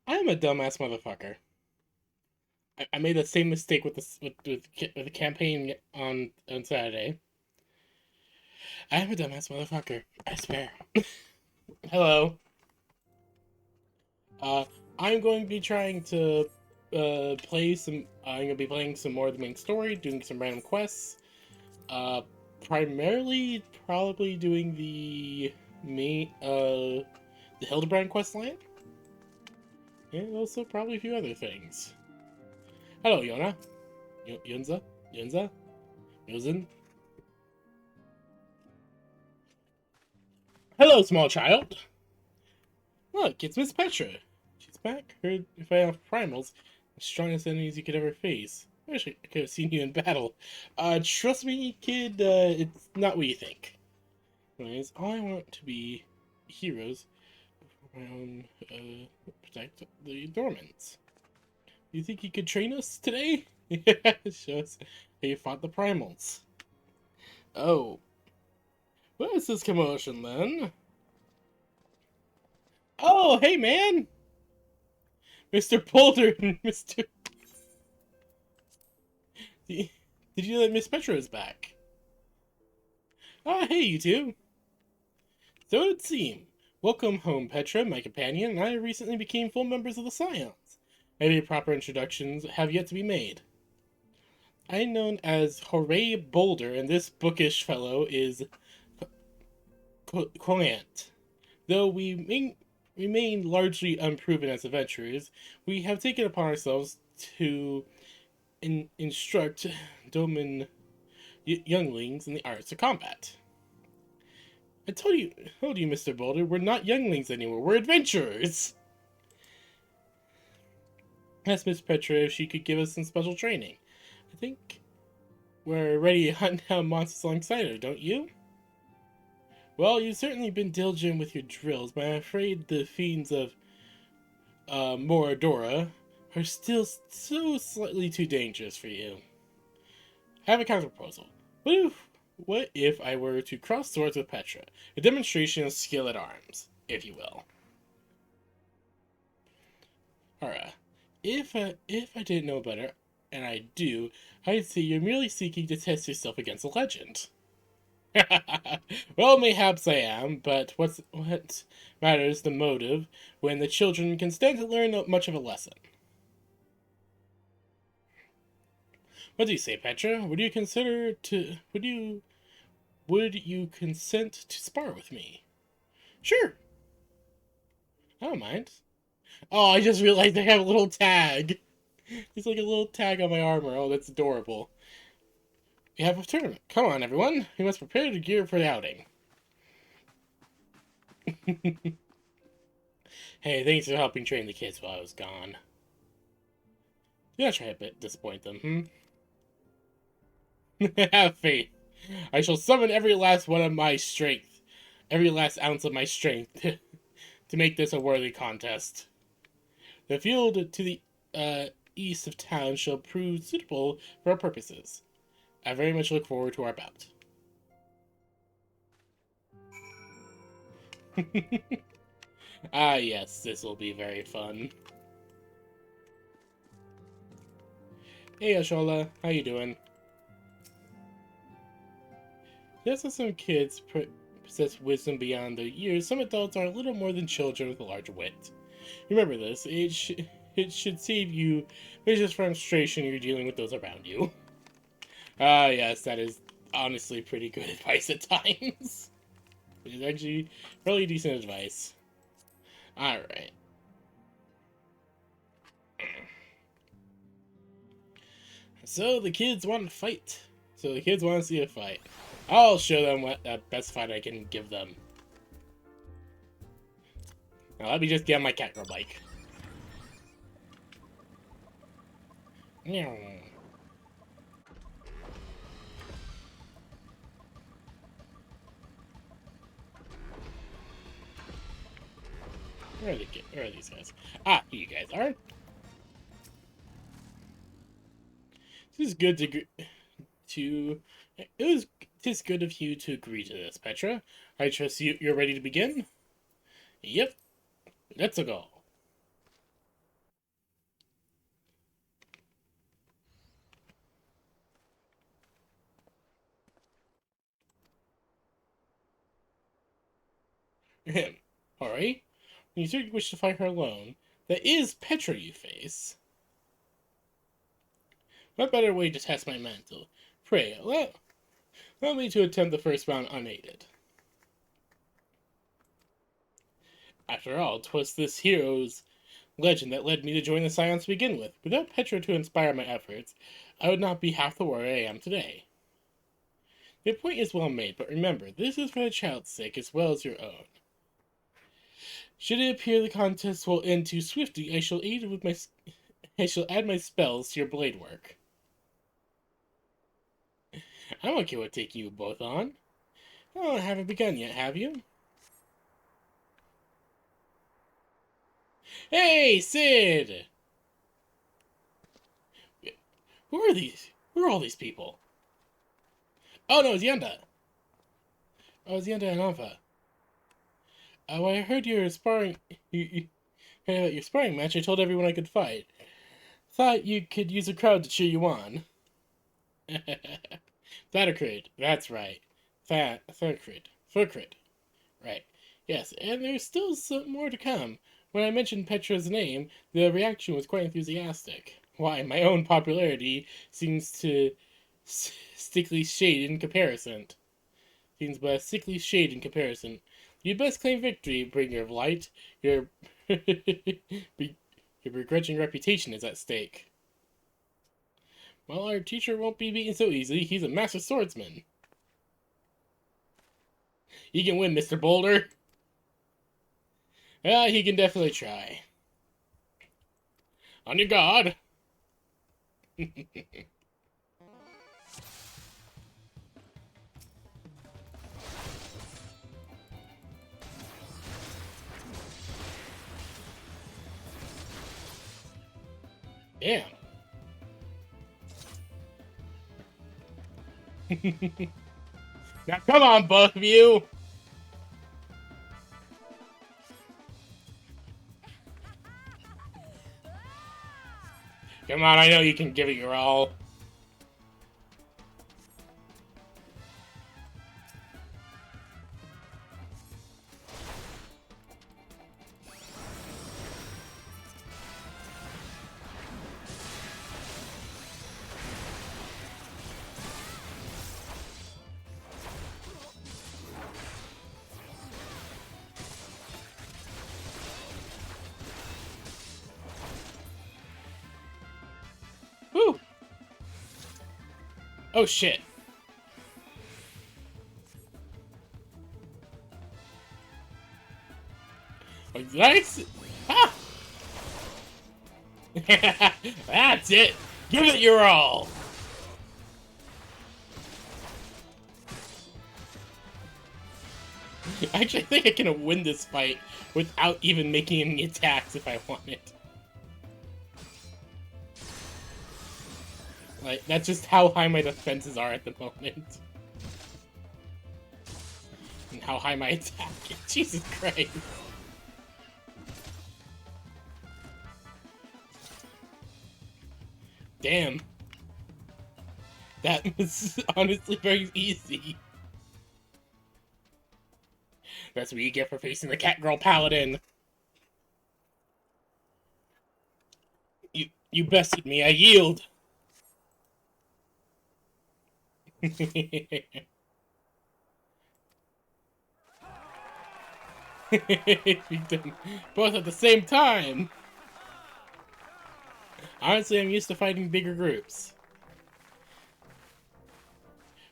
I'm a dumbass motherfucker. I made the same mistake with the campaign on Saturday. I'm a dumbass motherfucker. I swear. Hello. Uh, I'm going to be trying to play some. I'm going to be playing some more of the main story, doing some random quests. Uh, Primarily, probably doing the Hildebrand quest line, and also probably a few other things. Hello, Yona. Yunza? Yunza? Yuzin? Hello, small child. Look, it's Miss Petra. She's back. Heard if I have primals, the strongest enemies you could ever face. I wish I could have seen you in battle. Trust me, kid, it's not what you think. Anyways, all I want to be heroes around, protect the Dormants. You think you could train us today? Show us how you fought the primals. Oh, what is this commotion then? Oh, hey man! Mr. Boulder and Mr. Did you know that Miss Petra is back? Ah, hey, you two. So it would seem. Welcome home, Petra, my companion, and I recently became full members of the Scions. Any proper introductions have yet to be made. I am known as Hooray Boulder, and this bookish fellow is Quant. Though we remain largely unproven as adventurers, we have taken upon ourselves to instruct Domin younglings in the arts of combat. I told you, Mr. Boulder, we're not younglings anymore. We're adventurers. Asked Miss Petra if she could give us some special training. I think we're ready to hunt down monsters alongside her, don't you? Well, you've certainly been diligent with your drills, but I'm afraid the fiends of Moradora are still so slightly too dangerous for you. I have a counter proposal. What if I were to cross swords with Petra? A demonstration of skill at arms, if you will. Alright. If I didn't know better, and I do, I'd say you're merely seeking to test yourself against a legend. Well, mayhaps I am, but what matters the motive when the children can stand to learn much of a lesson? What do you say, Petra? Would you consent to spar with me? Sure, I don't mind. Oh, I just realized I have a little tag. It's like a little tag on my armor. Oh, that's adorable. We have a tournament. Come on, everyone. We must prepare to gear for the outing. Hey, thanks for helping train the kids while I was gone. Do not try to disappoint them, Have faith. I shall summon every last one of my strength, every last ounce of my strength, to make this a worthy contest. The field to the east of town shall prove suitable for our purposes. I very much look forward to our bout. Ah, yes, this will be very fun. Hey, Ashola, how you doing? Just as some kids possess wisdom beyond their years, some adults are a little more than children with a large wit. Remember this. It should save you vicious frustration you're dealing with those around you. Ah, yes, that is honestly pretty good advice at times. It is actually really decent advice. Alright. So the kids want to fight. So the kids want to see a fight. I'll show them what the best fight I can give them. Now let me just get on my catgirl bike. Meow. Where are these guys? Ah, here you guys are. This is good to. Tis good of you to agree to this, Petra. I trust you're ready to begin. Yep, let's go. Him. Alright? When you certainly wish to fight her alone, that is Petra you face. What better way to test my mantle? Pray, allow me to attempt the first round unaided. After all, 'twas this hero's legend that led me to join the Scions to begin with. Without Petra to inspire my efforts, I would not be half the warrior I am today. Your point is well made, but remember, this is for the child's sake as well as your own. Should it appear the contest will end too swiftly, I shall add my spells to your blade work. I'm okay with taking you both on. Oh, I haven't begun yet, have you? Hey, Sid! Who are these? Who are all these people? Oh no, it's Yanda. Oh, it's Yanda and Alpha. Oh, I heard you were sparring. You heard about your sparring match. I told everyone I could fight. Thought you could use a crowd to cheer you on. Thattercrid. That's right. Thurcrid. Right. Yes, and there's still some more to come. When I mentioned Petra's name, the reaction was quite enthusiastic. Why, my own popularity seems to sickly shade in comparison. Seems but a sickly shade in comparison. You'd best claim victory, bringer of light. Your your begrudging reputation is at stake. Well, our teacher won't be beaten so easily. He's a master swordsman. He can win, Mr. Boulder. Yeah, he can definitely try. On your guard. Damn. Now come on, both of you. Come on, I know you can give it your all. Whew. Oh shit. Nice. Ah. That's it. Give it your all. Actually, I think I can win this fight without even making any attacks if I wanted. Like, that's just how high my defenses are at the moment. And how high my attack is. Jesus Christ. Damn. That was honestly very easy. That's what you get for facing the Catgirl Paladin. You bested me, I yield. Both at the same time. Honestly, I'm used to fighting bigger groups.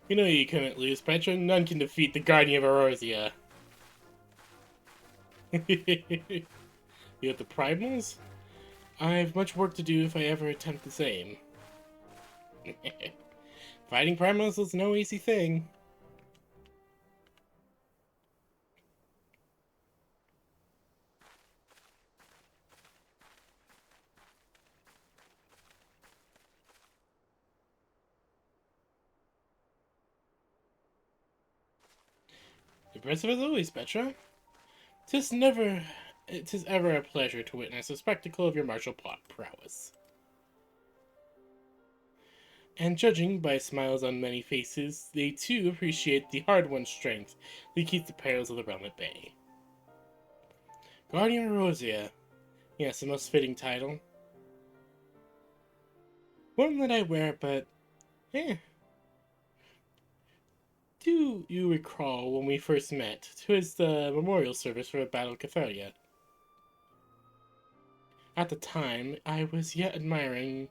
You know you couldn't lose, Petra. None can defeat the Guardian of Eorzea. You have the primals? I have much work to do if I ever attempt the same. Fighting primals is no easy thing. Impressive as always, Petra. 'Tis ever a pleasure to witness a spectacle of your martial prowess. And judging by smiles on many faces, they too appreciate the hard-won strength that keeps the perils of the realm at bay. Guardian of Rosia. Yes, the most fitting title. One that I wear, but eh. Do you recall when we first met? 'Twas the memorial service for the Battle of Catharia. At the time, I was yet admiring,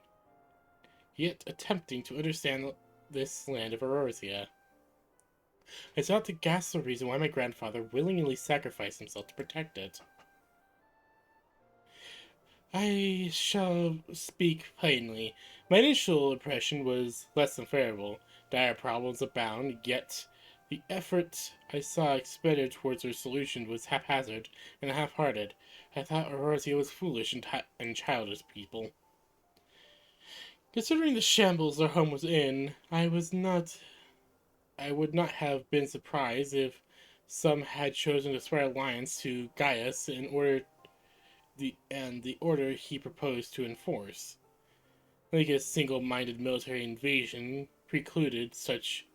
yet attempting to understand this land of Eorzea. I sought to grasp the reason why my grandfather willingly sacrificed himself to protect it. I shall speak plainly. My initial impression was less than favorable. Dire problems abound, yet the effort I saw expended towards their solution was haphazard and half-hearted. I thought Eorzea was foolish and childish people. Considering the shambles their home was in, I would not have been surprised if some had chosen to swear alliance to Gaius the order he proposed to enforce. Like a single-minded military invasion precluded such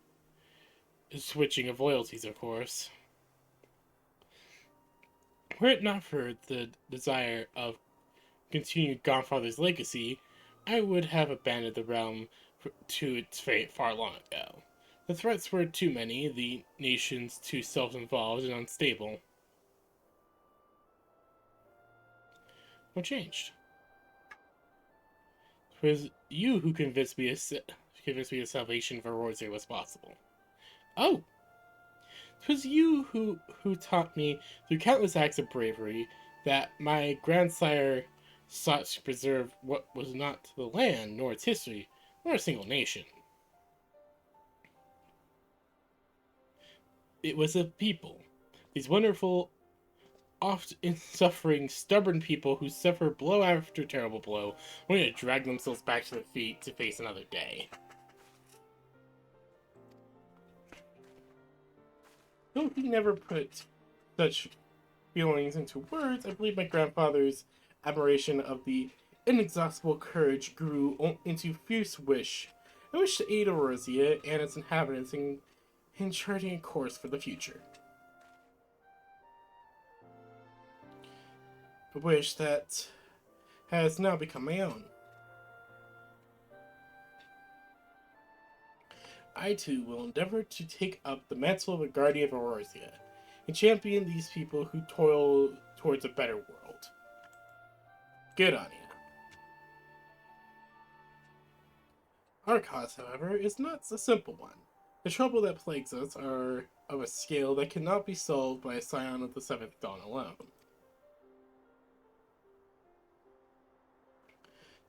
switching of loyalties, of course. Were it not for the desire of continued Godfather's legacy, I would have abandoned the realm to its fate far long ago. The threats were too many, the nations too self-involved and unstable. What changed? It was you who convinced me the salvation for Roser was possible. Oh! 'Twas you who taught me, through countless acts of bravery, that my grandsire sought to preserve what was not the land, nor its history, nor a single nation. It was a people. These wonderful, oft suffering, stubborn people who suffer blow after terrible blow, only to drag themselves back to their feet to face another day. Though he never put such feelings into words, I believe my grandfather's admiration of the inexhaustible courage grew into fierce wish. I wish to aid Eorzea and its inhabitants in charting a course for the future. A wish that has now become my own. I too will endeavor to take up the mantle of a guardian of Eorzea and champion these people who toil towards a better world. Good on you. Our cause, however, is not a simple one. The trouble that plagues us are of a scale that cannot be solved by a scion of the Seventh Dawn alone.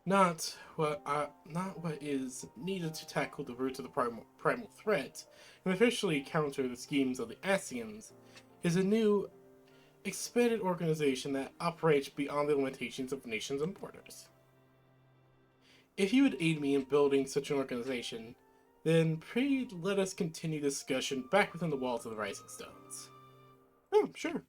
Not what is needed to tackle the roots of the primal threat and officially counter the schemes of the Asians is a new, expanded organization that operates beyond the limitations of nations and borders. If you would aid me in building such an organization, then pray let us continue discussion back within the walls of the Rising Stones. Oh, sure.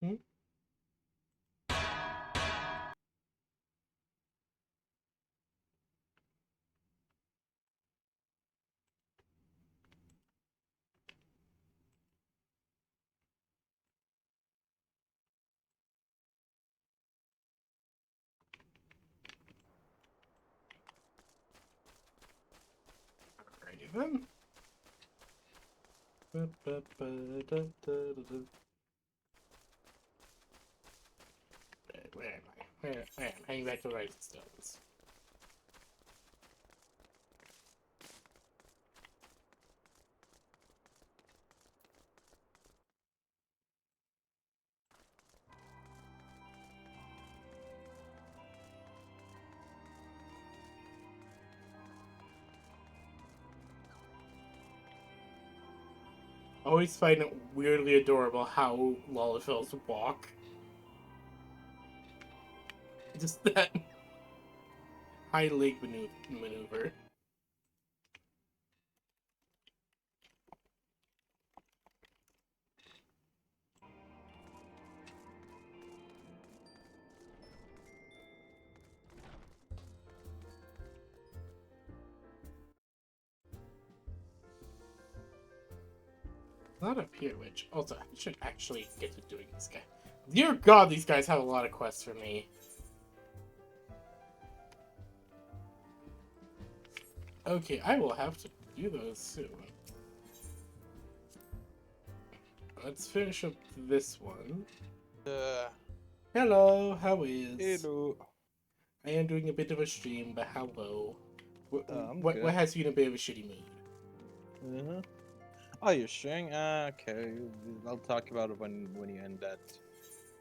Hmm? Alrighty then. Where am I? Where I am. Hanging back to the Rising Stones. Always find it weirdly adorable how Lalafels walk. Just that high leg maneuver. Not up here, which also I should actually get to doing this guy. Dear God, these guys have a lot of quests for me. Okay, I will have to do those soon. Let's finish up this one. Hello, how is? Hello. I am doing a bit of a stream, but hello. What, I'm what good. has you in a bit of a shitty mood? Uh-huh. Oh, you're sharing? Okay. I'll talk about it when you end that.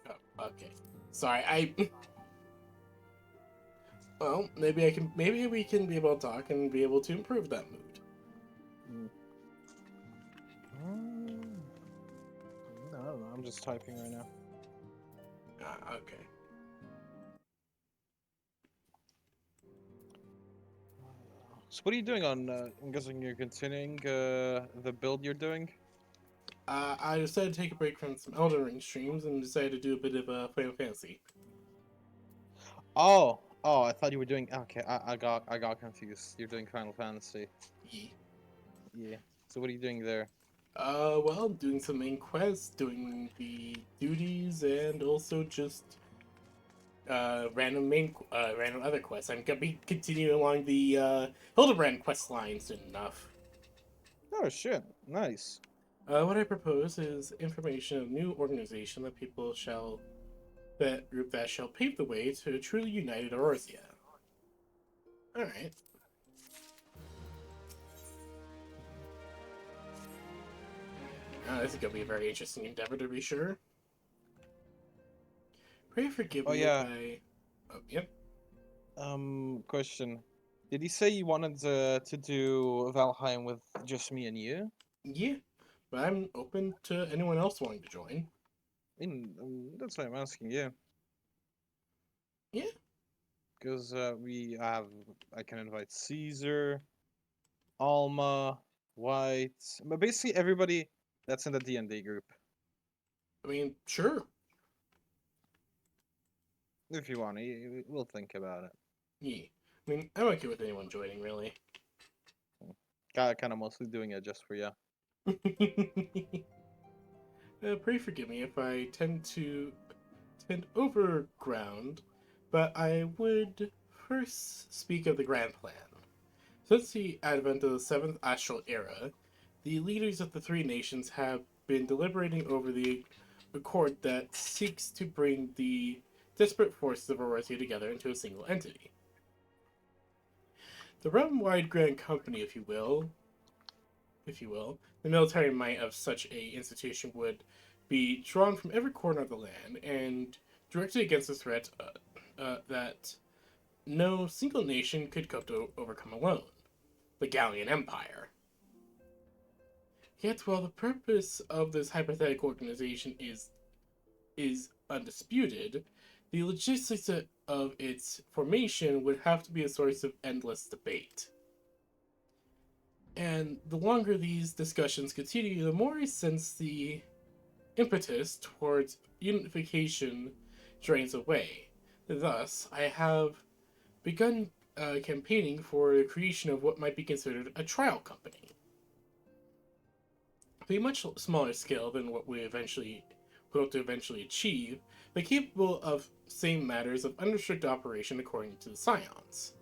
Oh, okay. Sorry, I. Well, maybe I can. Maybe we can be able to talk and be able to improve that mood. Mm. Mm. I don't know. I'm just typing right now. Okay. So what are you doing on? I'm guessing you're continuing the build you're doing. I decided to take a break from some Elden Ring streams and decided to do a bit of Final Fantasy. Oh, oh, I thought you were doing. Okay, I got confused. You're doing Final Fantasy. Yeah. Yeah. So what are you doing there? Well, doing some main quests, doing the duties, and also just random other quests. I'm gonna be continuing along the Hildebrand quest line soon enough. Oh shit, nice. What I propose is information of new organization that people shall that group that shall pave the way to a truly united Eorzea. All right. This is gonna be a very interesting endeavor to be sure. Pray forgive Oh me if yeah. I. Oh, yep. Question. Did he say you wanted to do Valheim with just me and you? Yeah, but I'm open to anyone else wanting to join. That's why I'm asking you. Yeah. Because I can invite Caesar, Alma, White, but basically everybody that's in the D&D group. I mean, sure. If you want, we'll think about it. Yeah. I mean, I'm okay with anyone joining, really. Kind of mostly doing it just for you. Pray forgive me if I tend overground, but I would first speak of the grand plan. Since the advent of the Seventh Astral Era, the leaders of the three nations have been deliberating over the accord that seeks to bring the disparate forces of Eorzea together into a single entity. The realm-wide Grand Company, if you will, the military might of such a institution would be drawn from every corner of the land and directed against the threat that no single nation could cope to overcome alone: the Gallian Empire. Yet, while the purpose of this hypothetical organization is undisputed, the logistics of its formation would have to be a source of endless debate. And the longer these discussions continue, the more I sense the impetus towards unification drains away. Thus, I have begun campaigning for the creation of what might be considered a trial company. To a much smaller scale than what we eventually hope to eventually achieve, but capable of same matters of unrestricted operation according to the Scions.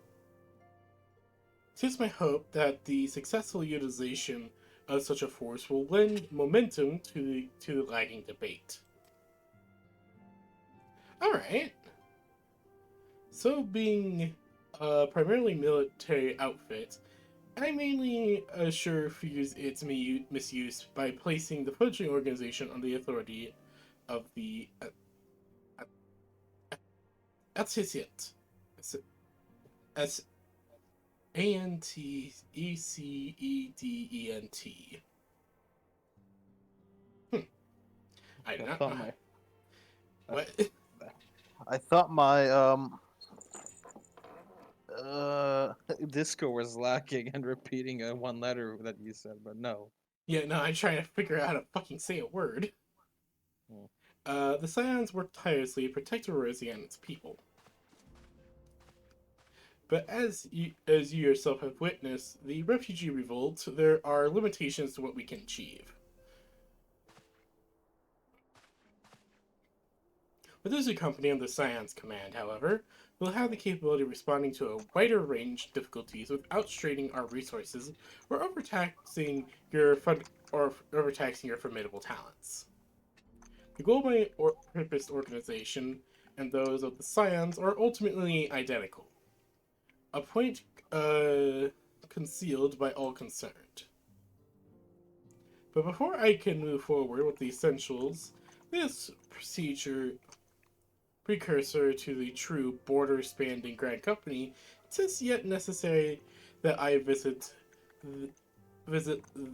It is my hope that the successful utilization of such a force will lend momentum to the lagging debate. Alright. So, being a primarily military outfit, I mainly assure fears its misuse by placing the fledgling organization on the authority of the Atticiate. As Antecedent. Hmm. I do I not thought know. my I, What? I thought my Disco was lacking and repeating a one letter that you said, but no. Yeah, no, I'm trying to figure out how to fucking say a word. Hmm. The Scions work tirelessly to protect Eorzea and its people. But as you yourself have witnessed, the refugee revolt, there are limitations to what we can achieve. With this new company under Scion's command, however, we'll have the capability of responding to a wider range of difficulties without straining our resources or overtaxing your formidable talents. The global purpose organization and those of the Scions are ultimately identical, a point concealed by all concerned. But before I can move forward with the essentials, this precursor to the true border-spanning Grand Company, it is yet necessary that I visit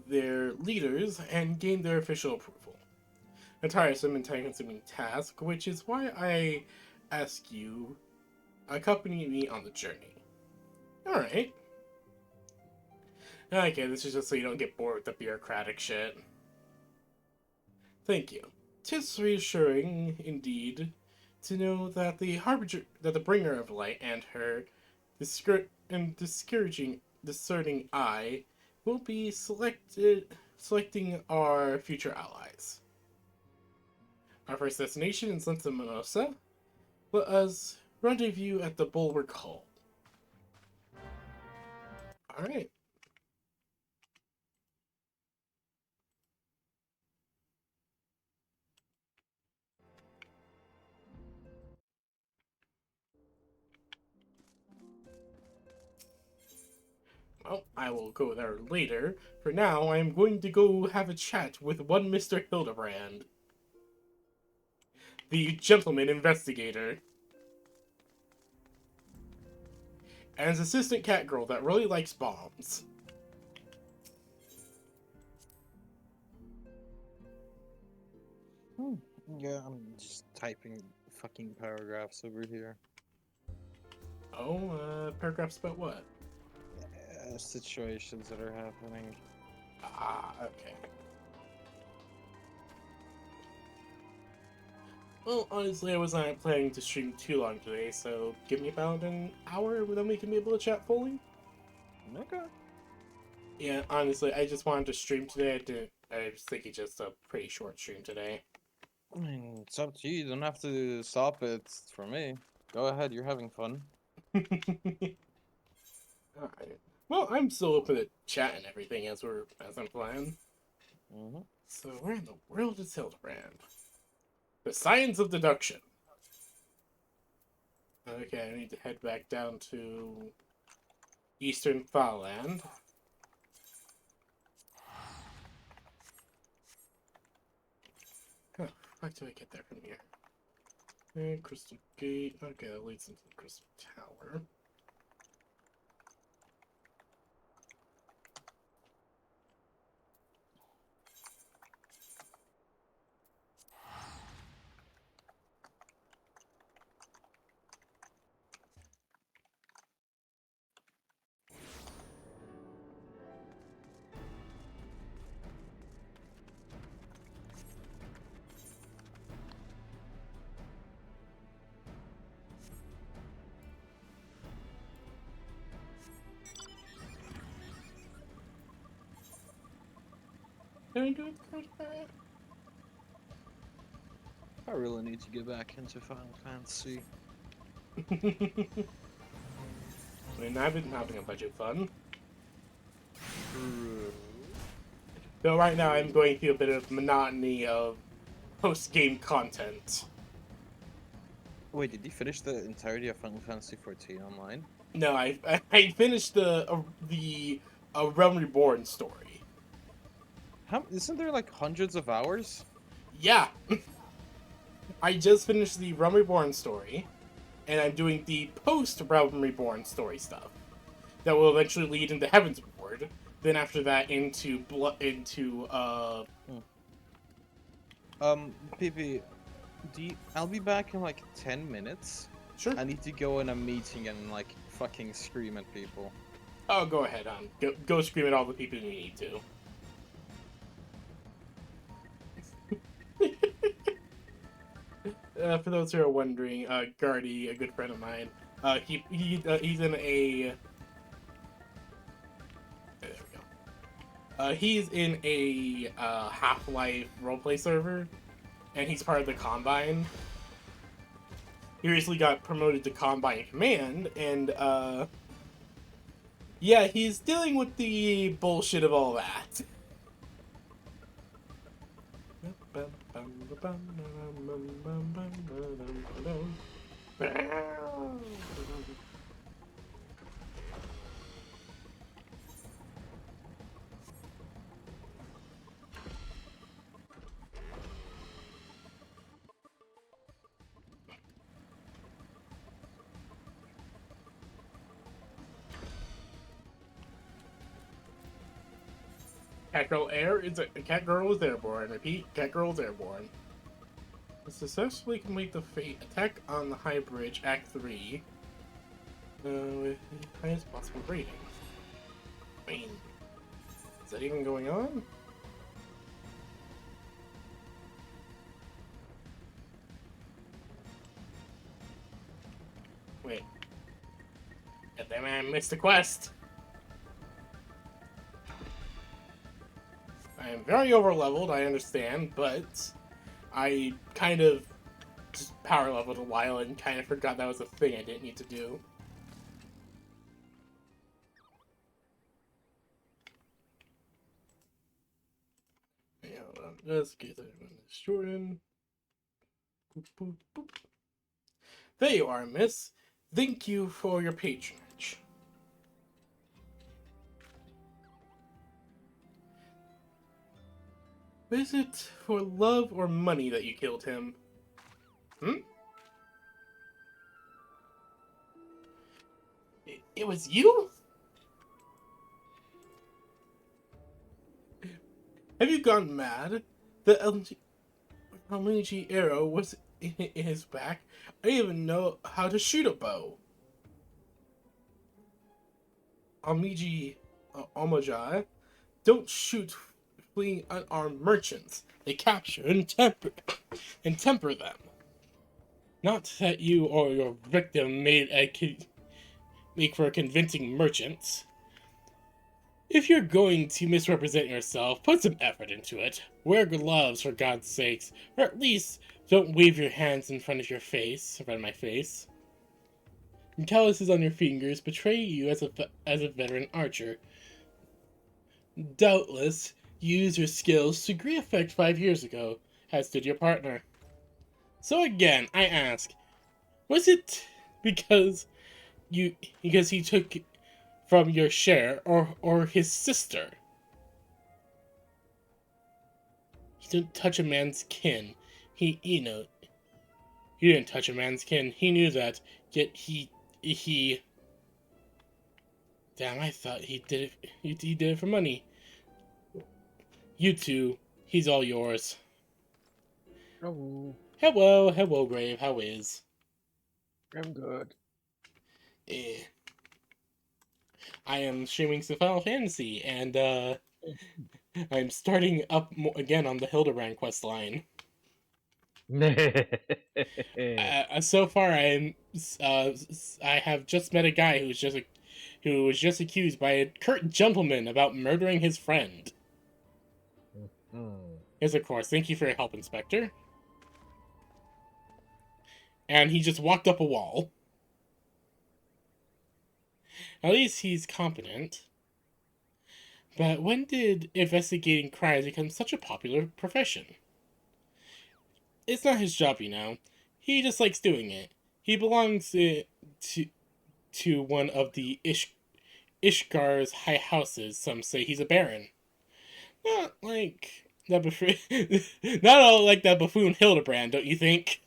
their leaders and gain their official approval. A tiresome and time-consuming task, which is why I ask you accompany me on the journey. Alright. Okay, this is just so you don't get bored with the bureaucratic shit. Thank you. 'Tis reassuring, indeed, to know that the bringer of light and her discerning eye will be selecting our future allies. Our first destination is Santa Mimosa. Let us rendezvous at the Bulwark Hall. Alright. Well, I will go there later. For now, I am going to go have a chat with one Mr. Hildebrand, the gentleman investigator, and his assistant cat girl that really likes bombs. Yeah, I'm just typing fucking paragraphs over here. Oh, paragraphs about what? Situations that are happening. Ah, okay. Well, honestly, I was not planning to stream too long today, so give me about an hour, then we can be able to chat fully. Okay. Yeah, honestly, I just wanted to stream today. I was thinking just a pretty short stream today. I mean, it's up to you. You don't have to stop it for me. Go ahead, you're having fun. Alright. Well, I'm still open to chat and everything as I'm playing. Mm-hmm. So where in the world is Hildebrand? The science of deduction. Okay, I need to head back down to Eastern Thailand. How the fuck do I get there from here? And Crystal Gate. Okay, that leads into the Crystal Tower. Can I do it first? I really need to get back into Final Fantasy. I mean, I've been having a bunch of fun. Though right now I'm going through a bit of monotony of post-game content. Wait, did you finish the entirety of Final Fantasy 14 online? No, I finished the Realm Reborn story. How isn't there like hundreds of hours? Yeah, I just finished the Realm Reborn story, and I'm doing the post Realm Reborn story stuff that will eventually lead into Heaven's Ward. Then after that into PP, I'll be back in like 10 minutes. Sure. I need to go in a meeting and like fucking scream at people. Oh, go ahead, hon. Go scream at all the people you need to. For those who are wondering, Gardy, a good friend of mine, he's in a. There we go. He's in a Half-Life roleplay server, and he's part of the Combine. he recently got promoted to Combine Command, and yeah, he's dealing with the bullshit of all that. Catgirl Air is Catgirl is airborne. Repeat, Catgirl is airborne. Successfully complete the fate attack on the high bridge, Act 3. With the highest possible rating. I mean, is that even going on? Wait. God damn it, I missed the quest! I am very overleveled, I understand, but I kind of just power leveled a while and kind of forgot that was a thing I didn't need to do. Yeah, hold on. Let's get that one. Jordan. Boop, boop, boop. There you are, miss. Thank you for your patronage. Is it for love or money that you killed him? Hmm? It was you? Have you gone mad? The LG arrow was in his back. I didn't even know how to shoot a bow. Almiji Omajai, don't shoot fleeing unarmed merchants. They capture and temper them. Not that you or your victim make for a convincing merchant. If you're going to misrepresent yourself, put some effort into it. Wear gloves, for God's sakes, or at least don't wave your hands in front of my face. And calluses on your fingers betray you as a veteran archer. Doubtless, you used your skills to great effect 5 years ago, as did your partner. So again, I ask, was it because he took from your share, or his sister? He didn't touch a man's kin. You didn't touch a man's kin. He knew that, yet he. Damn, I thought he did it. He did it for money. You two, he's all yours. Oh, Hello, Grave. How is? I'm good. Eh. I am streaming some Final Fantasy, and I'm starting up again on the Hildebrand quest line. So far, I have just met a guy who was just accused by a curt gentleman about murdering his friend. Yes, of course. Thank you for your help, Inspector. And he just walked up a wall. At least he's competent. But when did investigating crimes become such a popular profession? It's not his job, you know. He just likes doing it. He belongs to one of the Ishgar's high houses. Some say he's a baron. Not like that buffoon. Not all like that buffoon Hildebrand, don't you think?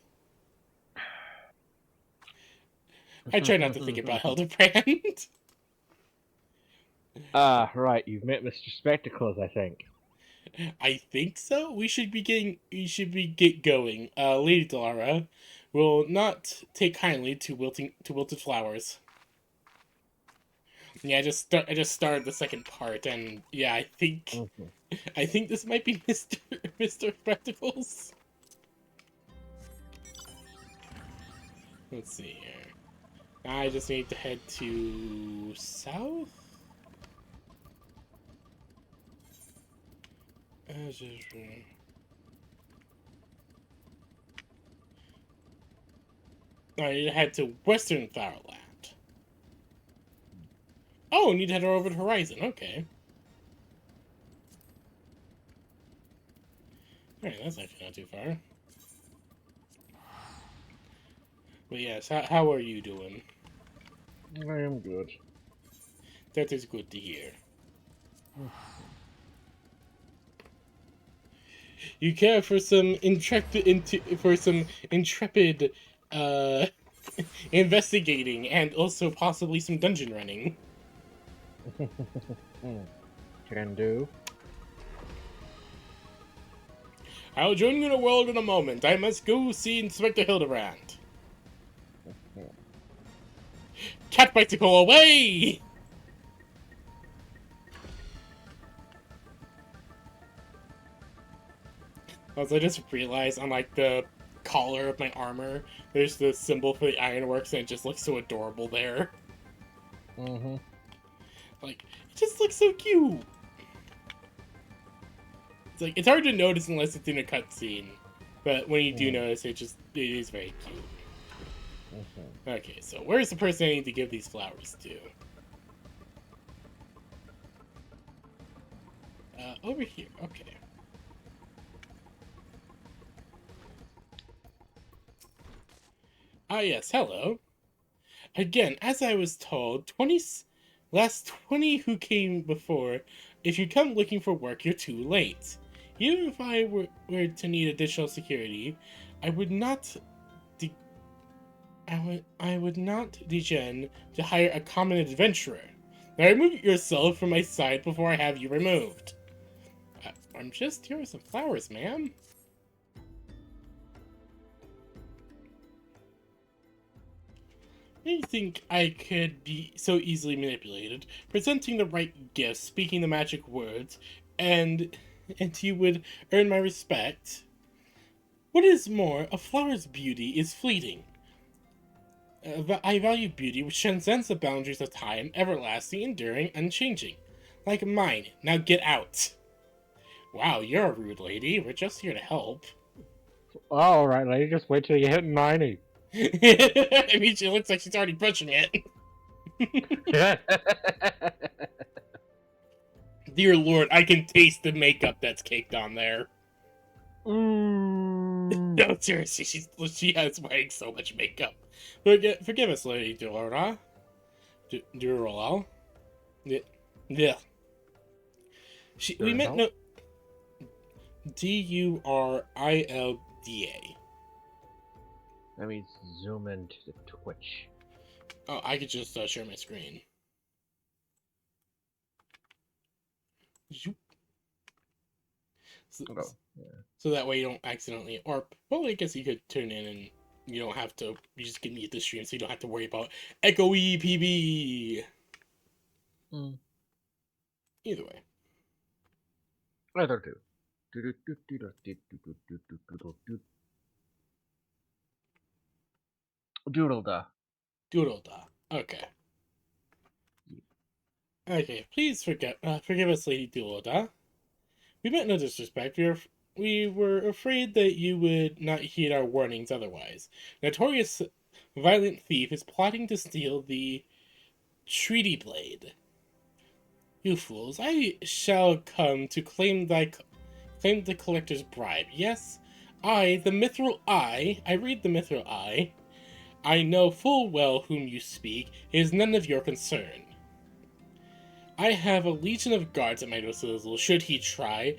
I try not to think about Hildebrand. Ah, right. You've met Mr. Spectacles, I think. I think so. We should be get going. Lady Delara will not take kindly to wilted flowers. Yeah, I just started the second part, and yeah, I think this might be Mr. Spectacles. Let's see here. I just need to head to south. I need to head to Western Flowerland. Oh, need to head over to Horizon. Okay. Alright, that's actually not too far. But yes, how are you doing? I am good. That is good to hear. You care for some intrepid uh investigating and also possibly some dungeon running. Can do. I'll join you in a world in a moment. I must go see Inspector Hildebrand. Cat bicycle away! Also, I just realized on like the collar of my armor, there's the symbol for the ironworks, and it just looks so adorable there. Mm-hmm. Like, it just looks so cute. It's like it's hard to notice unless it's in a cutscene, but when you do notice, it is very cute. Okay, so where's the person I need to give these flowers to? Over here. Okay. Ah, yes. Hello. Again, as I was told, last 20 who came before, if you come looking for work, you're too late. Even if I were to need additional security, I would not I would not degen to hire a common adventurer. Now remove yourself from my sight before I have you removed. I'm just here with some flowers, ma'am. I think I could be so easily manipulated, presenting the right gifts, speaking the magic words, and you would earn my respect. What is more, a flower's beauty is fleeting. I value beauty which transcends the boundaries of time, everlasting, enduring, unchanging. Like mine. Now get out. Wow, you're a rude lady. We're just here to help. Alright, lady, just wait till you hit 90. I mean, she looks like she's already pushing it. Dear Lord, I can taste the makeup that's caked on there. No, seriously, she has wearing so much makeup. Forgive us, Lady Durala. Durala. Yeah. We meant no. Durilda. Let me zoom into the Twitch. Oh, I could just share my screen. Zoop. So that way you don't accidentally, or well, I guess you could tune in and you don't have to. You just can mute the stream, so you don't have to worry about echo EPB. Either way. Either two. Doodle-da. Doodle-da. Okay. Okay, please forgive us, Lady Doodle-da. We meant no disrespect. We were afraid that you would not heed our warnings otherwise. Notorious violent thief is plotting to steal the treaty blade. You fools, I shall come to claim the collector's bribe. Yes, I, the mithril eye, I read the mithril eye. I know full well whom you speak. It is none of your concern. I have a legion of guards at my disposal. Should he try,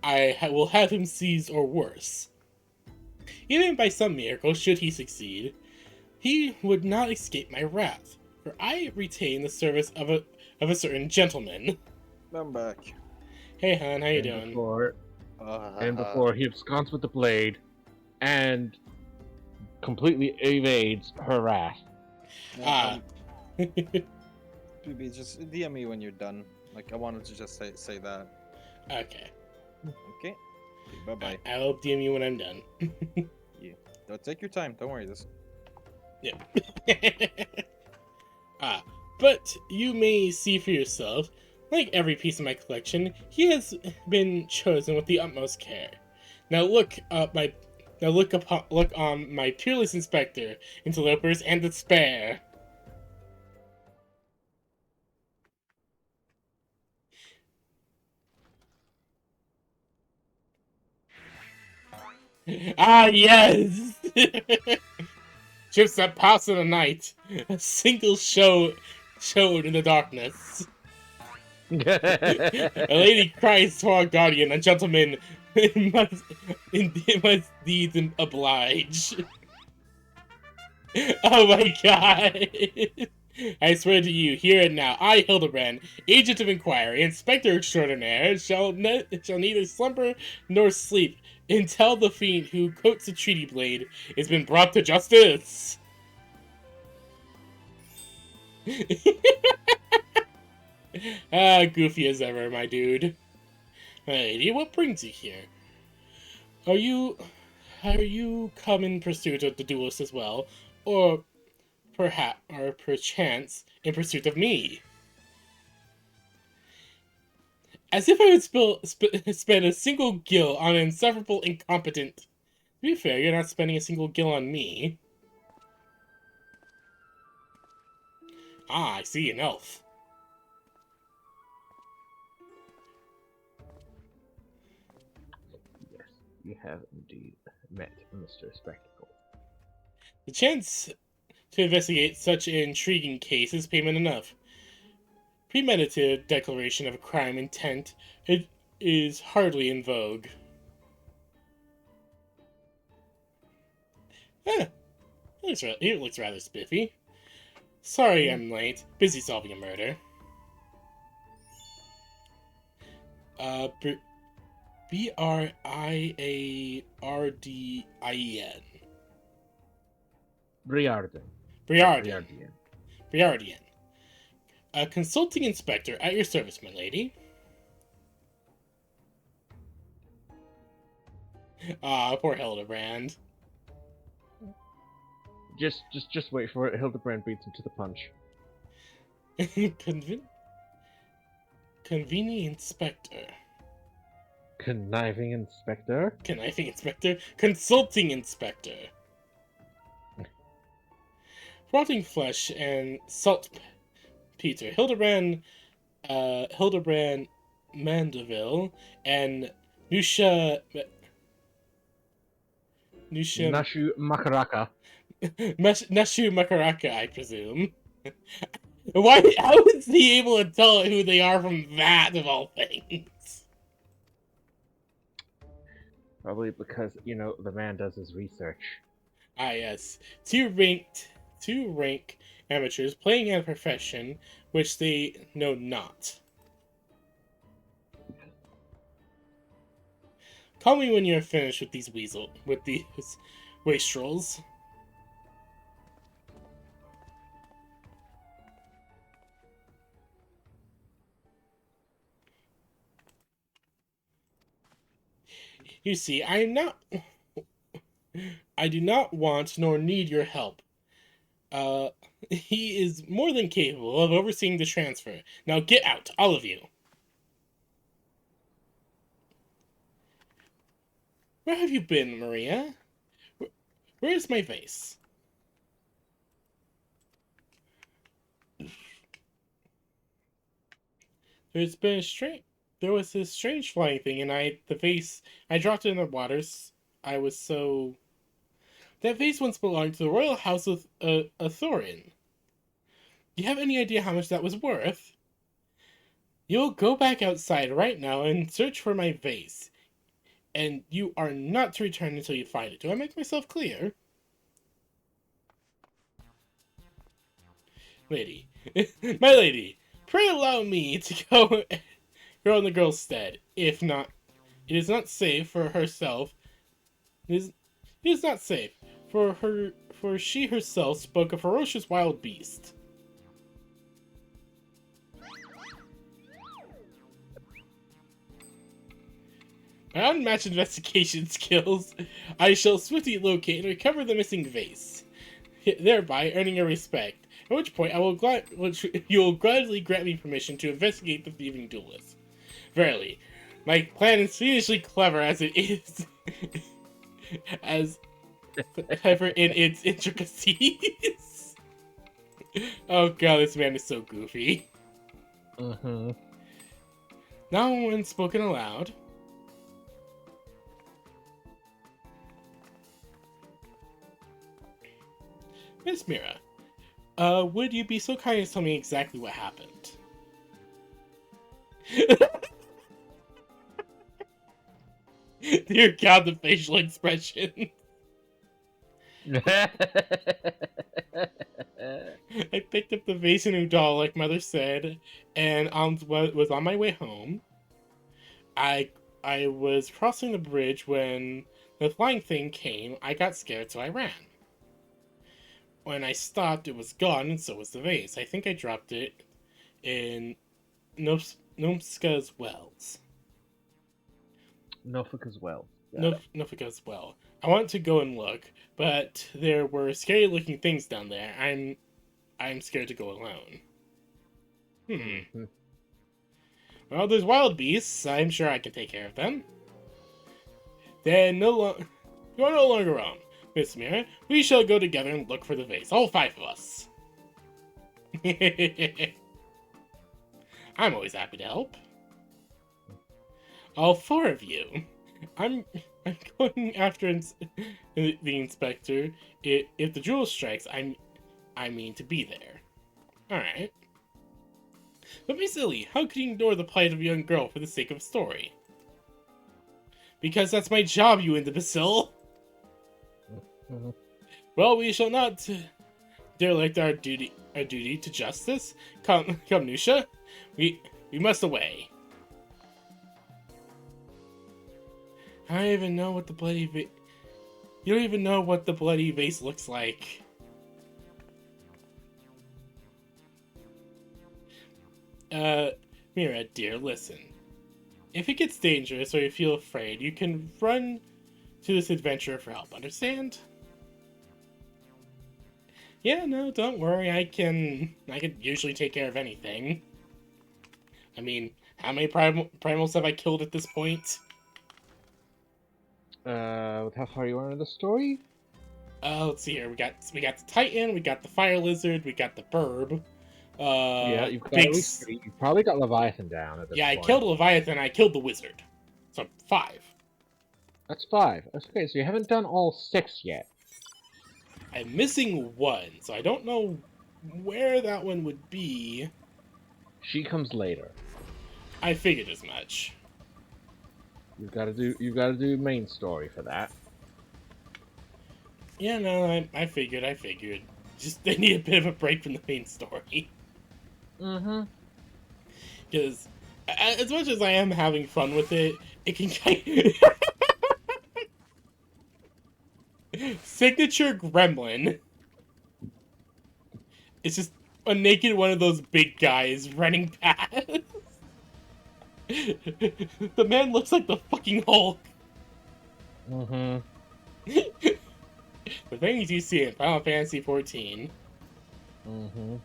I will have him seized or worse. Even by some miracle, should he succeed, he would not escape my wrath, for I retain the service of a certain gentleman. I'm back. Hey, hon, how you doing? Before he absconds with the blade and completely evades her wrath. BB, just DM me when you're done. Like, I wanted to just say that. Okay. Okay. Bye-bye. I'll DM you when I'm done. Yeah. Don't take your time. Don't worry. This. Yeah. But you may see for yourself, like every piece of my collection, he has been chosen with the utmost care. Now look, Now look on my peerless inspector, interlopers, and despair. Ah, yes! Ships that pass in the night. A single showed in the darkness. A lady cries for our guardian, a gentleman must needs oblige. Oh my god! I swear to you, here and now, I, Hildebrand, agent of inquiry, inspector extraordinaire, shall neither slumber nor sleep until the fiend who coats the treaty blade has been brought to justice. Ah, goofy as ever, my dude. Lady, what brings you here? Are you come in pursuit of the duelist as well, or perchance in pursuit of me? As if I would spend a single gil on an insufferable incompetent. To be fair, you're not spending a single gil on me. Ah, I see an elf. Yes, you have indeed met Mr. Spectacle. The chance to investigate such an intriguing case is payment enough. Premeditated declaration of a crime intent is hardly in vogue. Eh, he looks rather spiffy. Sorry I'm late. Busy solving a murder. Briardien. Briarden. Briardian. Briardian. A consulting inspector at your service, my lady. Ah, poor Hildebrand. Just wait for it. Hildebrand beats him to the punch. Convening inspector. Conniving inspector? Conniving inspector? Consulting inspector. Rotting flesh and saltpeter. Hildebrand Mandeville and Nashu Makaraka. Nashu Makaraka, I presume. Why? How is he able to tell who they are from that, of all things? Probably because, the man does his research. Ah, yes. Two rank amateurs playing in a profession which they know not. Call me when you're finished with these wastrels. You see, I do not want nor need your help. He is more than capable of overseeing the transfer. Now get out, all of you. Where have you been, Maria? Where is my vase? There was this strange flying thing, and I dropped it in the waters. That vase once belonged to the royal house of Thorin. Do you have any idea how much that was worth? You'll go back outside right now and search for my vase. And you are not to return until you find it. Do I make myself clear? Lady. My lady, pray allow me to go in the girl's stead. If not, it is not safe for herself. It is not safe for she herself spoke a ferocious wild beast. My unmatched investigation skills, I shall swiftly locate and recover the missing vase, thereby earning your respect. At which point, you will gladly grant me permission to investigate the thieving duelist. Verily, my plan is fiendishly clever as it is. as ever in its intricacies. Oh god, this man is so goofy. Mm-hmm. Now when spoken aloud. Miss Mira, would you be so kind as to tell me exactly what happened? Dear God, the facial expression. I picked up the vase and doll, like Mother said, and was on my way home. I was crossing the bridge when the flying thing came. I got scared, so I ran. When I stopped, it was gone, and so was the vase. I think I dropped it in Nomska's wells. Norfolk well. Norfolk's well. I wanted to go and look, but there were scary-looking things down there. I'm scared to go alone. Mm-hmm. Well, there's wild beasts. I'm sure I can take care of them. Then you're no longer wrong, Miss Mira. We shall go together and look for the vase. All 5 of us. I'm always happy to help. All 4 of you. I'm going after the inspector. If the jewel strikes, I mean to be there. Alright. Don't be silly. How could you ignore the plight of a young girl for the sake of a story? Because that's my job, you imbecile. Mm-hmm. Well, we shall not derelict our duty to justice. Come, Nusha. We must away. I don't even know what the bloody you don't even know what the bloody vase looks like. Mira, dear, listen. If it gets dangerous or you feel afraid, you can run to this adventurer for help, understand? Yeah, no, don't worry, I can usually take care of anything. I mean, how many primals have I killed at this point? With how far you are in the story? Let's see here. We got the Titan, we got the Fire Lizard, we got the Burb. Yeah, you've got at least 3. You've probably got Leviathan down at this point. I killed Leviathan, I killed the Wizard. So 5. That's 5. That's okay, so you haven't done all 6 yet. I'm missing 1, so I don't know where that one would be. She comes later. I figured as much. You've got to do main story for that. Yeah, no, I figured. Just they need a bit of a break from the main story. Mm-hmm. Because as much as I am having fun with it, it can kind Signature Gremlin. It's just a naked one of those big guys running past. The man looks like the fucking Hulk. Mm-hmm. The things you see in Final Fantasy XIV. Mm-hmm.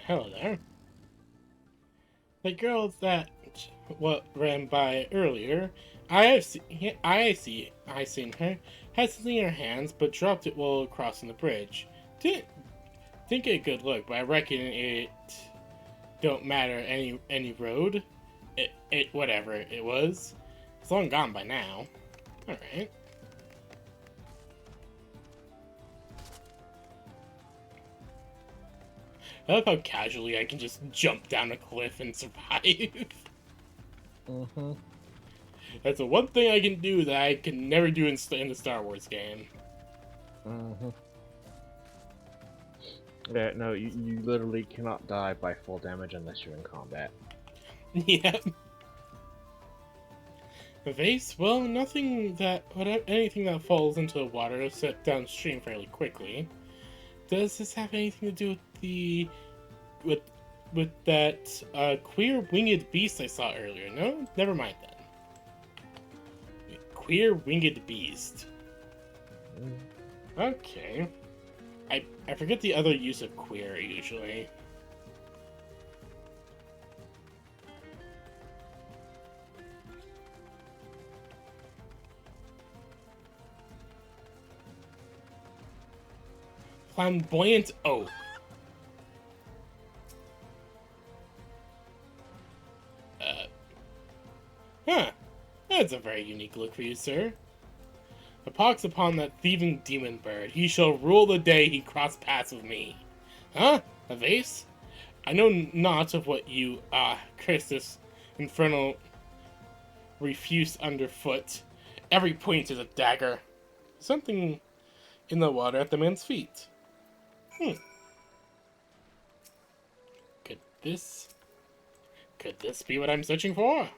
Hello there. The girl that ran by earlier, I seen her, had something in her hands, but dropped it while crossing the bridge. Didn't get a good look, but I reckon it don't matter any road. It whatever it was. It's long gone by now. Alright. I love how casually I can just jump down a cliff and survive. Mm-hmm. That's the one thing I can do that I can never do in the Star Wars game. Mm-hmm. Yeah, no, you literally cannot die by full damage unless you're in combat. Yeah. The vase? Well, anything that falls into the water is set downstream fairly quickly. Does this have anything to do with with that queer winged beast I saw earlier. No, never mind then. Queer winged beast. Okay. I forget the other use of queer usually. Flamboyant oak. Huh. That's a very unique look for you, sir. A pox upon that thieving demon bird. He shall rule the day he cross paths with me. Huh? A vase? I know not of what you, curse this infernal refuse underfoot. Every point is a dagger. Something in the water at the man's feet. Could this be what I'm searching for?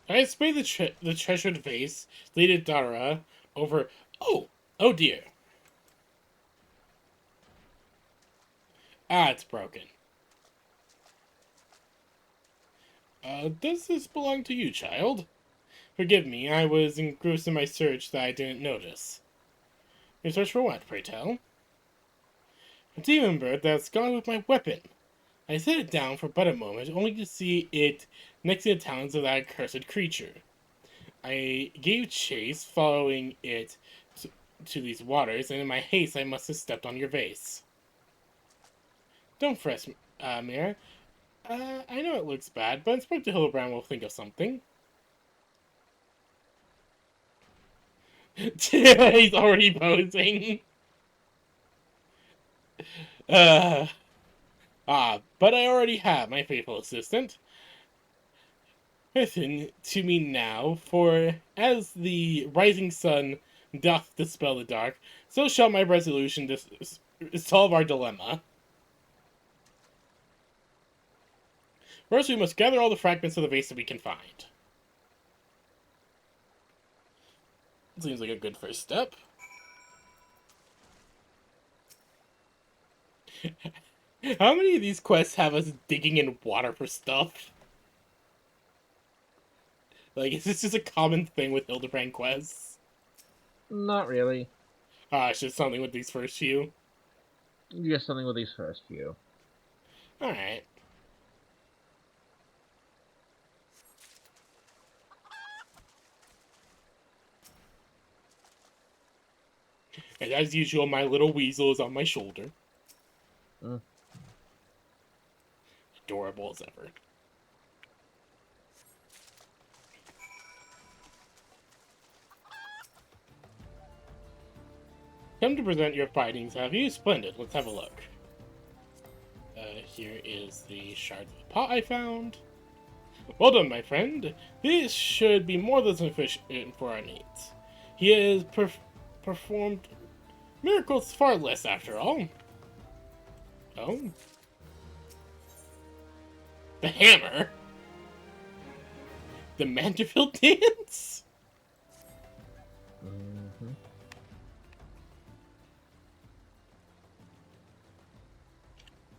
I spray the treasured vase, Lady Dara, over. Oh dear. Ah, it's broken. Does this belong to you, child? Forgive me, I was engrossed in my search that I didn't notice. Your search for what, pray tell? A demon bird that's gone with my weapon. I set it down for but a moment, only to see it next to the talons of that accursed creature. I gave chase, following it to these waters, and in my haste I must have stepped on your vase. Don't fret, Mira. I know it looks bad, but Inspector Hildebrand will think of something. He's already posing. But I already have my faithful assistant. Listen to me now, for as the rising sun doth dispel the dark, so shall my resolution solve our dilemma. First, we must gather all the fragments of the vase that we can find. Seems like a good first step. How many of these quests have us digging in water for stuff? Like, is this just a common thing with Hildebrand quests? Not really. It's just something with these first few. Just something with these first few. Alright. And as usual, my little weasel is on my shoulder. Adorable as ever. Come to present your findings, have you? Splendid. Let's have a look. Here is the shard of the pot I found. Well done, my friend. This should be more than sufficient for our needs. He has performed miracles far less, after all. Oh. The hammer? The Mandeville dance?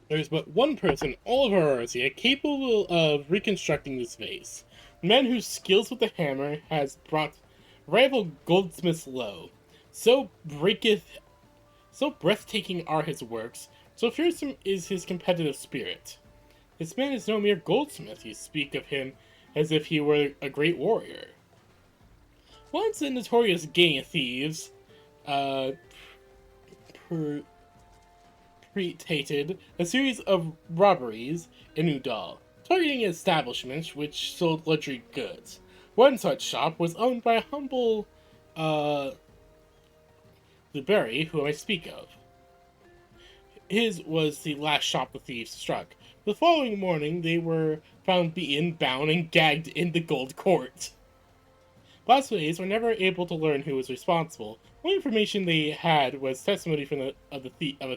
There's but one person in all of Aurorsia capable of reconstructing this vase. A man whose skills with the hammer has brought rival goldsmiths low. So breathtaking are his works, so fearsome is his competitive spirit. This man is no mere goldsmith, you speak of him as if he were a great warrior. Once a notorious gang of thieves, perpetrated a series of robberies in Udall, targeting establishments which sold luxury goods. One such shop was owned by a humble, Luberry, whom I speak of. His was the last shop the thieves struck. The following morning, they were found beaten, bound, and gagged in the Gold Court. Blasphemies were never able to learn who was responsible. Only information they had was testimony of a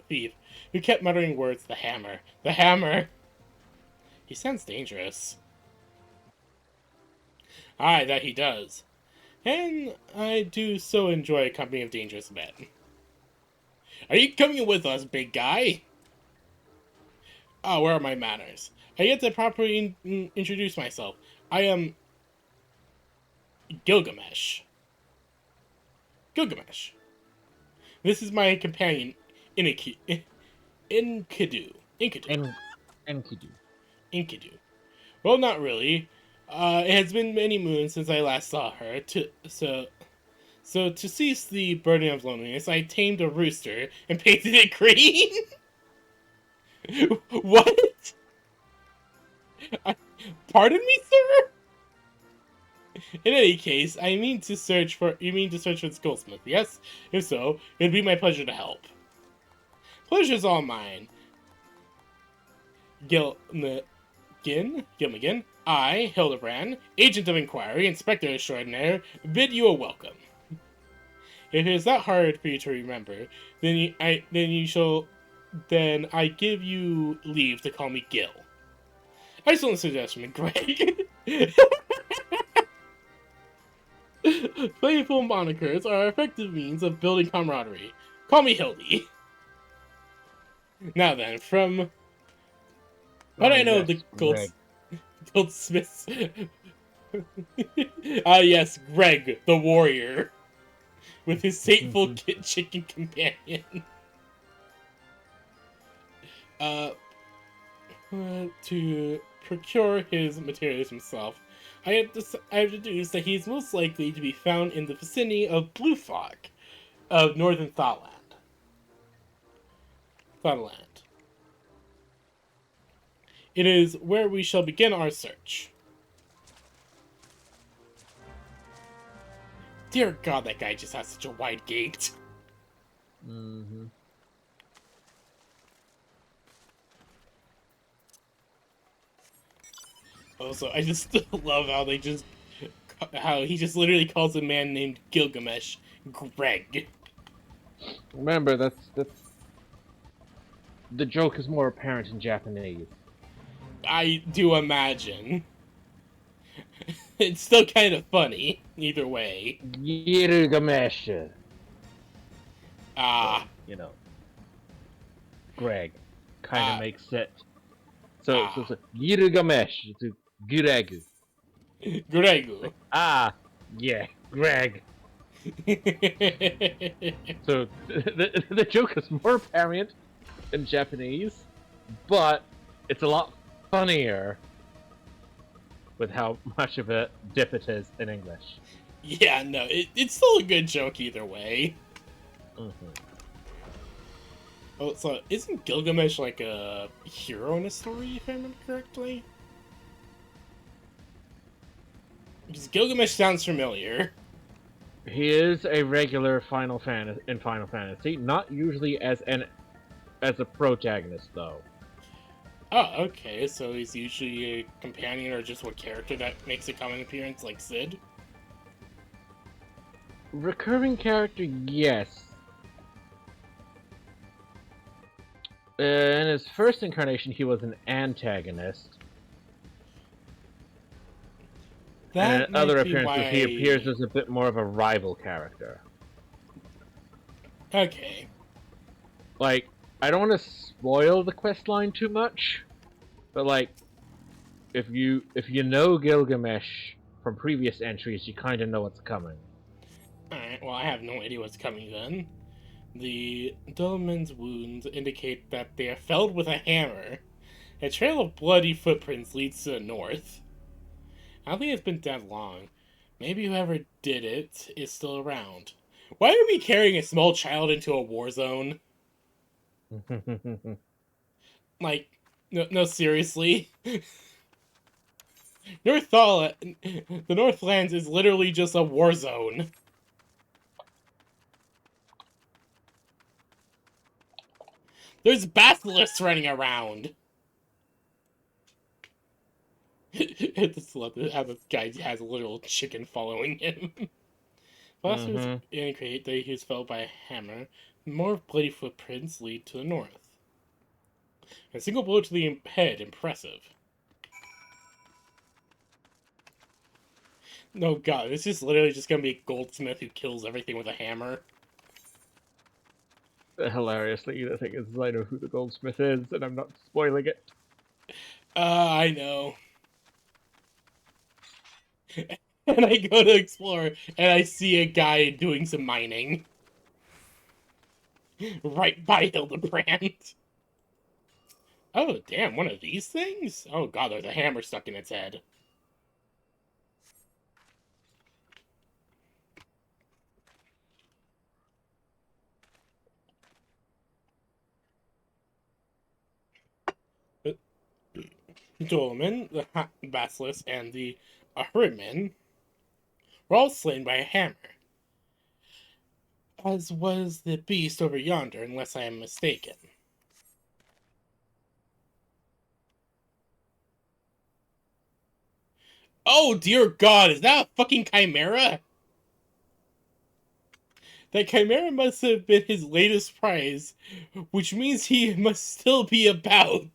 thief who kept muttering words, "The hammer, the hammer." He sounds dangerous. Aye, that he does. And I do so enjoy a company of dangerous men. Are you coming with us, big guy? Ah, where are my manners? I get to properly introduce myself. I am Gilgamesh. Gilgamesh. This is my companion, Enkidu. Enkidu. Enkidu. Enkidu. Well, not really. It has been many moons since I last saw her. So to cease the burden of loneliness, I tamed a rooster and painted it green. What? Pardon me, sir? In any case, you mean to search for the goldsmith, yes? If so, it'd be my pleasure to help. Pleasure's all mine. Gilmagan, I, Hildebrand, agent of inquiry, inspector extraordinaire, bid you a welcome. If it is that hard for you to remember, then I give you leave to call me Gil. Excellent suggestion, Greg. Playful monikers are effective means of building camaraderie. Call me Hildy. Now then, from what I know, yes, the Greg. goldsmiths. Yes, Greg, the warrior, with his fateful chicken companion. To procure his materials himself, I have deduced that he is most likely to be found in the vicinity of Bluefog of northern Thailand. It is where we shall begin our search. Dear God, that guy just has such a wide gate. Mm-hmm. Also, I just love how he just literally calls a man named Gilgamesh Greg. Remember, that's the joke is more apparent in Japanese. I do imagine. It's still kind of funny, either way. Gilgamesh. Ah. You know, Greg kind of makes it. So Gilgamesh to Greg. Gregu. Ah, yeah, Greg. So the joke is more apparent in Japanese, but it's a lot funnier with how much of a dip it is in English. Yeah, no, it's still a good joke either way. Mm-hmm. Oh, so isn't Gilgamesh like a hero in a story, if I remember correctly? Because Gilgamesh sounds familiar. He is a regular Final Fantasy, not usually as a protagonist though. Oh, okay, so he's usually a companion or just a character that makes a common appearance, like Sid? Recurring character, yes. In his first incarnation, he was an antagonist. And in other appearances, he appears as a bit more of a rival character. Okay. Like, I don't want to spoil the questline too much, but like, if you know Gilgamesh from previous entries, you kind of know what's coming. Alright, well, I have no idea what's coming then. The Dolmen's wounds indicate that they are felled with a hammer. A trail of bloody footprints leads to the north. I don't think it's been that long. Maybe whoever did it is still around. Why are we carrying a small child into a war zone? Like, no, seriously. The Northlands is literally just a war zone. There's basilisks running around. I just love how this guy has a little chicken following him. Basilisks indicate that he was felled by a hammer. More bloody footprints lead to the north. A single blow to the head, impressive. No, God, this is literally just gonna be a goldsmith who kills everything with a hammer. Hilariously, the thing is, I know who the goldsmith is, and I'm not spoiling it. I know. And I go to explore, and I see a guy doing some mining. Right by Hildebrand. Oh, damn, one of these things? Oh, God, there's a hammer stuck in its head. Dolmen, the Basilisk, and the Ahriman were all slain by a hammer, as was the beast over yonder, unless I am mistaken. Oh, dear God, is that a fucking chimera? That chimera must have been his latest prize, which means he must still be about.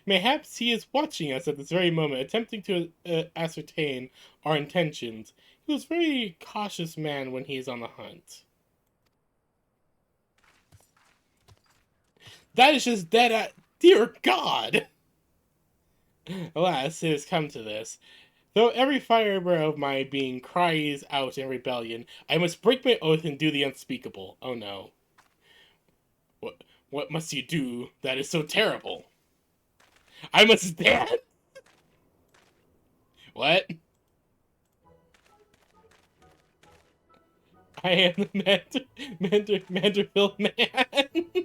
Mayhaps he is watching us at this very moment, attempting to ascertain our intentions. He was a very cautious man when he is on the hunt. That is just dead at... Dear God! Alas, it has come to this. Though every fiber of my being cries out in rebellion, I must break my oath and do the unspeakable. Oh no. What must you do that is so terrible? I must dance? What? I am the Manderville man.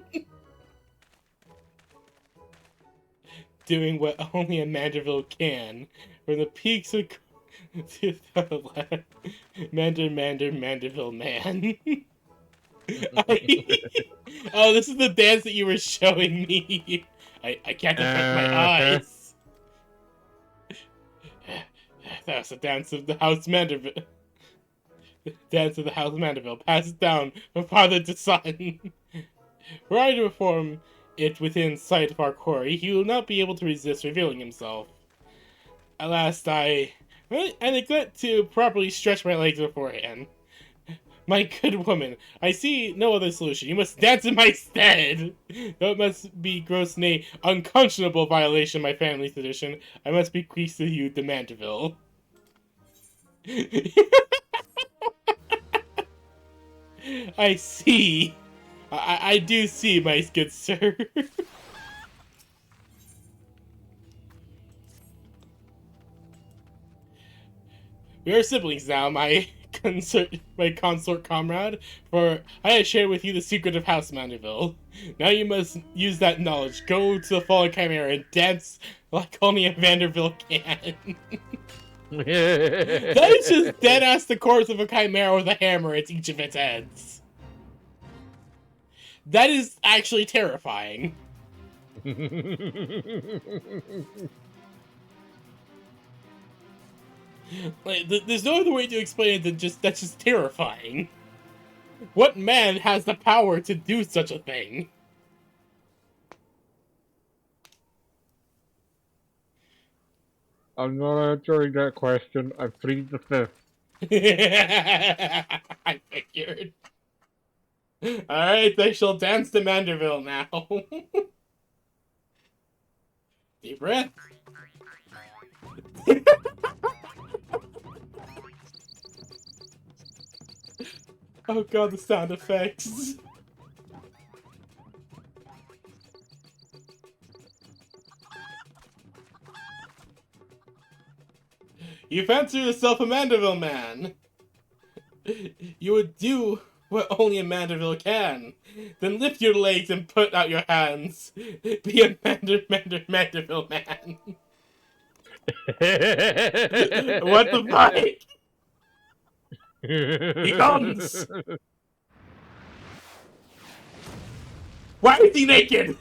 Doing what only a Manderville can. From the peaks of... Manderville man. Oh, this is the dance that you were showing me. I can't confront my eyes. That's the dance of the House Manderville. Dance of the House Manderville. Passed down from father to son. Were I to perform it within sight of our quarry, he will not be able to resist revealing himself. At last, I neglect to properly stretch my legs beforehand. My good woman, I see no other solution. You must dance in my stead. Though it must be gross, nay, unconscionable violation of my family tradition, I must bequeath to you the Manderville. I see. I do see, my good sir. We are siblings now, my consort comrade, for I have shared with you the secret of House Mandeville. Now you must use that knowledge. Go to the fallen chimera and dance like only a Vanderbilt can. That is just dead-ass the corpse of a chimera with a hammer at each of its heads. That is actually terrifying. Like, there's no other way to explain it than that's just terrifying. What man has the power to do such a thing? I'm not answering that question. I plead the fifth. I figured. Alright, they shall dance to Manderville now. Deep breath. Oh god, the sound effects. You fancy yourself a Manderville man. You would do what only a Manderville can. Then lift your legs and put out your hands. Be a Manderville man. What the fuck? He comes! Why is he naked?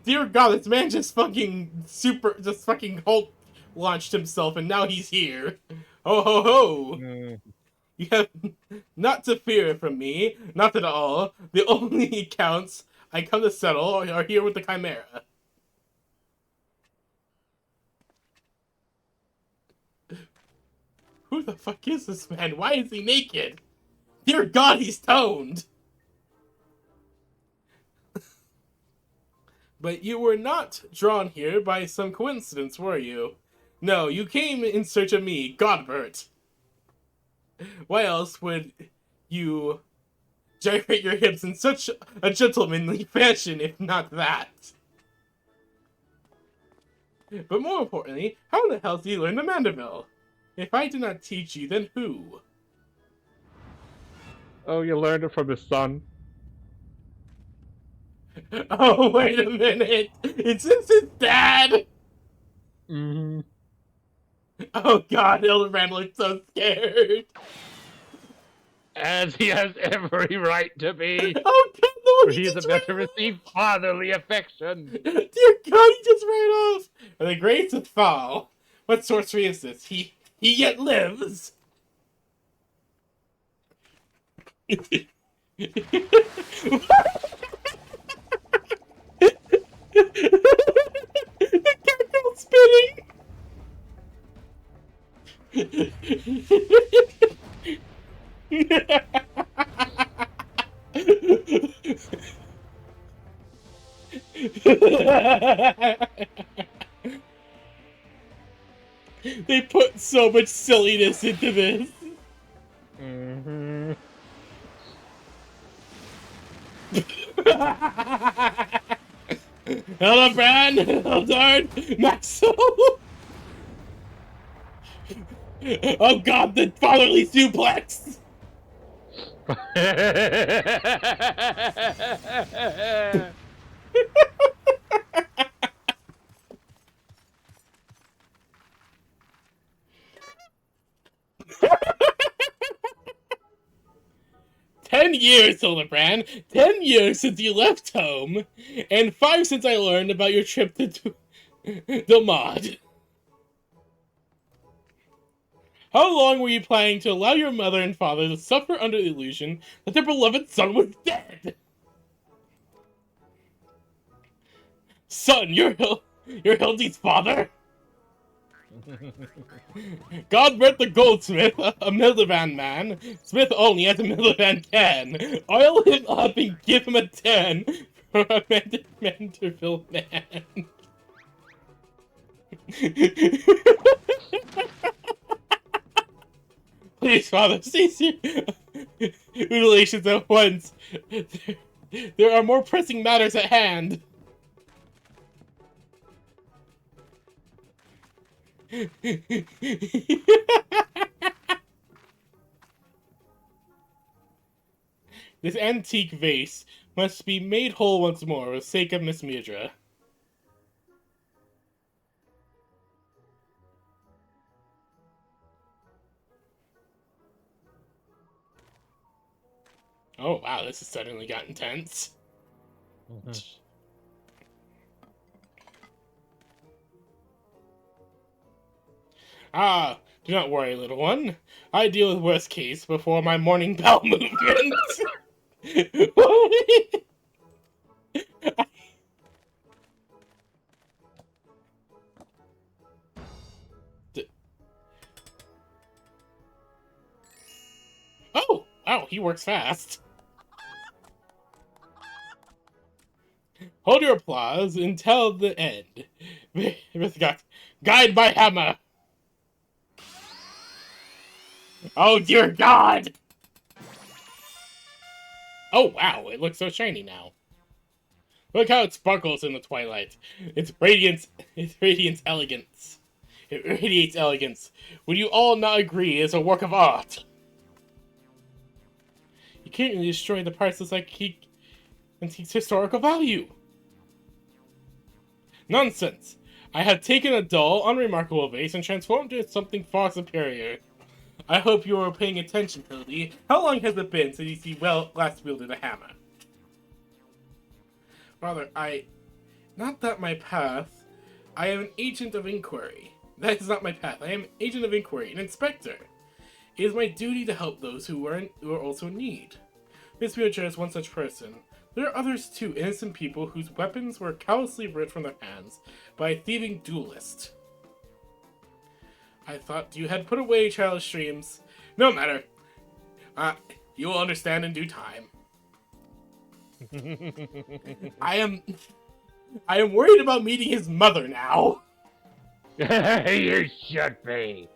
Dear God, this man just fucking Hulk launched himself and now he's here. Ho ho ho! You have not to fear from me, not at all. The only accounts I come to settle are here with the Chimera. the fuck is this man? Why is he naked? Dear God, he's stoned! But you were not drawn here by some coincidence, were you? No, you came in search of me, Godbert. Why else would you gyrate your hips in such a gentlemanly fashion, if not that? But more importantly, how in the hell did you learn the Mandeville? If I did not teach you, then who? Oh, you learned it from his son. Oh, wait a minute! Is this his dad? Mm-hmm. Oh god, Hildebrand looks so scared. As he has every right to be. Oh god, no, For he is about to receive fatherly affection. Dear God, he just ran off. The grades would fall. What sorcery is this? He yet lives. The cackle's spinning. They put so much silliness into this. Mm-hmm. Hello, Bran! Eldard! Maxwell! Oh god, the fatherly suplex! 10 years, Hildebrand! 10 years since you left home! And 5 since I learned about your trip to Domad. How long were you planning to allow your mother and father to suffer under the illusion that their beloved son was dead? Son, you're Hildy's father? Godbert the goldsmith, a Mildevan man, smith only as a Mildevan can. Oil him up and give him a 10 for a Manderville man. Please, father, cease your mutilations at once. There are more pressing matters at hand. This antique vase must be made whole once more for the sake of Miss Mirdra. Oh wow, this has suddenly got intense. Mm-hmm. Ah, do not worry, little one. I deal with worst case before my morning bell movement. Oh, wow, he works fast. Hold your applause until the end. Guide by hammer. Oh dear God! Oh wow, it looks so shiny now. Look how it sparkles in the twilight. Its radiance elegance. It radiates elegance. Would you all not agree it's a work of art? You can't really destroy the priceless antique's historical value. Nonsense! I have taken a dull, unremarkable vase and transformed it into something far superior. I hope you are paying attention, Hildy. How long has it been since you last wielded a hammer? Rather, not that my path. I am an agent of inquiry. That is not my path. I am an agent of inquiry, an inspector. It is my duty to help those who are also in need. Miss Mirdra is one such person. There are others too, innocent people whose weapons were callously ripped from their hands by a thieving duelist. I thought you had put away childish dreams. No matter. You will understand in due time. I am worried about meeting his mother now. You should be.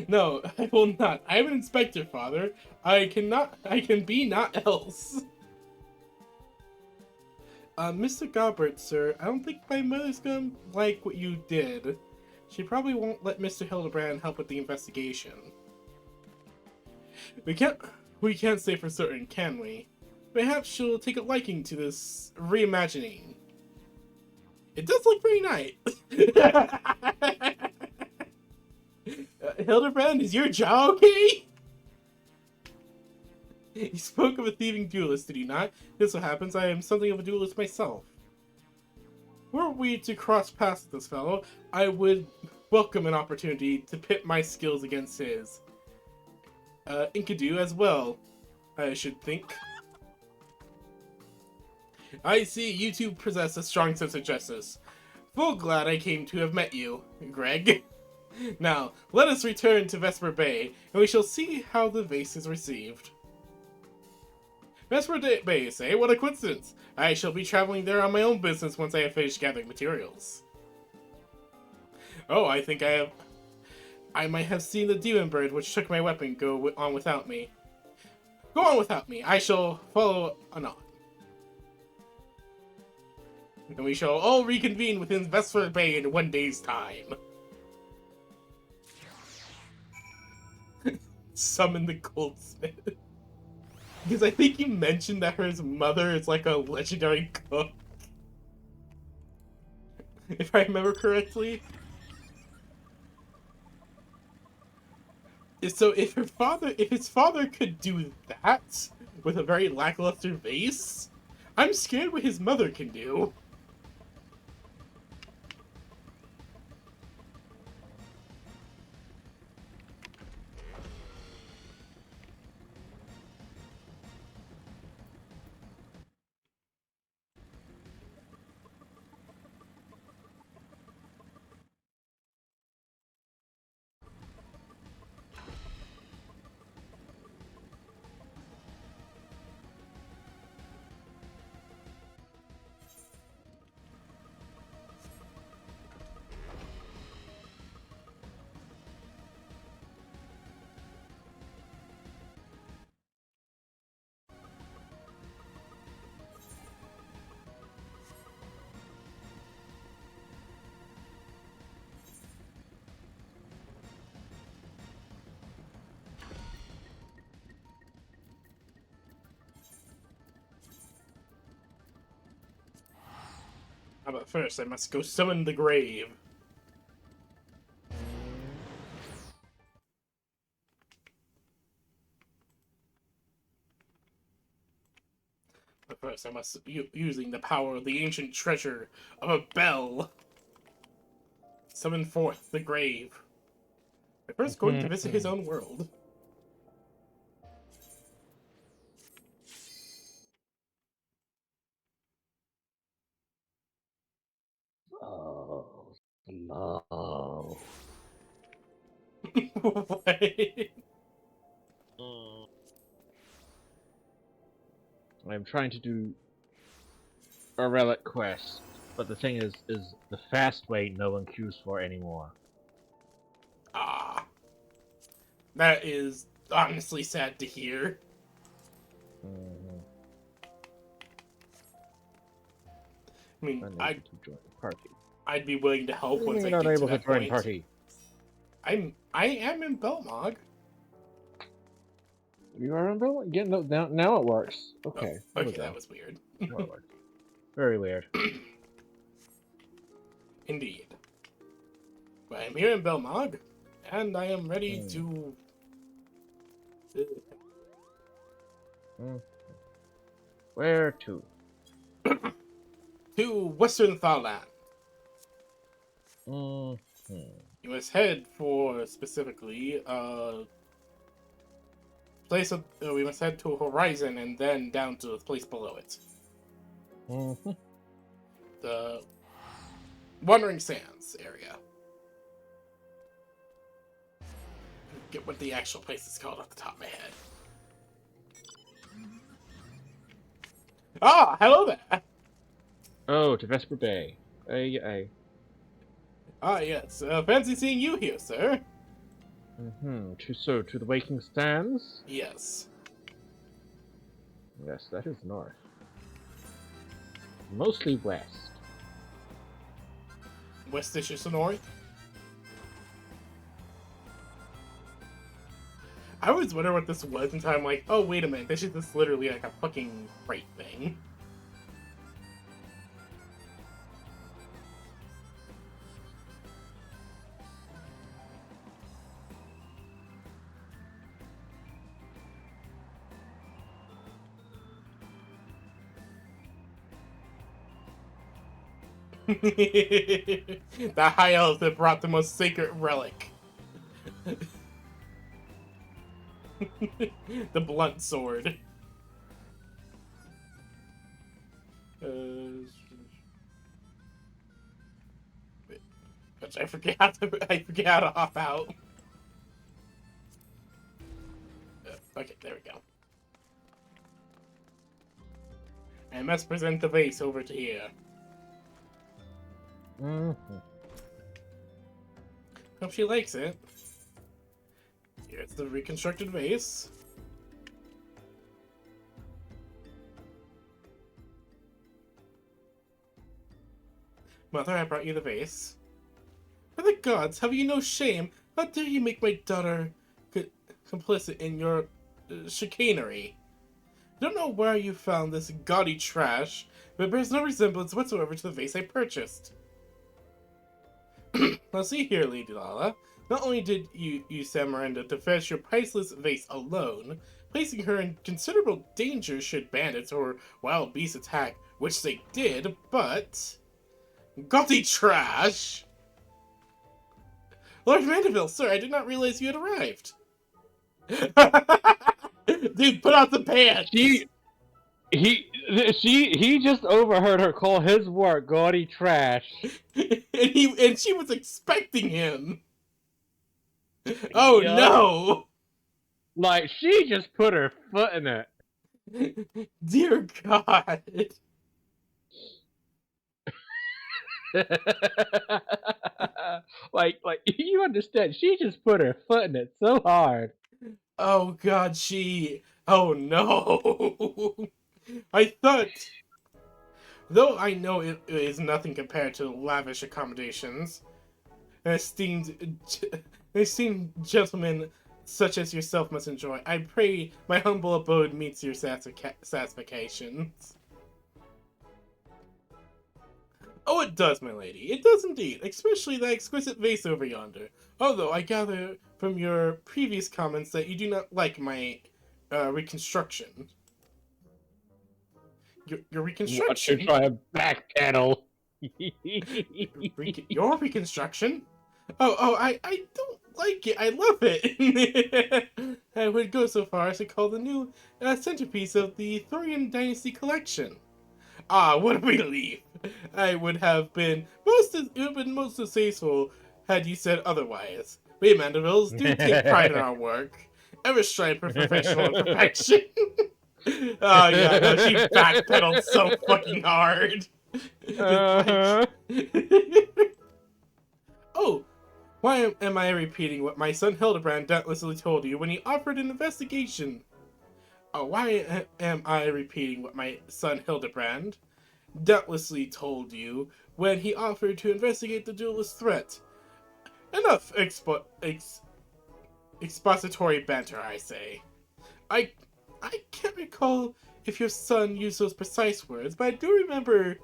No, I will not. I am an inspector, father. I can be not else. Mr. Gobbert, sir, I don't think my mother's gonna like what you did. She probably won't let Mr. Hildebrand help with the investigation. We can't say for certain, can we? Perhaps she'll take a liking to this reimagining. It does look very nice. Hildebrand, is your jaw okay? You spoke of a thieving duelist, did you not? This so happens I am something of a duelist myself. Were we to cross paths with this fellow, I would welcome an opportunity to pit my skills against his. Enkidu as well, I should think. I see you two possess a strong sense of justice. Full glad I came to have met you, Greg. Now, let us return to Vesper Bay, and we shall see how the vase is received. Vesper Bay, say? What a coincidence! I shall be traveling there on my own business once I have finished gathering materials. Oh, I think I might have seen the demon bird which took my weapon go on without me. Go on without me. I shall follow anon. And we shall all reconvene within Vesper Bay in 1 day's time. Summon the goldsmith. Because I think you mentioned that her mother is like a legendary cook. If I remember correctly. So if his father could do that with a very lackluster vase, I'm scared what his mother can do. But first, I must go summon the grave. But first, I must using the power of the ancient treasure of a bell. Summon forth the grave. But first, going to visit his own world. Oh, no. What? I'm trying to do a relic quest, but the thing is the fast way no one queues for anymore. Ah. That is honestly sad to hear. Mm-hmm. I mean, Unable to join the party. I'd be willing to help once I Not get to able to that join point. party. I am in Belmog. You are in Bill? Yeah, no, now it works. Okay. Oh, okay, that was weird. Now it works. Very weird. Indeed. But I'm here in Belmog, and I am ready to... Where to? to Western Thailand. Mm-hmm. You must head for, specifically, place of... we must head to Horizon and then down to the place below it. Mm-hmm. The Wandering Sands area. Get what the actual place is called off the top of my head. Ah, hello there! Oh, to Vesper Bay. Ay. Ah, yes. Fancy seeing you here, sir. To the Waking Stands? Yes. Yes, that is north. Mostly west. Westish is the north. I always wonder what this was until I'm like, oh, wait a minute, this is just literally like a fucking freight thing. The high elves that brought the most sacred relic. The blunt sword. Which I forget how to hop out. Okay, there we go. I must present the vase over to here. Hope she likes it. Here's the reconstructed vase. Mother, I brought you the vase. For the gods, have you no shame? How dare you make my daughter complicit in your chicanery? I don't know where you found this gaudy trash, but it bears no resemblance whatsoever to the vase I purchased. Now see here, Lady Lala. Not only did you use Samarenda to fetch your priceless vase alone, placing her in considerable danger should bandits or wild beasts attack, which they did, but... Gaudy trash! Lord Mandeville, sir, I did not realize you had arrived. Dude, put out the pants! He just overheard her call his work gaudy trash. and she was expecting him. Oh Yup. no! Like, she just put her foot in it. Dear God. like, you understand, she just put her foot in it so hard. Oh God, oh no! I thought... Though I know it is nothing compared to lavish accommodations, esteemed gentlemen such as yourself must enjoy, I pray my humble abode meets your satisfactions. Oh, it does, my lady. It does indeed, especially that exquisite vase over yonder. Although I gather from your previous comments that you do not like my reconstruction. Your reconstruction? Watch her try a backpedal. Your reconstruction? I don't like it. I love it. I would go so far as to call the new centerpiece of the Thorian Dynasty collection. Ah, what a relief! I would have been most distasteful had you said otherwise. We Mandevilles do take pride in our work, ever strive for professional perfection. Oh yeah, no, she backpedaled so fucking hard. Oh, why am I repeating what my son Hildebrand doubtlessly told you when he offered an investigation? Oh, why am I repeating what my son Hildebrand doubtlessly told you when he offered to investigate the duelist threat? Enough expository banter, I say. I can't recall if your son used those precise words, but I do remember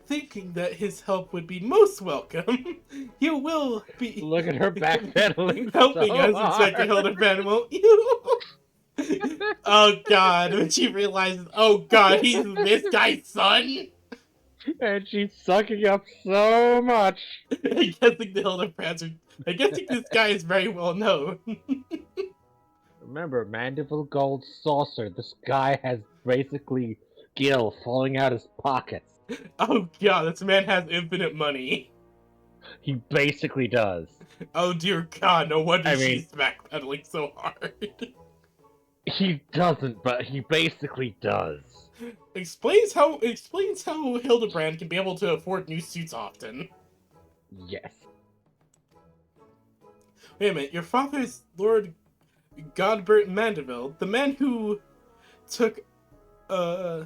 thinking that his help would be most welcome. You will be... Look at her backpedaling. helping so us, hard. Inspector Hildebrand, won't you? Oh god, when she realizes, oh god, he's this guy's son? And she's sucking up so much. I guessing the Hildebrands are... I guessing this guy is very well known. Remember, Mandible Gold Saucer. This guy has basically gil falling out his pockets. Oh god, this man has infinite money. He basically does. Oh dear God! No wonder I mean- she's backpedaling so hard. He doesn't, but he basically does. explains how Hildebrand can be able to afford new suits often. Yes. Wait a minute, your father's Lord Godbert Mandeville, the man who took I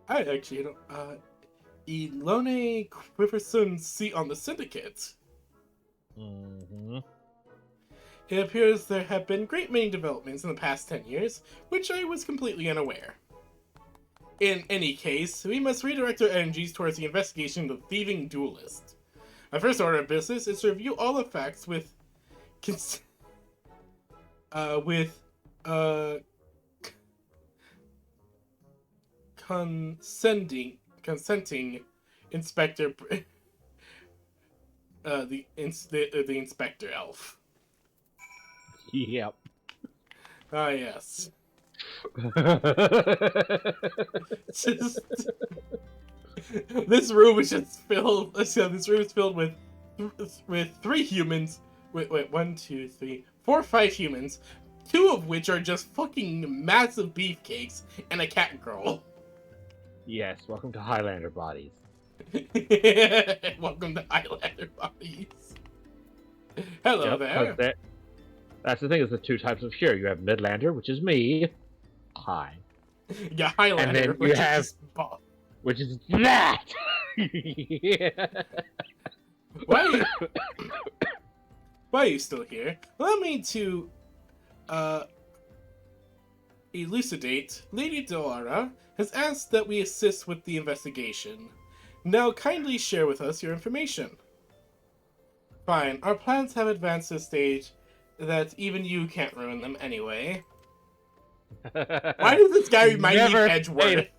actually don't Elone Quiverson's seat on the syndicate. Mm-hmm. It appears there have been great many developments in the past 10 years, which I was completely unaware. In any case, we must redirect our energies towards the investigation of the thieving duelist. My first order of business is to review all the facts with consenting inspector the inspector elf. Yep. Ah, yes. Just this room is just filled. This room is filled with three humans. Wait, 1, 2, 3, 4, 5 humans. 2 of which are just fucking massive beefcakes and a cat girl. Yes, welcome to Highlander bodies. Welcome to Highlander Bodies. Hello there. That's the thing, is the 2 types of hero. You have Midlander, which is me. Hi. Yeah, Highlander. And then you which is have- just Which is that! Yeah. Why are you still here? Allow me to elucidate. Lady Delara has asked that we assist with the investigation. Now kindly share with us your information. Fine, our plans have advanced to a stage that even you can't ruin them anyway. Why does this guy remind me of Never Edgeworth? say-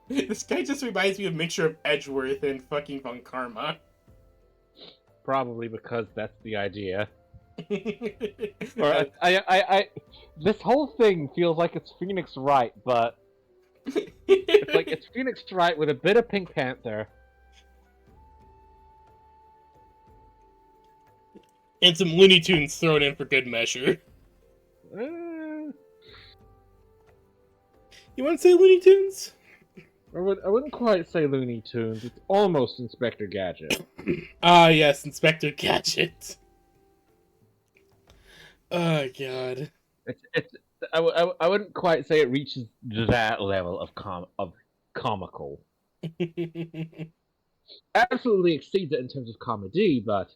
This guy just reminds me of a mixture of Edgeworth and fucking Von Karma. Probably because that's the idea. Or Uh, this whole thing feels like it's Phoenix Wright, but it's like it's Phoenix Wright with a bit of Pink Panther. and some Looney Tunes thrown in for good measure. Eh, You want to say Looney Tunes? I wouldn't quite say Looney Tunes. It's almost Inspector Gadget. Ah, yes, Inspector Gadget. Oh, God. I wouldn't quite say it reaches that level of comical. Absolutely exceeds it in terms of comedy, but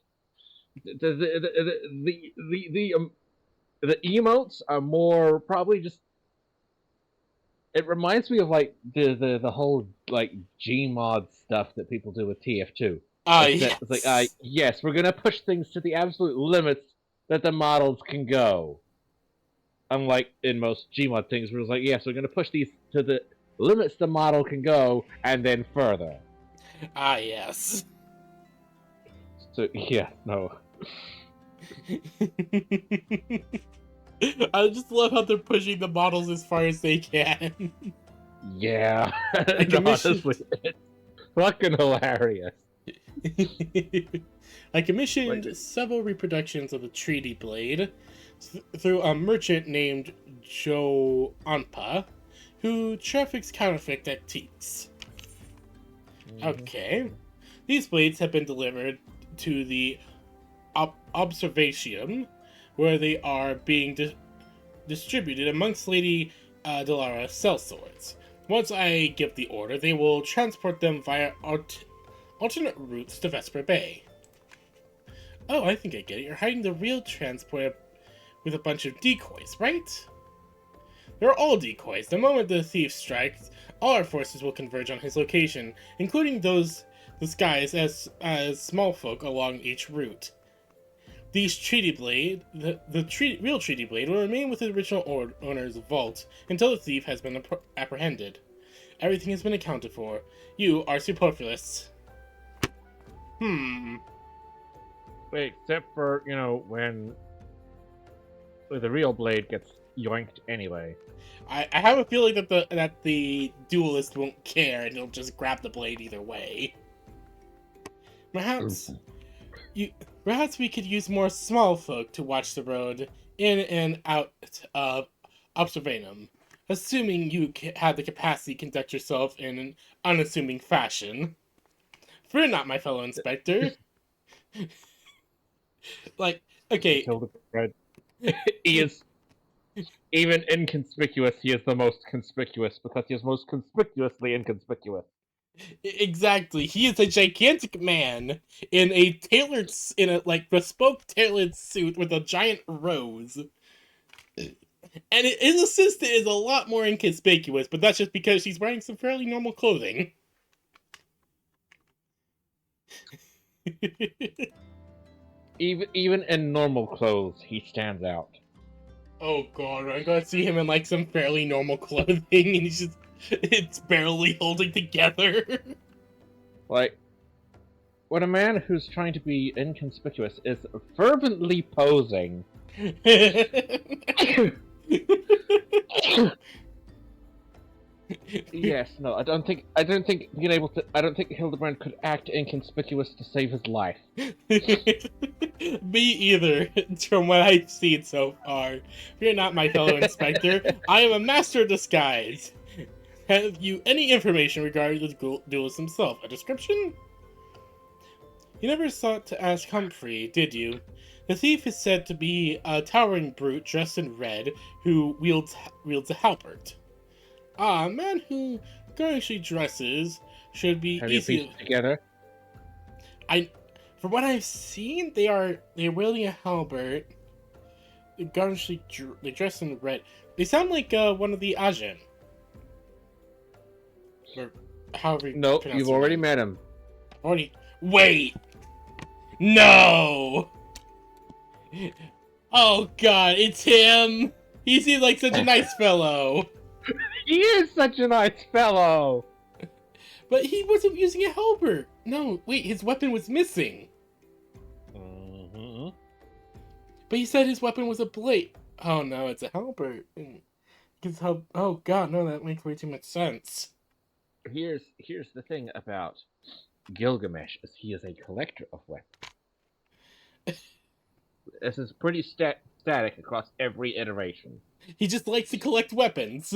the emotes are more probably just. It reminds me of like the whole like Gmod stuff that people do with TF2. Ah, It's yes. like yes, we're gonna push things to the absolute limits that the models can go. Unlike in most Gmod things, where it's like, yes, we're gonna push these to the limits the model can go, and then further. Ah, yes. So yeah, no. I just love how they're pushing the models as far as they can. Yeah, commissioned- honestly, it's fucking hilarious. I commissioned Like- several reproductions of the Treaty Blade through a merchant named Joe Anpa, who traffics counterfeit antiques. Okay. These blades have been delivered to the Observatium, where they are being distributed amongst Lady Delara's sellswords. Once I give the order, they will transport them via alternate routes to Vesper Bay. Oh, I think I get it. You're hiding the real transport with a bunch of decoys, right? They're all decoys. The moment the thief strikes, all our forces will converge on his location, including those disguised as small folk along each route. These Treaty Blade, real Treaty Blade, will remain with the original owner's vault until the thief has been apprehended. Everything has been accounted for. You are superfluous. Wait, except for when the real blade gets yoinked anyway. I have a feeling that the duelist won't care and he'll just grab the blade either way. Perhaps perhaps we could use more small folk to watch the road in and out of Observanum, assuming you have the capacity to conduct yourself in an unassuming fashion. Fear not, my fellow inspector. Like, okay, Hildebrand. He is even inconspicuous. He is the most conspicuous because he is most conspicuously inconspicuous. exactly. He is a gigantic man in a bespoke tailored suit with a giant rose. And his assistant is a lot more inconspicuous, but that's just because she's wearing some fairly normal clothing. Even in normal clothes, he stands out. Oh god, I'm gonna see him in like some fairly normal clothing and it's barely holding together. Like, when a man who's trying to be inconspicuous is fervently posing. Yes, no, I don't think Hildebrand could act inconspicuous to save his life. Me either, from what I've seen so far. You're not my fellow inspector. I am a master of disguise. Have you any information regarding the duelist himself? A description? You never sought to ask Humphrey, did you? The thief is said to be a towering brute dressed in red who wields a halberd. A man who garnishly dresses should be Have you easy. pieced it together? From what I've seen, they're wielding a halberd. They dress in red. They sound like one of the Ajin. Or however you No, pronounce you've their already name. met him. Wait! No! Oh god, it's him! He seems like such a nice fellow! He is such a nice fellow! But he wasn't using a halberd! No, wait, his weapon was missing! Mm-hmm. But he said his weapon was a blade. Oh no, it's a halberd. Oh god, no, that makes way too much sense. Here's the thing about Gilgamesh, is he is a collector of weapons. This is pretty static across every iteration. He just likes to collect weapons.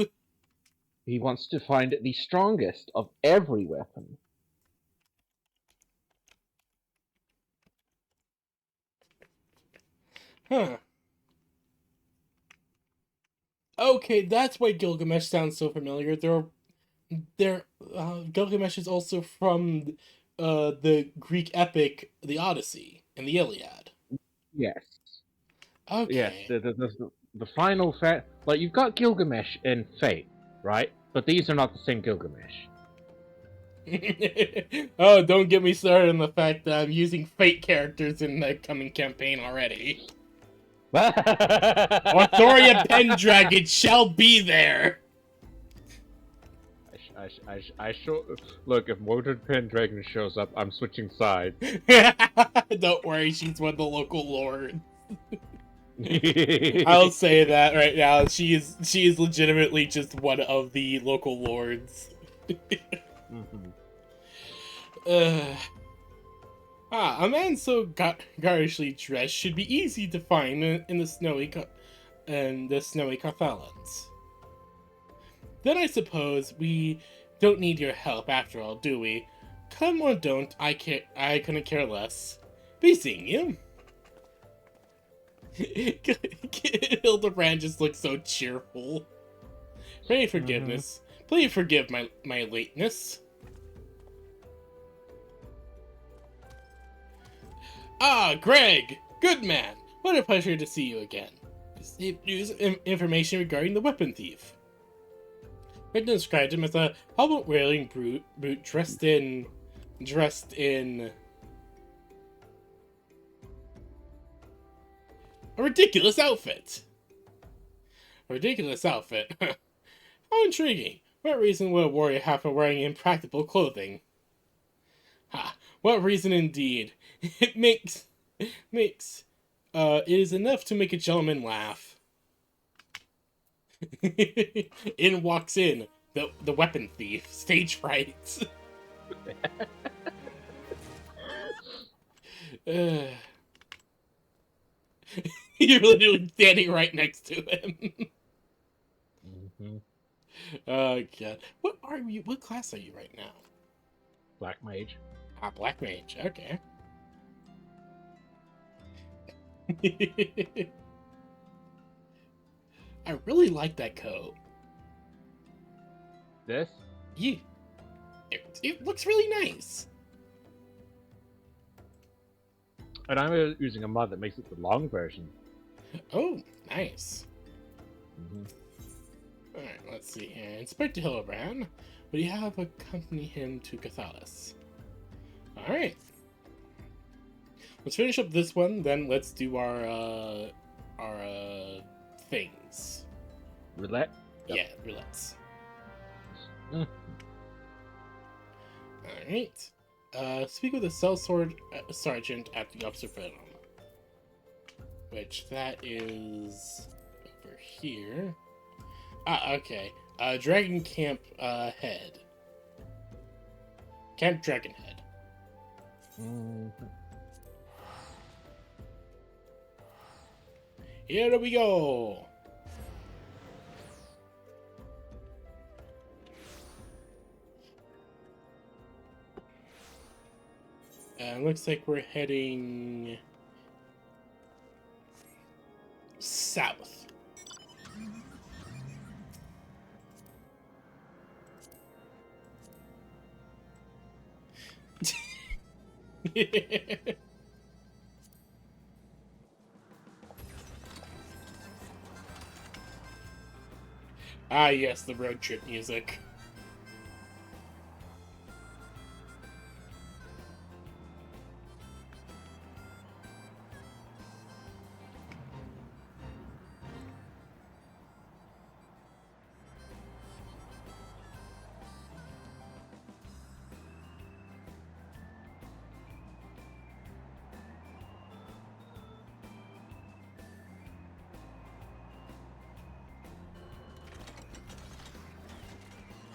He wants to find the strongest of every weapon. Huh. Okay, that's why Gilgamesh sounds so familiar. Gilgamesh is also from the Greek epic, the Odyssey and the Iliad. Yes. Okay. Yes, the final like, you've got Gilgamesh in Fate, right? But these are not the same Gilgamesh. Oh, don't get me started on the fact that I'm using Fate characters in the coming campaign already. Arthoria Pendragon shall be there! Look, if Mordred Pendragon shows up, I'm switching sides. Don't worry, she's one of the local lords. I'll say that right now. She is legitimately just one of the local lords. Mm-hmm. A man so garishly dressed should be easy to find in the snowy Cathalans. Then I suppose we don't need your help after all, do we? Come or don't, I couldn't care less. Be seeing you. Hildebrand just looks so cheerful. Pray forgiveness. Please forgive my lateness. Ah, Greg! Good man! What a pleasure to see you again. News information regarding the weapon thief. Greg described him as a helmet-wearing brute dressed in a ridiculous outfit. A ridiculous outfit. How intriguing. What reason would a warrior have for wearing impractical clothing? Ha! What reason indeed? It is enough to make a gentleman laugh. In walks the weapon thief, stage fright. Uh, you're literally standing right next to him. Mm-hmm. Oh god. What are you? What class are you right now? Black Mage. Ah, Black Mage. Okay. I really like that coat. This? Yeah, it looks really nice. And I'm using a mod that makes it the long version. Oh, nice. Mm-hmm. Alright, let's see here. Inspector Hillebrand, would you have accompany him to Cathalis? Alright. Let's finish up this one, then let's do our things. Roulette? Yeah, roulettes. Mm. Alright. Speak with the sellsword sergeant at the observatory. Which, that is over here. Ah, okay. Dragon Camp, head. Camp Dragon Head. Mm-hmm. Here we go! Looks like we're heading south. Ah, yes, the road trip music.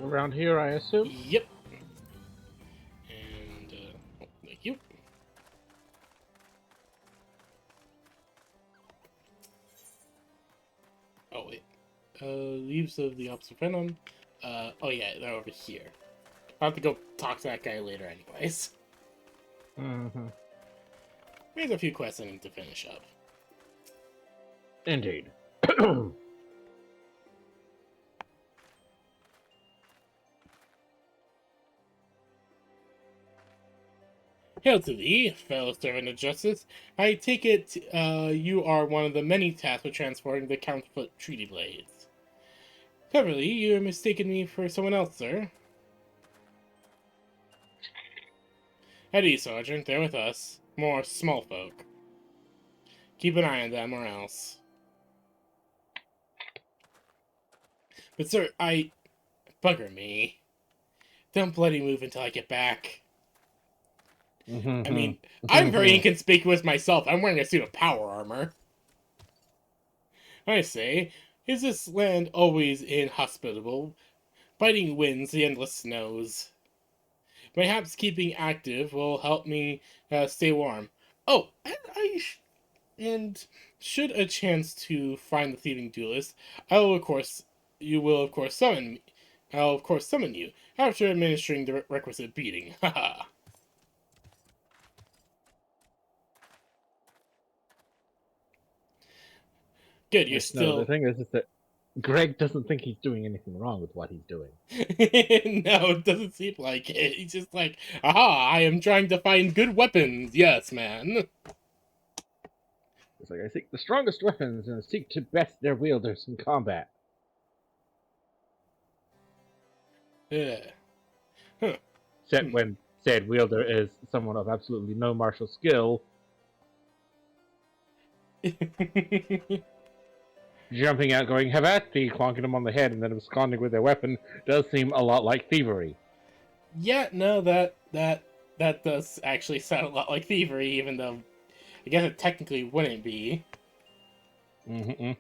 Around here, I assume? Yep. And, oh, thank you. Oh, wait. Leaves of the Observenum. Oh yeah, they're over here. I'll have to go talk to that guy later anyways. Mm-hmm. There's a few quests I need to finish up. Indeed. Hail to thee, fellow servant of justice. I take it you are one of the many tasked with transporting the counterfeit treaty blades. Cleverly, you have mistaken me for someone else, sir. At ease, Sergeant, they're with us. More small folk. Keep an eye on them, or else. But, sir, bugger me. Don't bloody move until I get back. Mm-hmm. I mean, I'm very inconspicuous myself. I'm wearing a suit of power armor. I say, is this land always inhospitable? Biting winds, the endless snows. Perhaps keeping active will help me stay warm. Oh, and should a chance to find the thieving duelist, you will of course summon me. I'll of course summon you after administering the requisite beating. Haha. Good, you're Yes, no, the still. thing is that Greg doesn't think he's doing anything wrong with what he's doing. No, it doesn't seem like it. He's just like, aha, I am trying to find good weapons. Yes, man. It's like, I seek the strongest weapons and seek to best their wielders in combat. Yeah. Huh. Except when said wielder is someone of absolutely no martial skill, jumping out going, have at thee, clonking them on the head and then absconding with their weapon does seem a lot like thievery. Yeah, no, that does actually sound a lot like thievery, even though I guess it technically wouldn't be. Mm-hmm.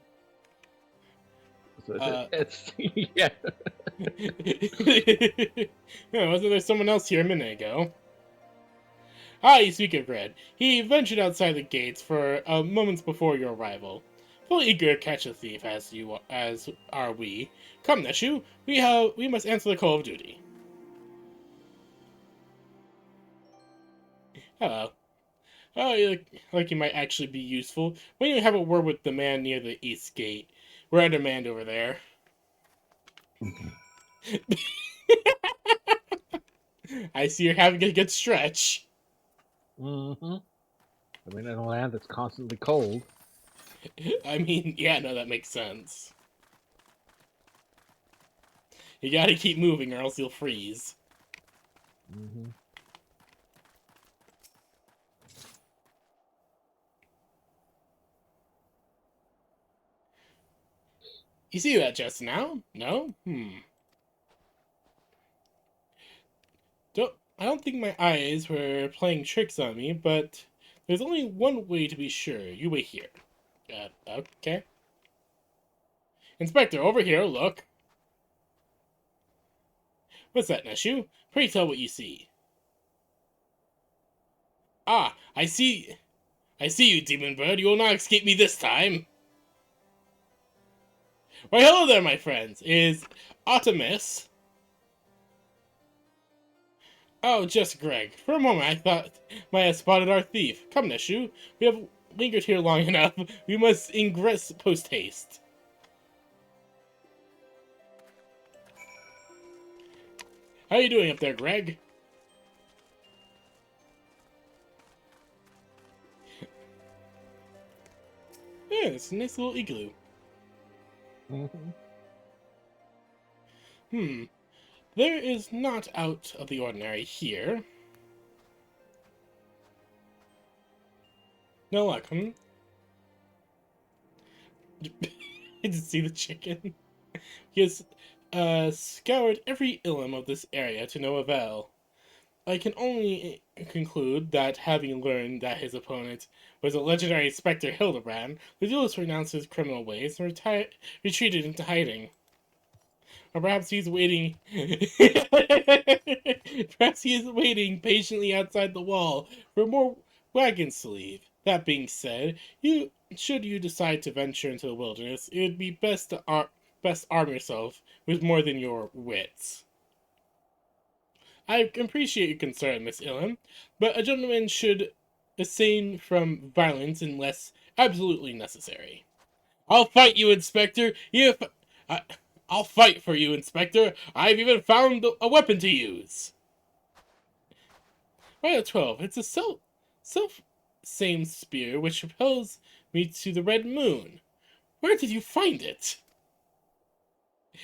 So Uh, it's yeah. Yeah, wasn't there someone else here a minute ago? Ah, you speak of Red. He ventured outside the gates for moments before your arrival. Full eager to catch a thief as are we. Come, Neshu, we must answer the call of duty. Hello. Oh, you look like you might actually be useful. Why don't you have a word with the man near the east gate? We're undermanned over there. I see you're having a good stretch. Mm-hmm. I mean, in a land that's constantly cold. I mean, yeah, no, that makes sense. You gotta keep moving or else you'll freeze. Mm-hmm. You see that just now? No? I don't think my eyes were playing tricks on me, but there's only one way to be sure. You wait here. Okay. Inspector, over here, look. What's that, Neshu? Pray tell what you see. Ah, I see. I see you, demon bird. You will not escape me this time. Why, hello there, my friends. Is Artemis? Oh, just Greg. For a moment, I thought might have spotted our thief. Come, Neshu. We have lingered here long enough. We must ingress post haste. How you doing up there, Greg? Yeah, it's a nice little igloo. Mm-hmm. There is not out of the ordinary here. No luck, Did you see the chicken? He has scoured every ilum of this area to no avail. I can only conclude that having learned that his opponent was a legendary Spectre Hildebrand, the duelist renounced his criminal ways and retreated into hiding. Or perhaps he's waiting. Perhaps he is waiting patiently outside the wall for more wagons to leave. That being said, should you decide to venture into the wilderness, it would be best to arm yourself with more than your wits. I appreciate your concern, Miss Ilham, but a gentleman should abstain from violence unless absolutely necessary. I'll fight you, Inspector. I, I'll fight for you, Inspector. I've even found a weapon to use. Right at 12. It's a self same spear which propels me to the red moon. Where did you find it?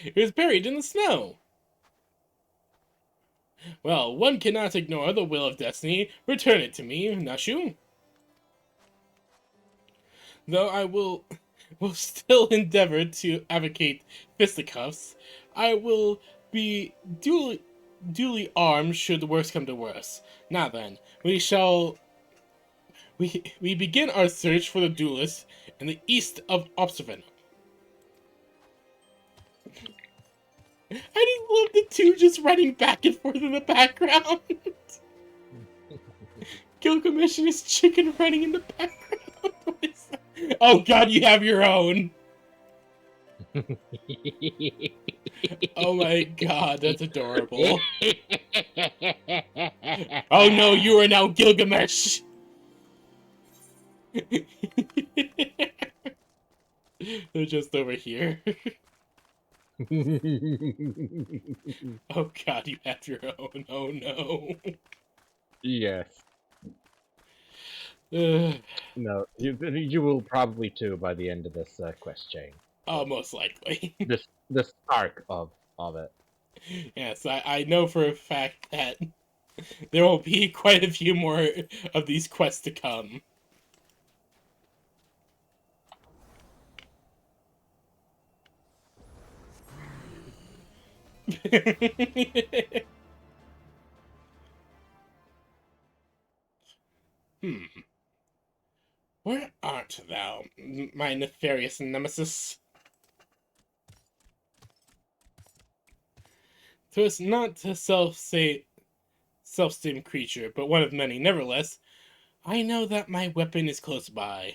It was buried in the snow. Well, one cannot ignore the will of destiny. Return it to me, Nashu. Though I will still endeavor to advocate fisticuffs, I will be duly armed should the worst come to worst. Now then, we begin our search for the duelist in the east of Observant. I just love the two just running back and forth in the background. Gilgamesh and his chicken running in the background. What is that? Oh god, you have your own. Oh my god, that's adorable. Oh no, you are now Gilgamesh. They're just over here. Oh god, you have your own. Oh no. Yes. Ugh. No, you will probably too by the end of this quest chain. Oh, most likely. This arc of it. Yes, I know for a fact that there will be quite a few more of these quests to come. Where art thou, my nefarious nemesis? 'Twas not to self-same creature, but one of many. Nevertheless, I know that my weapon is close by.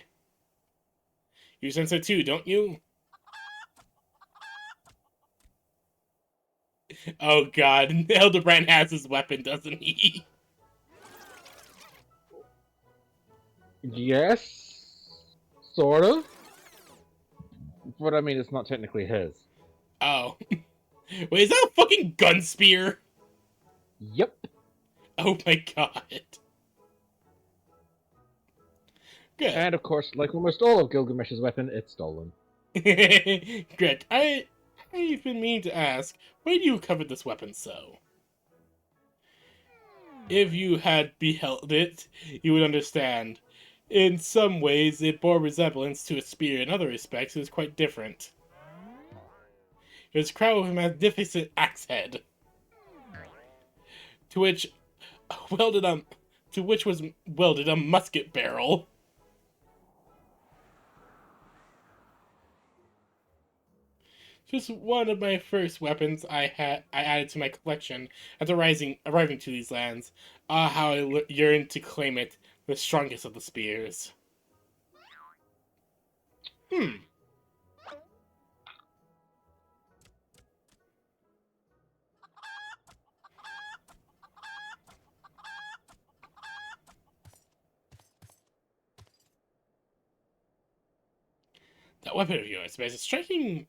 You sense it too, don't you? Oh god, Hildebrand has his weapon, doesn't he? Yes, sort of. But I mean, it's not technically his. Oh. Wait, is that a fucking gun spear? Yep. Oh my god. Good. And of course, like almost all of Gilgamesh's weapon, it's stolen. Good. I've been meaning to ask, why do you cover this weapon so? If you had beheld it, you would understand. In some ways, it bore resemblance to a spear. In other respects, it was quite different. It was crowned with a magnificent axe head, to which was welded a musket barrel. Just one of my first weapons I added to my collection after arriving to these lands. Ah, how I yearned to claim it, the strongest of the spears. That weapon of yours bears a striking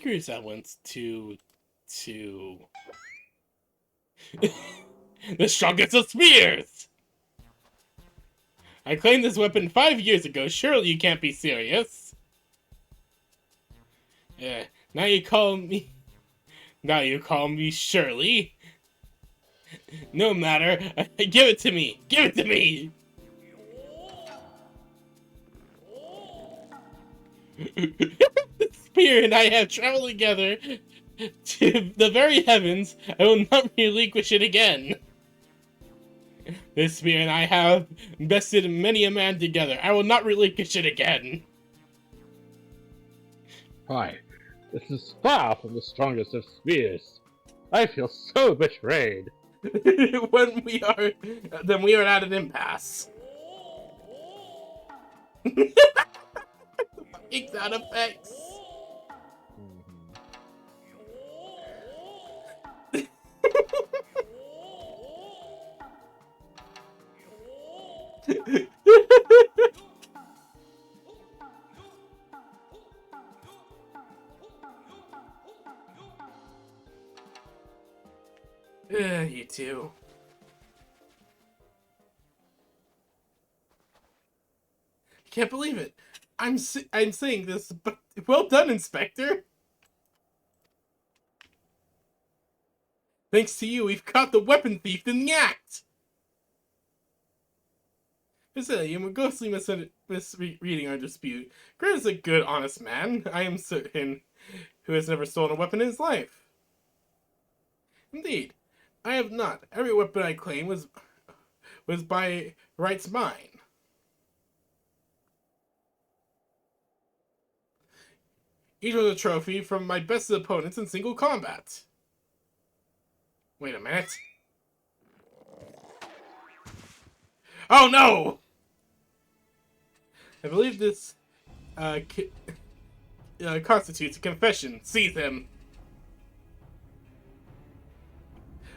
resemblance to the strongest of spears. I claimed this weapon 5 years ago. Surely you can't be serious. Yeah. Now you call me Shirley. No matter. Give it to me. Give it to me. The spear and I have traveled together to the very heavens. I will not relinquish it again. This spear and I have bested many a man together. I will not relinquish it again. Why, this is far from the strongest of spears. I feel so betrayed. Then we are at an impasse. Fucking sound effects. You two. Can't believe it. I'm saying this, but well done, Inspector. Thanks to you, we've caught the weapon thief in the act. Vasily, I'm ghostly misreading our dispute. Grant is a good, honest man, I am certain, who has never stolen a weapon in his life. Indeed, I have not. Every weapon I claim was by rights mine. Each was a trophy from my best opponents in single combat. Wait a minute. Oh no! I believe this constitutes a confession. Seize him.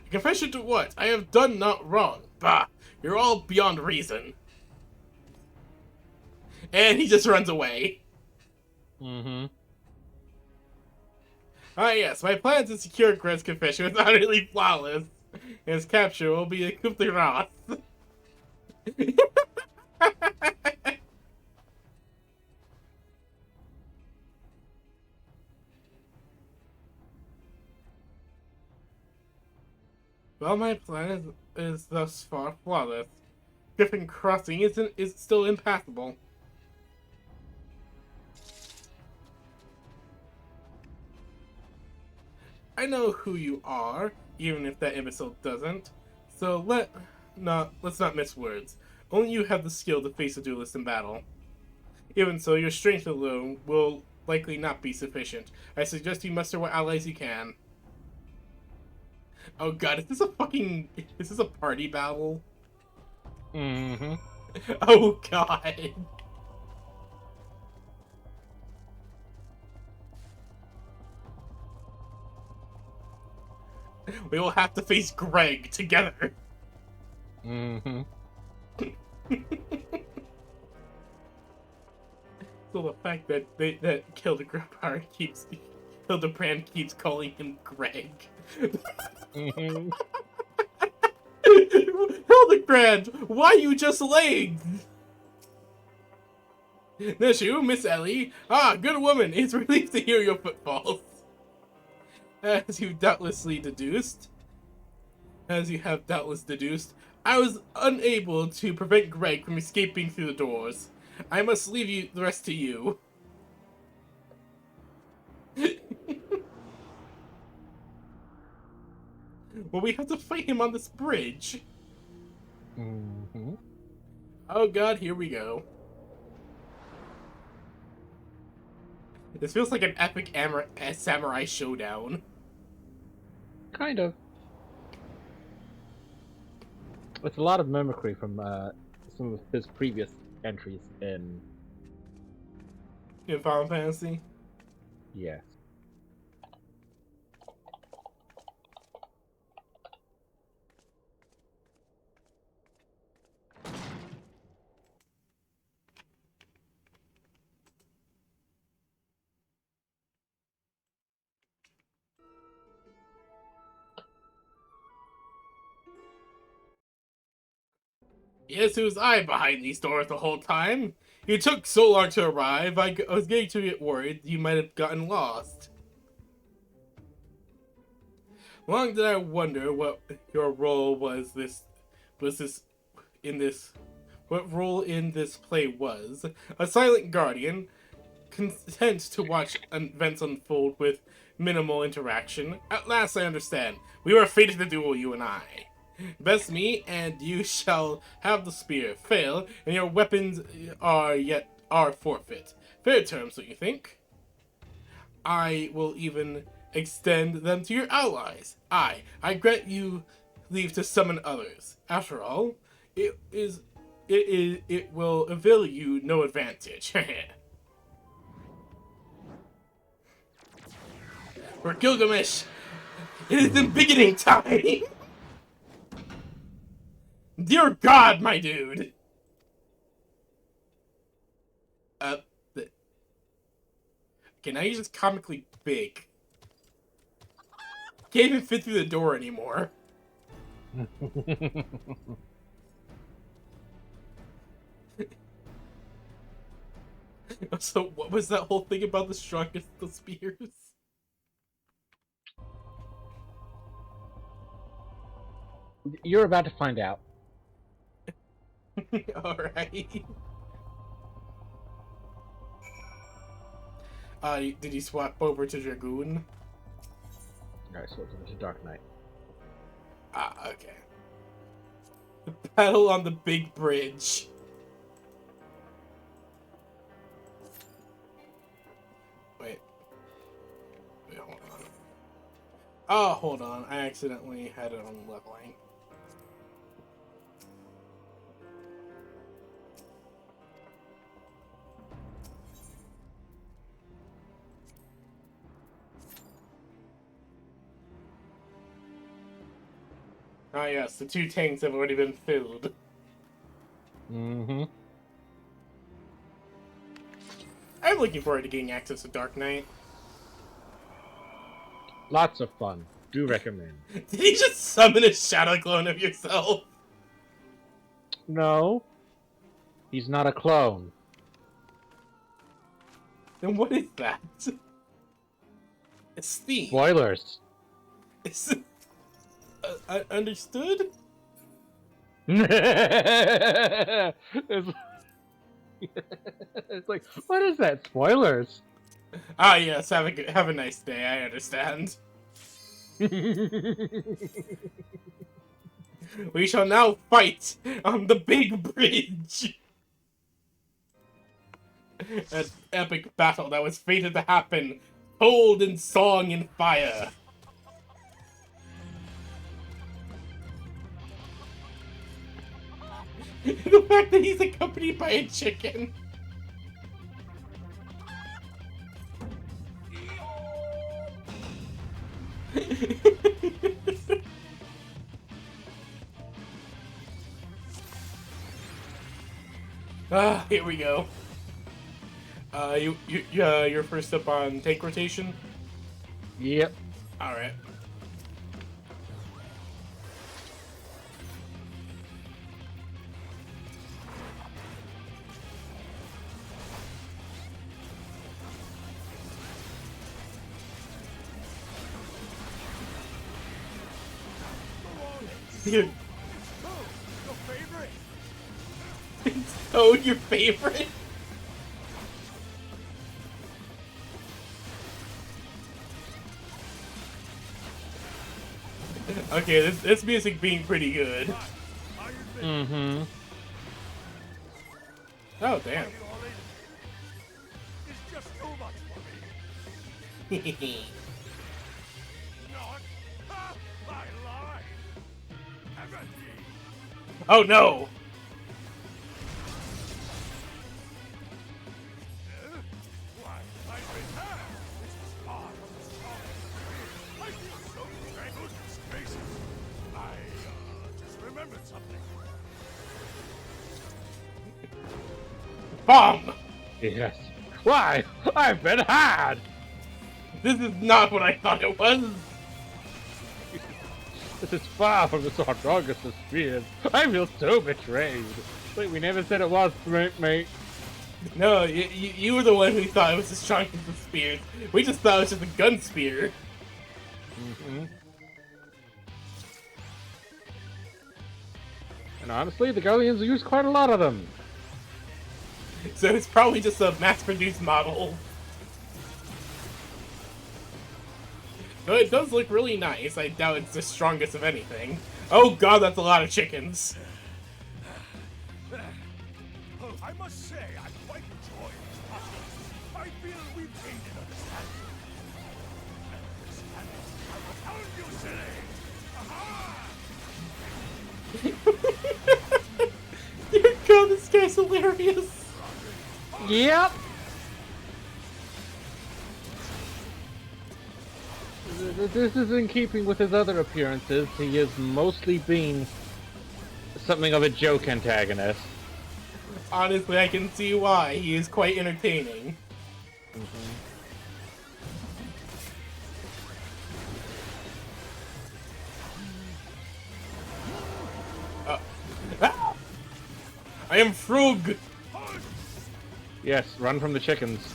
A confession to what? I have done not wrong. Bah! You're all beyond reason. And he just runs away. Mm-hmm. Ah yes, my plan to secure Greg's confession was utterly flawless. His capture will be a coup de grace. Well, my plan is thus far flawless. Griffin Crossing is still impassable. I know who you are, even if that imbecile doesn't. So let's not miss words. Only you have the skill to face a duelist in battle. Even so, your strength alone will likely not be sufficient. I suggest you muster what allies you can. Oh god, is this a party battle? Mm-hmm. Oh god. We will have to face Greg together. Mm-hmm. So the fact that Hildebrand keeps calling him Greg. Mm-hmm. Hildebrand, why you just laying? Nishu, Miss Ellie. Ah, good woman. It's relief to hear your footfalls. As you have doubtless deduced, I was unable to prevent Greg from escaping through the doors. I must leave the rest to you. Well, we have to fight him on this bridge. Mm-hmm. Oh god, here we go. This feels like an epic samurai showdown. Kind of. It's a lot of mimicry from some of his previous entries in. In Final Fantasy. Yes. Yes, it was I behind these doors the whole time. You took so long to arrive, I was getting to get worried you might have gotten lost. Long did I wonder what your role what role in this play was. A silent guardian, content to watch events unfold with minimal interaction. At last I understand. We were fated to duel, you and I. Best me, and you shall have the spear. Fail, and your weapons are forfeit. Fair terms, don't you think? I will even extend them to your allies. I grant you leave to summon others. After all, it will avail you no advantage. For Gilgamesh, it is embiggening time! Dear God, my dude! Okay, now he's just comically big. Can't even fit through the door anymore. So, what was that whole thing about the strongest of the spears? You're about to find out. Alright. Did you swap over to Dragoon? Alright, so it's a Dark Knight. Ah, okay. The battle on the big bridge. Wait, hold on. Oh, hold on. I accidentally had it on leveling. Ah, yes, the two tanks have already been filled. Mm-hmm. I'm looking forward to getting access to Dark Knight. Lots of fun. Do recommend. Did you just summon a shadow clone of yourself? No. He's not a clone. Then what is that? It's Steam. Spoilers. It's... understood? it's... it's like, what is that? Spoilers. Ah, yes, have a nice day, I understand. We shall now fight on the big bridge! An epic battle that was fated to happen, told in song and fire. The fact that he's accompanied by a chicken. Ah, here we go. You're first up on tank rotation. Yep. All right. Your favorite? oh, your favorite? Okay, this music being pretty good. Mm-hmm. Oh, damn. It's just too much for me. Not. Ha! I lied. Oh, no! Why, I've been had. This is hard. I feel so strangled in spaces. I, just remembered something. Bomb! Yes. Why? I've been had! This is not what I thought it was! This is far from the strongest of spears. I feel so betrayed. Wait, we never said it was, mate. No, you were the one who thought it was the strongest of spears. We just thought it was just a gun spear. Mm-hmm. And honestly, the Guardians use quite a lot of them. So it's probably just a mass-produced model. Though it does look really nice, I doubt it's the strongest of anything. Oh god, that's a lot of chickens. Oh, I must say, I quite enjoy this process. I feel we've gained an understanding. I will pound you, silly! Aha! Dear god, this guy's hilarious. Yep. This is in keeping with his other appearances. He has mostly been something of a joke antagonist. Honestly, I can see why. He is quite entertaining. Ah! I am Frug! Yes, run from the chickens.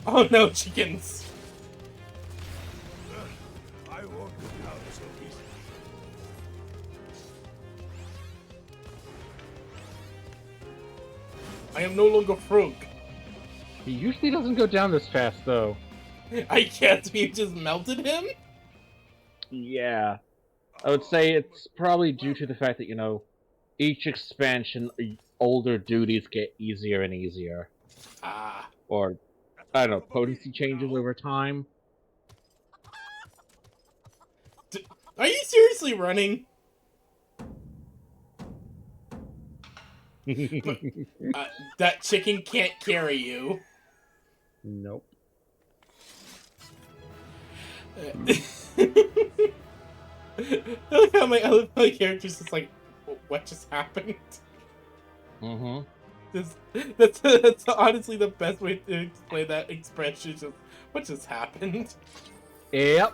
Oh no, chickens! I won't go down so easily. I am no longer Frug. He usually doesn't go down this fast, though. I can't be just melted him? Yeah. I would say it's probably due to the fact that, you know, each expansion, older duties get easier and easier. Ah. Or, I don't know, potency changes over time. Are you seriously running? That chicken can't carry you. Nope. I like how my character's just like, what just happened? Mm-hmm. That's honestly the best way to explain that expression. Just, what just happened? Yep.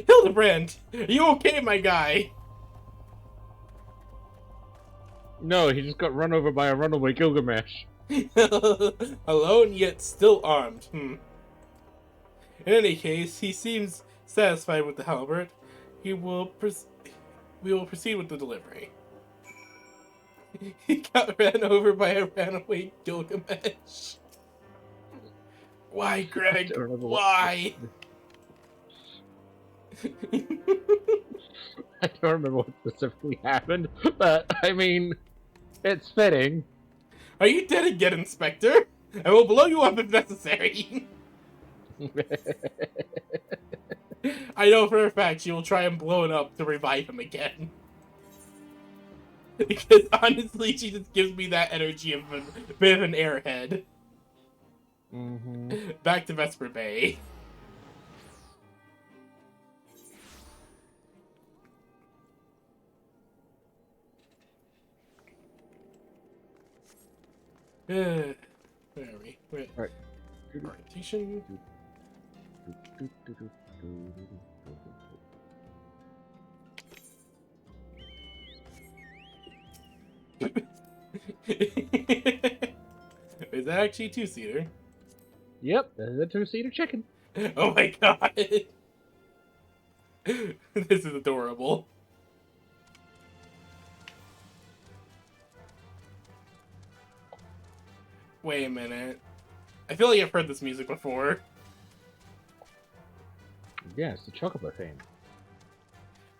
Hildebrand, are you okay, my guy? No, he just got run over by a runaway Gilgamesh. Alone yet still armed. In any case, he seems satisfied with the halberd. We will proceed with the delivery. He got ran over by a runaway Gilgamesh. Why, Greg? Why? I don't remember what specifically happened, but I mean, it's fitting. Are you dead again, Inspector? I will blow you up if necessary. I know for a fact she will try and blow it up to revive him again. Because honestly, she just gives me that energy of a bit of an airhead. Mm-hmm. Back to Vesper Bay. Where are we? Right. Orientation. Is that actually a two-seater? Yep, this is a two-seater chicken. Oh my god! This is adorable. Wait a minute. I feel like I've heard this music before. Yeah, it's the Chocobo theme.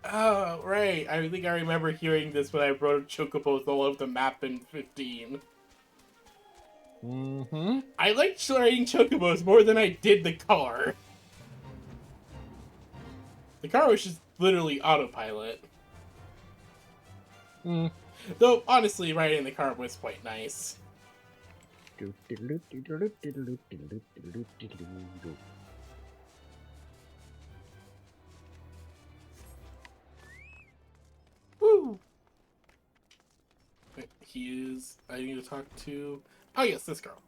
Oh, right. I think I remember hearing this when I rode chocobos all over the map in 15. Mm-hmm. I liked riding chocobos more than I did the car. The car was just literally autopilot. Mm. Though, honestly, riding the car was quite nice. Woo! Wait, he is... I need to talk to... Oh yes, this girl.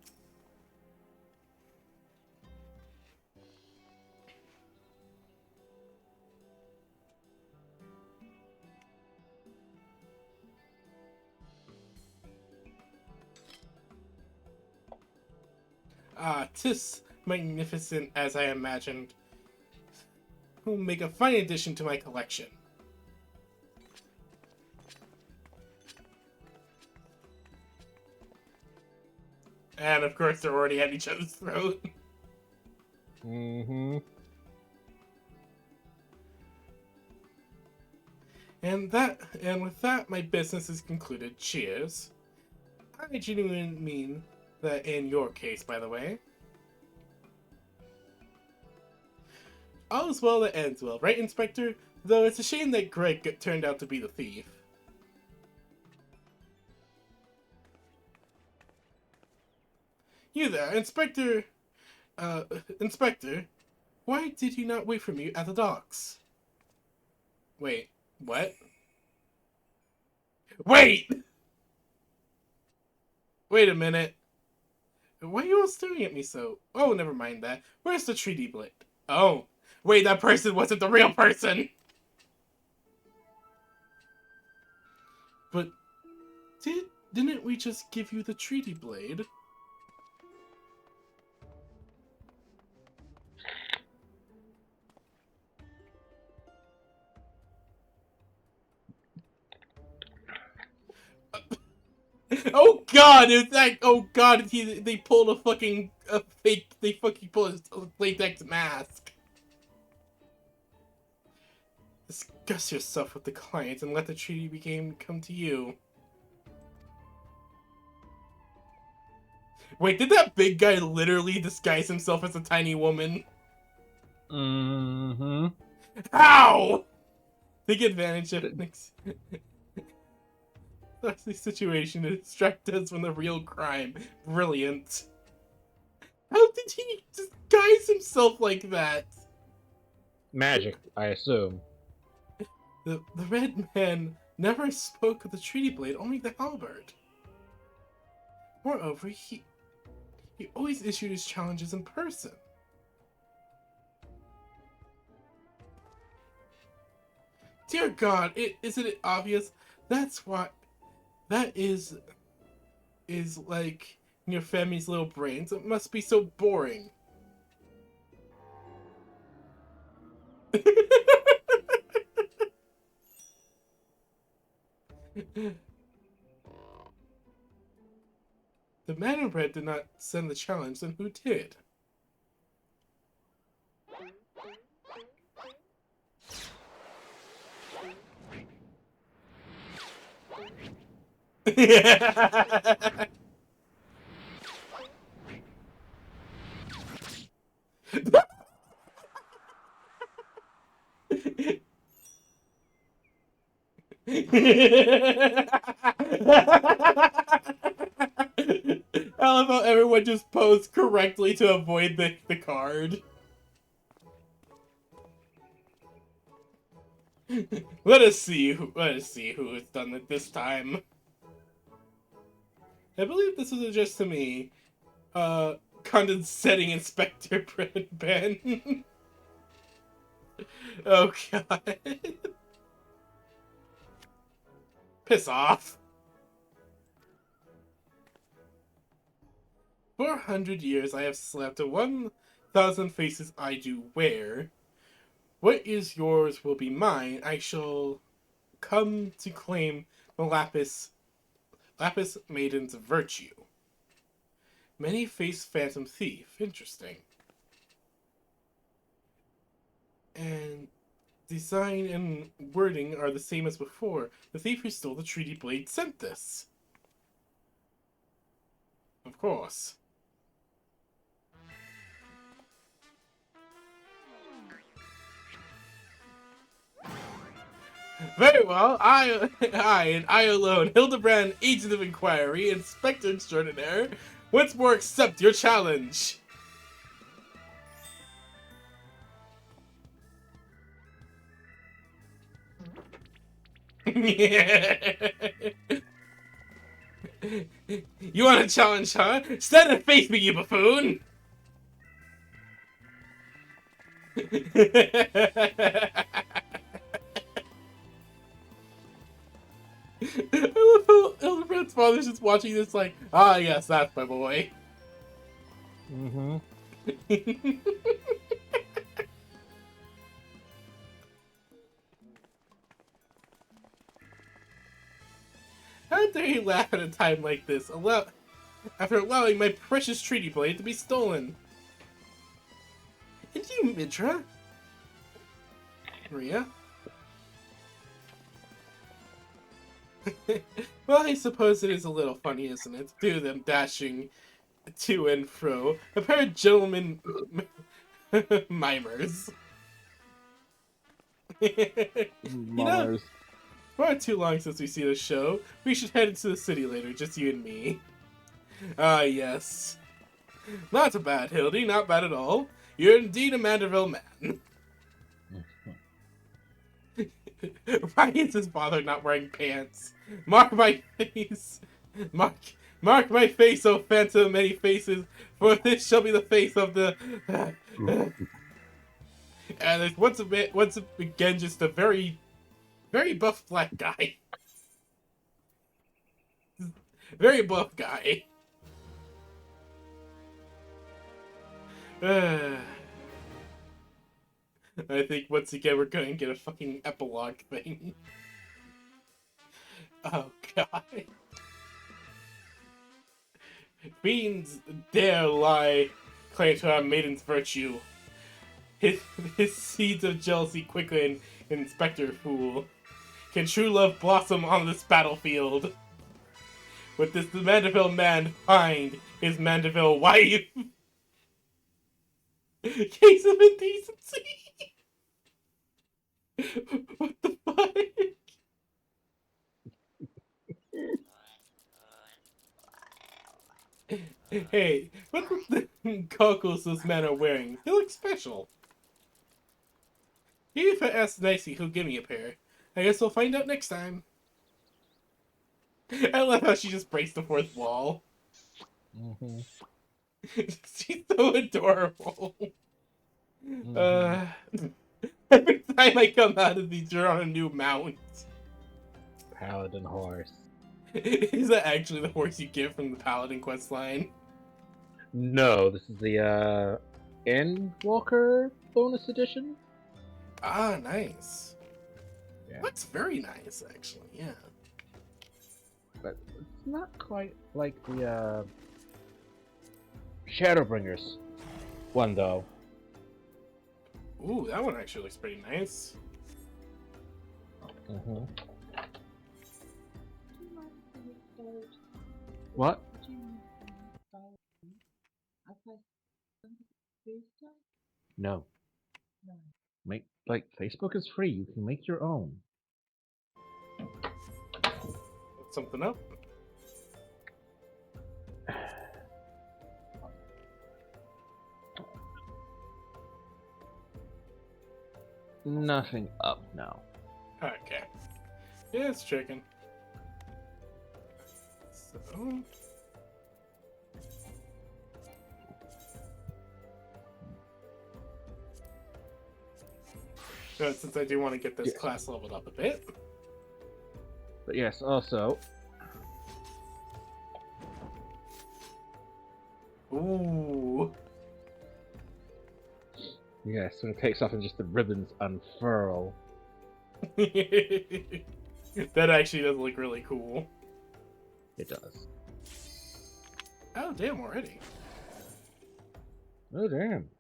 Ah, 'tis magnificent as I imagined. Will make a fine addition to my collection. And of course, they're already at each other's throat. Mm-hmm. And with that, my business is concluded. Cheers. I genuinely mean that in your case, by the way. All is well that ends well, right, Inspector? Though it's a shame that Greg turned out to be the thief. You there, Inspector... Inspector, why did you not wait for me at the docks? Wait, what? Wait! Wait a minute. Why are you all staring at me so? Oh, never mind that. Where's the treaty blade? Oh, wait, that person wasn't the real person! But didn't we just give you the treaty blade? Oh god, is that? Oh god, they pulled a fucking fake. They fucking pulled a latex mask. Discuss yourself with the client and let the treaty come to you. Wait, did that big guy literally disguise himself as a tiny woman? Mm-hmm. How? Take advantage of Nick's situation to distract us from the real crime. Brilliant. How did he disguise himself like that? Magic, I assume. The Red Man never spoke of the treaty blade, only the halberd. Moreover, he always issued his challenges in person. Dear God, isn't it obvious? That's what that is like in your family's little brains. It must be so boring. The man in red did not send the challenge, then who did? I love how everyone just posed correctly to avoid the card. Let us see who has done it this time. I believe this was addressed to me. Condescending Inspector Ben. Oh god. Piss off. 400 years I have slept, and 1,000 faces I do wear. What is yours will be mine. I shall come to claim the Lapis Maiden's virtue. Many face Phantom Thief. Interesting. And design and wording are the same as before. The thief who stole the treaty blade sent this. Of course. Very well. I and I alone, Hildebrand, Agent of Inquiry, Inspector Extraordinaire, once more accept your challenge. You want a challenge, huh? Stand and face me, you buffoon! I love how Hildebrand's father's just watching this like, ah yes, that's my boy. Mm-hmm. How dare he laugh at a time like this, after allowing my precious treaty blade to be stolen? And you, Mitra? Maria? Well, I suppose it is a little funny, isn't it? Two of them dashing to and fro. A pair of gentlemen mimers. Mummers. Far too long since we see the show. We should head into the city later, just you and me. Ah, yes. Not bad, Hildy, not bad at all. You're indeed a Manderville man. Why is his father not wearing pants? Mark my face. Mark my face, O phantom of many faces, for this shall be the face of the... And it's once again just a very, very buff black guy. Very buff guy. I think once again we're going to get a fucking epilogue thing. Oh god. Fiends dare lie, claim to our maiden's virtue. His seeds of jealousy quicken, Inspector Fool. Can true love blossom on this battlefield? With this Mandeville man find his Mandeville wife. Case of indecency. What the fuck? Hey, what the goggles those men are wearing? They look special. Even if I ask nicely, he'll give me a pair. I guess we'll find out next time. I love how she just breaks the fourth wall. Mm-hmm. She's so adorable. Mm-hmm. Every time I come out of these, you're on a new mount. Paladin horse. Is that actually the horse you get from the Paladin questline? No, this is the Endwalker bonus edition. Ah, nice. Yeah. That's very nice, actually, yeah. But it's not quite like the Shadowbringers one though. Ooh, that one actually looks pretty nice. Mm-hmm. What? No. Make like Facebook is free. You can make your own. Look something up. Nothing up now. Okay. Yeah, it's checking. So. Since I do want to get this Yes. class leveled up a bit. But yes, also, Ooh. yes, when it takes off and just the ribbons unfurl. That actually does look really cool. It does. Oh, damn, already. Oh damn.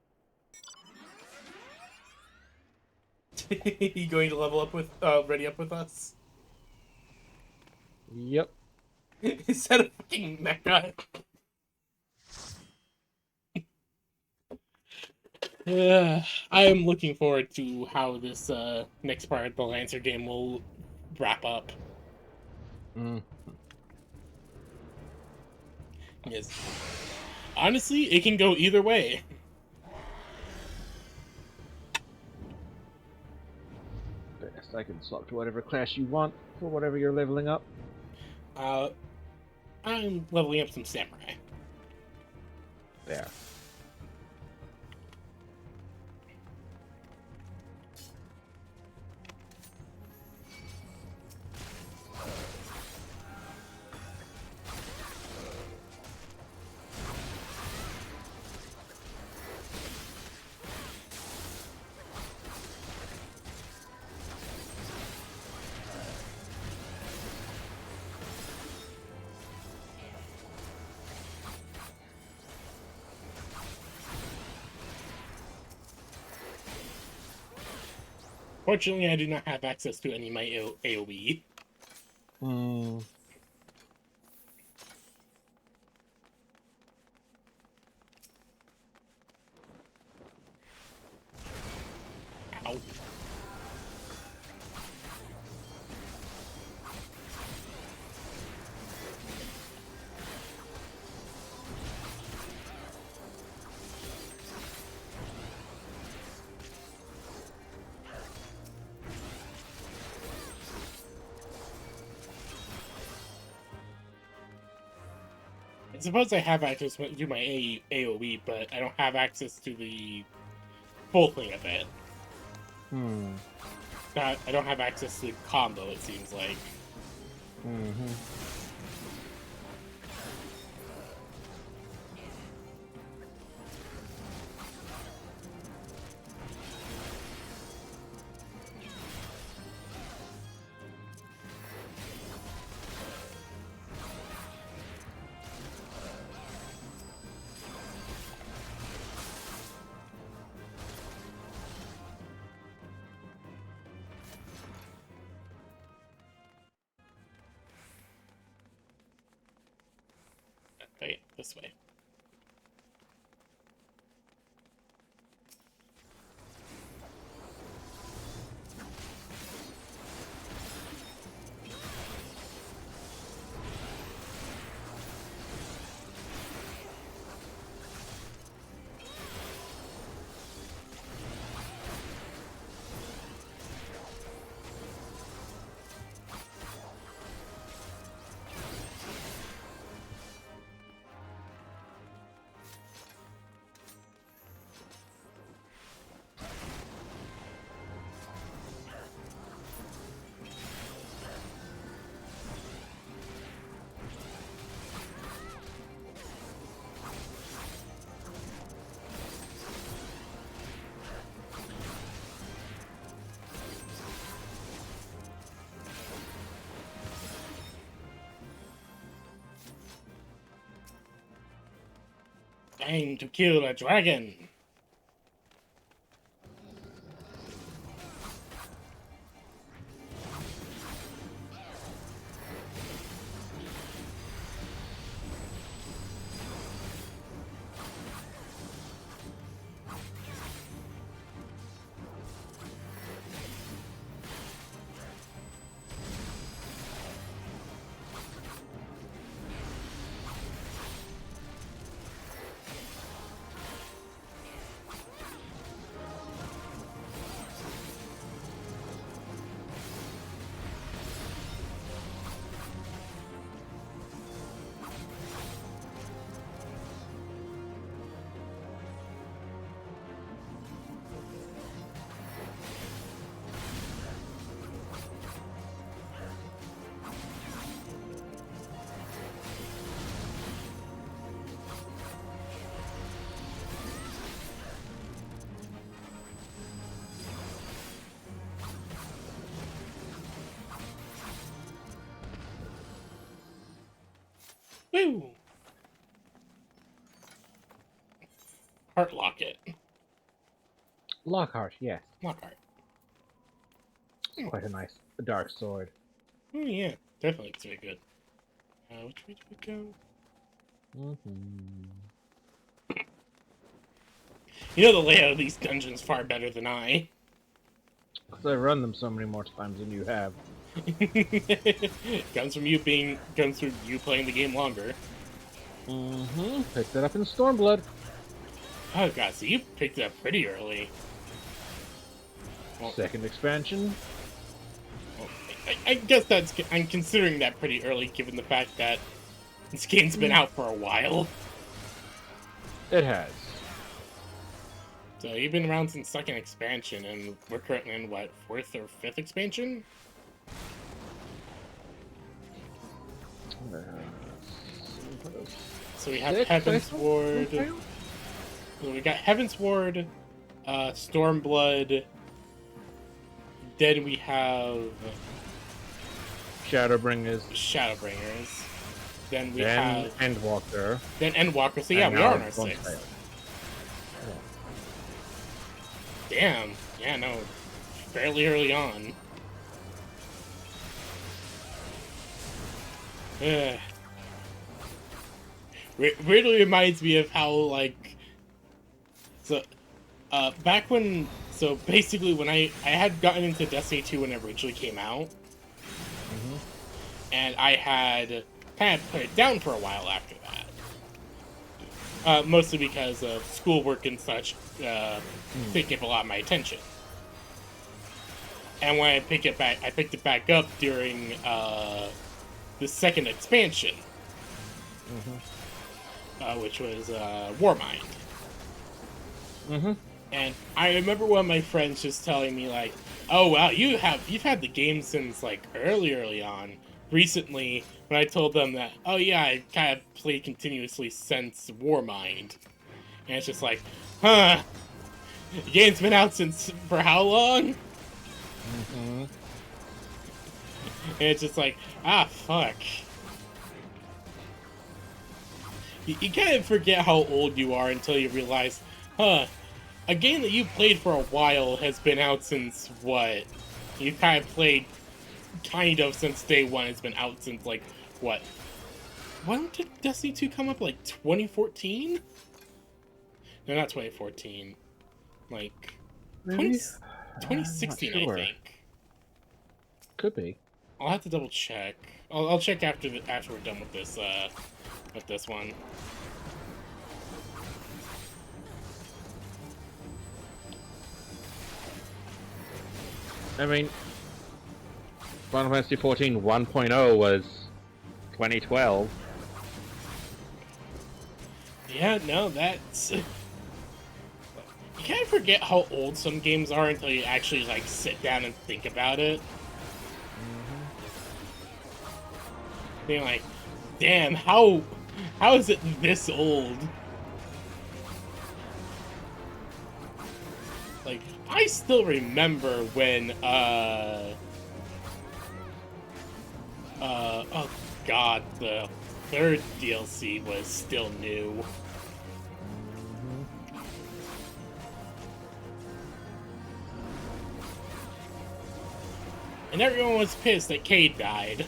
You going to level up with, ready up with us? Yep. Is that a fucking mecha? I am looking forward to how this next part of the Lancer game will wrap up. Mm. Yes. Honestly, it can go either way. Best I can swap to whatever class you want for whatever you're leveling up. I'm leveling up some samurai. There. Fortunately, I do not have access to any of my AoE. Hmm. Ow. I suppose I have access to my AoE, but I don't have access to the full thing of it. Hmm. I don't have access to the combo, it seems like. Mm-hmm. Okay, this way. Time to kill a dragon! Woo! Heart Locket. Lockhart, yes. Lockhart. It's quite a nice dark sword. Oh yeah, definitely it's very good. Which way do we go? You know the layout of these dungeons far better than I. Because I've run them so many more times than you have. Comes from you playing the game longer. Picked it up in Stormblood. Oh god, so you picked it up pretty early. Well, Second expansion. well, I guess I'm considering that pretty early, given the fact that this game's been out for a while. It has. So you've been around since second expansion, and we're currently in what, fourth or fifth expansion? So we have Six, Heaven's I think? Ward. Okay. So we got Heaven's Ward, Stormblood. Then we have Shadowbringers. Shadowbringers. Then we Then have Endwalker. then Endwalker. So yeah, and we now are on our Bone sixth. Tail. Damn. Yeah, no. Fairly early on. Ugh. Weirdly reminds me of how, like... So, back when... So, basically, when I had gotten into Destiny 2 when it originally came out, and I had kind of put it down for a while after that. Mostly because of schoolwork and such taking up a lot of my attention. And when I picked it back up during the second expansion, which was Warmind. And I remember one of my friends just telling me like, "Oh wow, you've had the game since like early on." Recently, when I told them that, "Oh yeah, I kind of played continuously since Warmind," and it's just like, "Huh? The game's been out since for how long?" And it's just like, ah, fuck. You kind of forget how old you are until you realize, huh, a game that you played for a while has been out since what? You kind of played since day one. It's been out since, like, what? When did Destiny 2 come up? Like, 2014? No, not 2014. Like, Maybe? 2016, I'm not sure. I think. Could be. I'll have to double check. I'll check after we're done with this one. I mean, Final Fantasy XIV 1.0 was 2012. Yeah, no, that's... You kind of forget how old some games are until you actually, like, sit down and think about it. Being like, damn, how is it this old? Like, I still remember when, oh god, the third DLC was still new. And everyone was pissed that Cade died.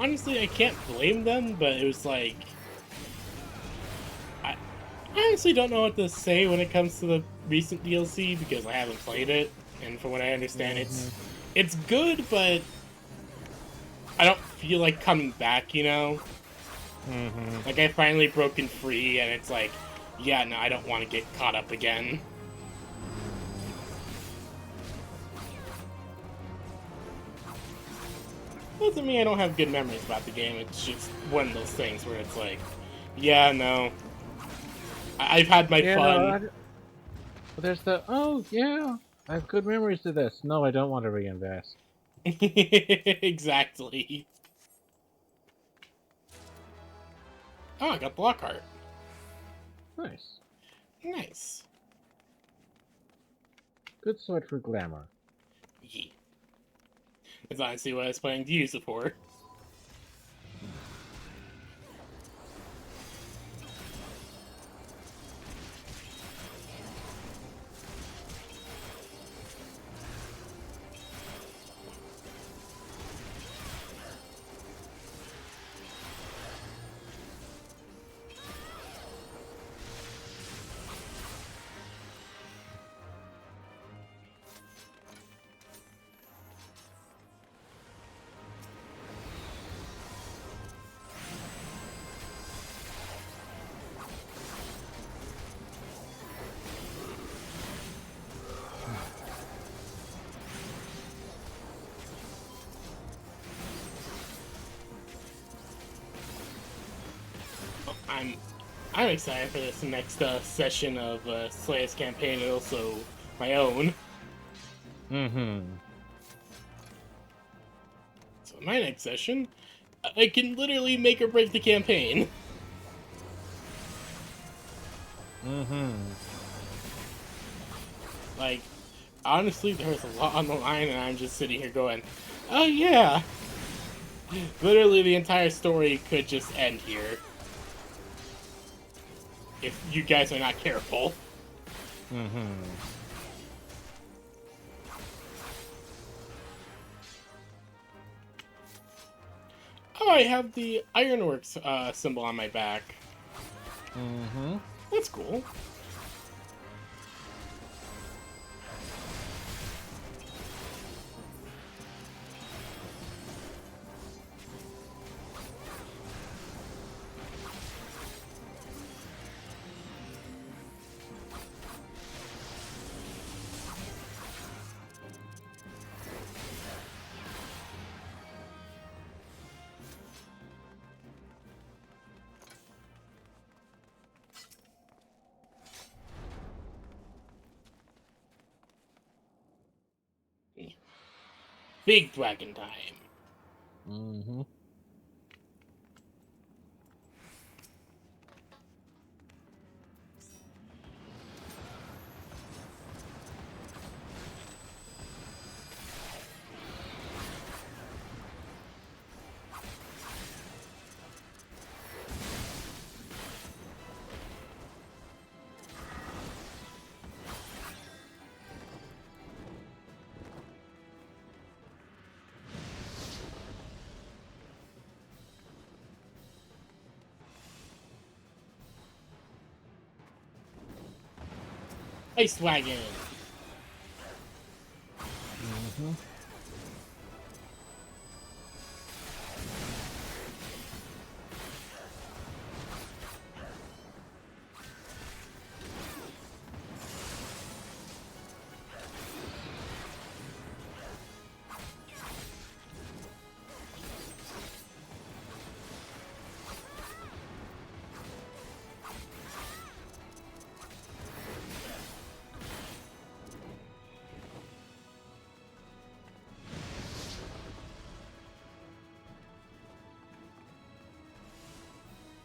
Honestly, I can't blame them, but it was like... I honestly don't know what to say when it comes to the recent DLC, because I haven't played it, and from what I understand, it's good, but I don't feel like coming back, you know? Like, I finally broken free, and it's like, yeah, no, I don't want to get caught up again. Doesn't mean I don't have good memories about the game, it's just one of those things where it's like, yeah, no. I've had my fun. But there's the, oh yeah, I have good memories to this. No, I don't want to reinvest. Exactly. Oh, I got the Lockhart. Nice. Nice. Good sword for glamour. Yeah. That's honestly what I was planning to use it for. I'm excited for this next session of Slayer's campaign and also my own. Mm-hmm. So in my next session, I can literally make or break the campaign. Mm-hmm. Like, honestly, there's a lot on the line, and I'm just sitting here going, oh yeah! Literally, the entire story could just end here. If you guys are not careful. Mm-hmm. Oh, I have the Ironworks symbol on my back. Mm-hmm. That's cool. Big dragon time. Mm-hmm. Ice wagon. Mm-hmm.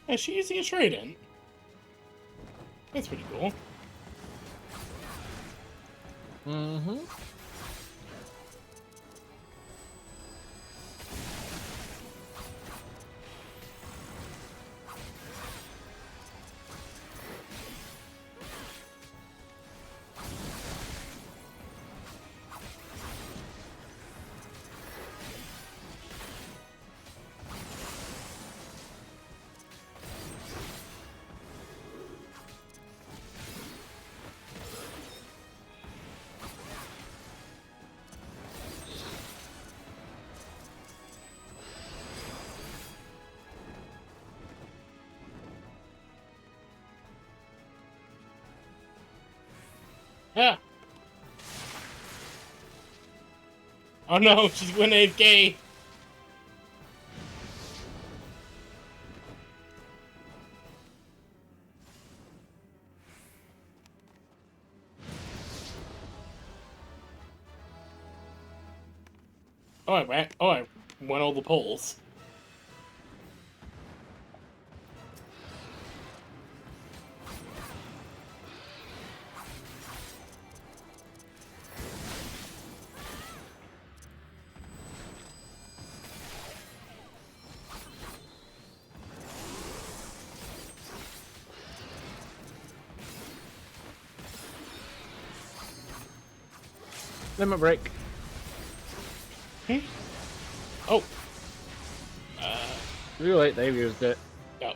Is she using a trident? That's pretty cool. Mm-hmm. Yeah. Oh no, she's going AFK. I went all the polls. Limit break. Hmm? Oh. Too late, they've used it. No.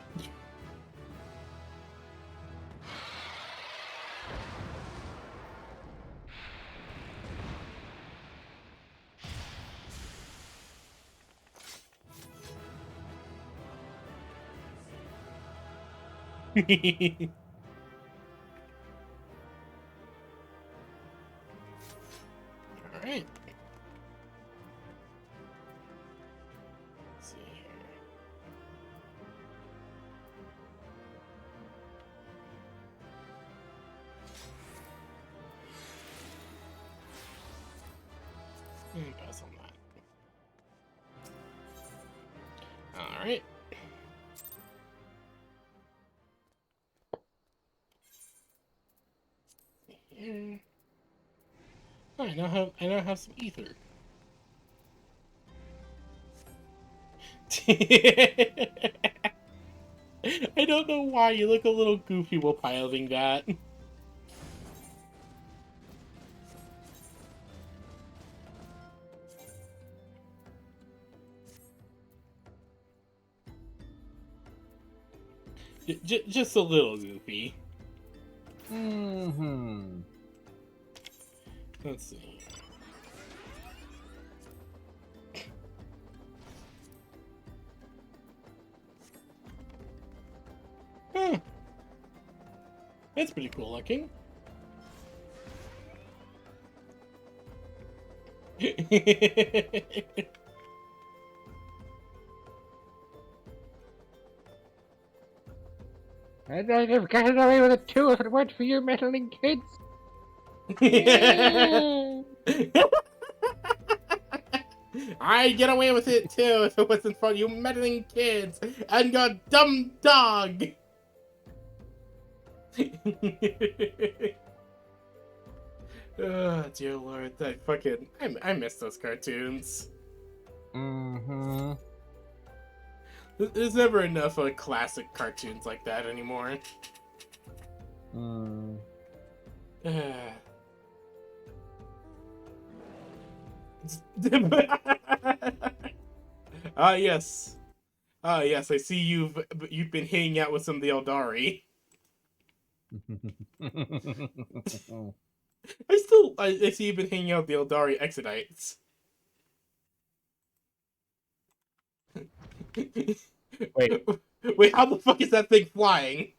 Alright. Let's see here. Pass on that. Alright. Here. Oh, I now have some ether. I don't know why you look a little goofy while piloting that. Just a little goofy. Mm-hmm. Let's see. Huh. That's pretty cool looking. I'd have gotten away with it too if it weren't for you meddling kids. I'd get away with it too if it wasn't for you meddling kids and your dumb dog. Oh dear lord, I miss those cartoons. Mm-hmm. There's never enough classic cartoons like that anymore. Mm. Yes. Yes, I see you've been hanging out with some of the Eldari. I see you've been hanging out with the Eldari Exodites. Wait. Wait, how the fuck is that thing flying?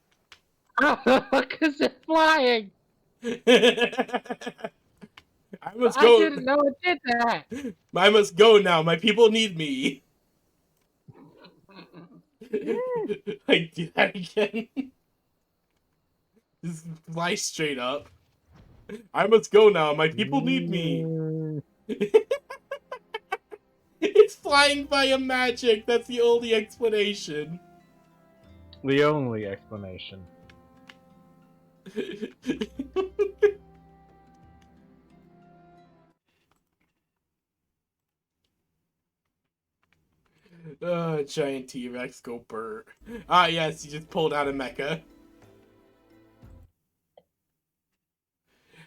How the fuck is it flying? I must I go. didn't know it did that. I must go now. My people need me. I do that again. Just fly straight up. I must go now. My people need me. It's flying via magic. That's the only explanation. The only explanation. Giant T-Rex, go Bert. Ah, yes, he just pulled out a mecha.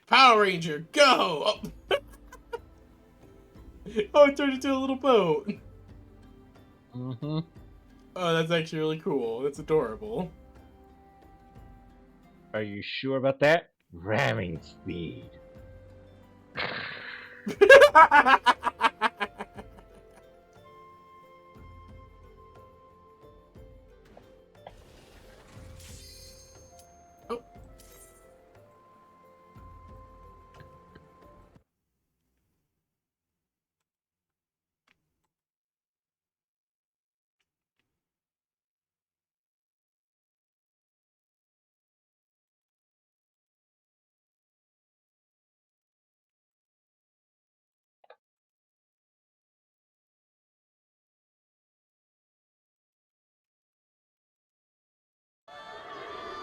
Power Ranger, go! Oh, it turned into a little boat. Mm-hmm. Oh, that's actually really cool. That's adorable. Are you sure about that? Ramming speed. Oh.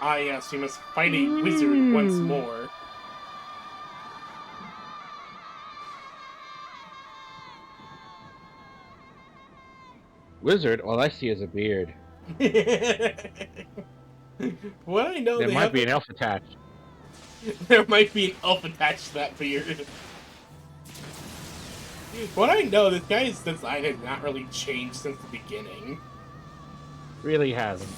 Ah, yes, you must fight a wizard once more. Wizard, all I see is a beard. What I know, There they might have be an elf attached. There might be an elf attached to that beard. What I know, this guy's design has not really changed since the beginning. Really hasn't.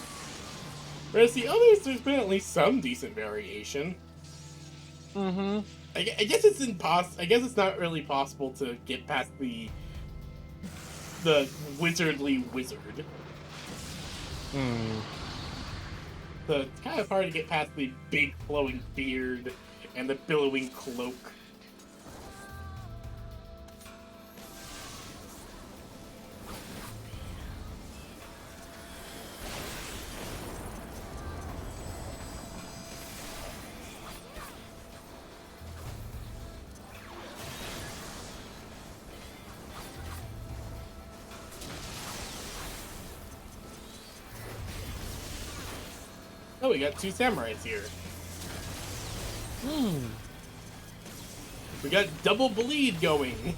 Whereas the others, there's been at least some decent variation. Mm-hmm. I guess it's I guess it's not really possible to get past the wizardly wizard. Hmm. So it's kind of hard to get past the big flowing beard and the billowing cloak. Oh, we got two samurais here. We got double bleed going.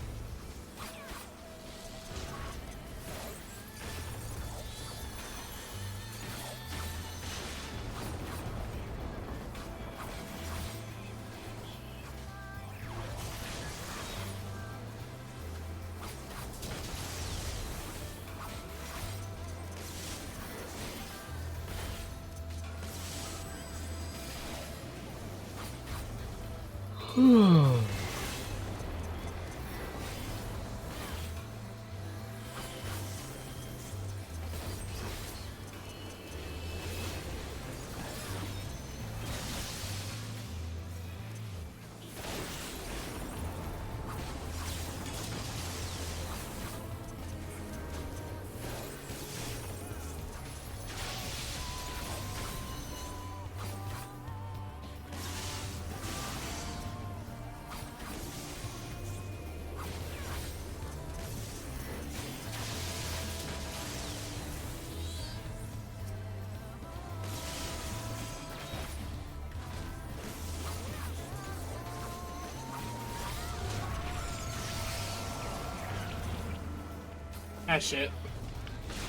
Ah, shit.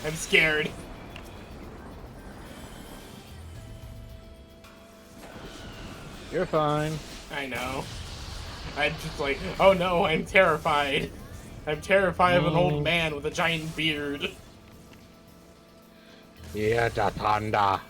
I'm scared. You're fine. I know. I'm just like, oh no, I'm terrified. I'm terrified of an old man with a giant beard. Yeah, Datanda.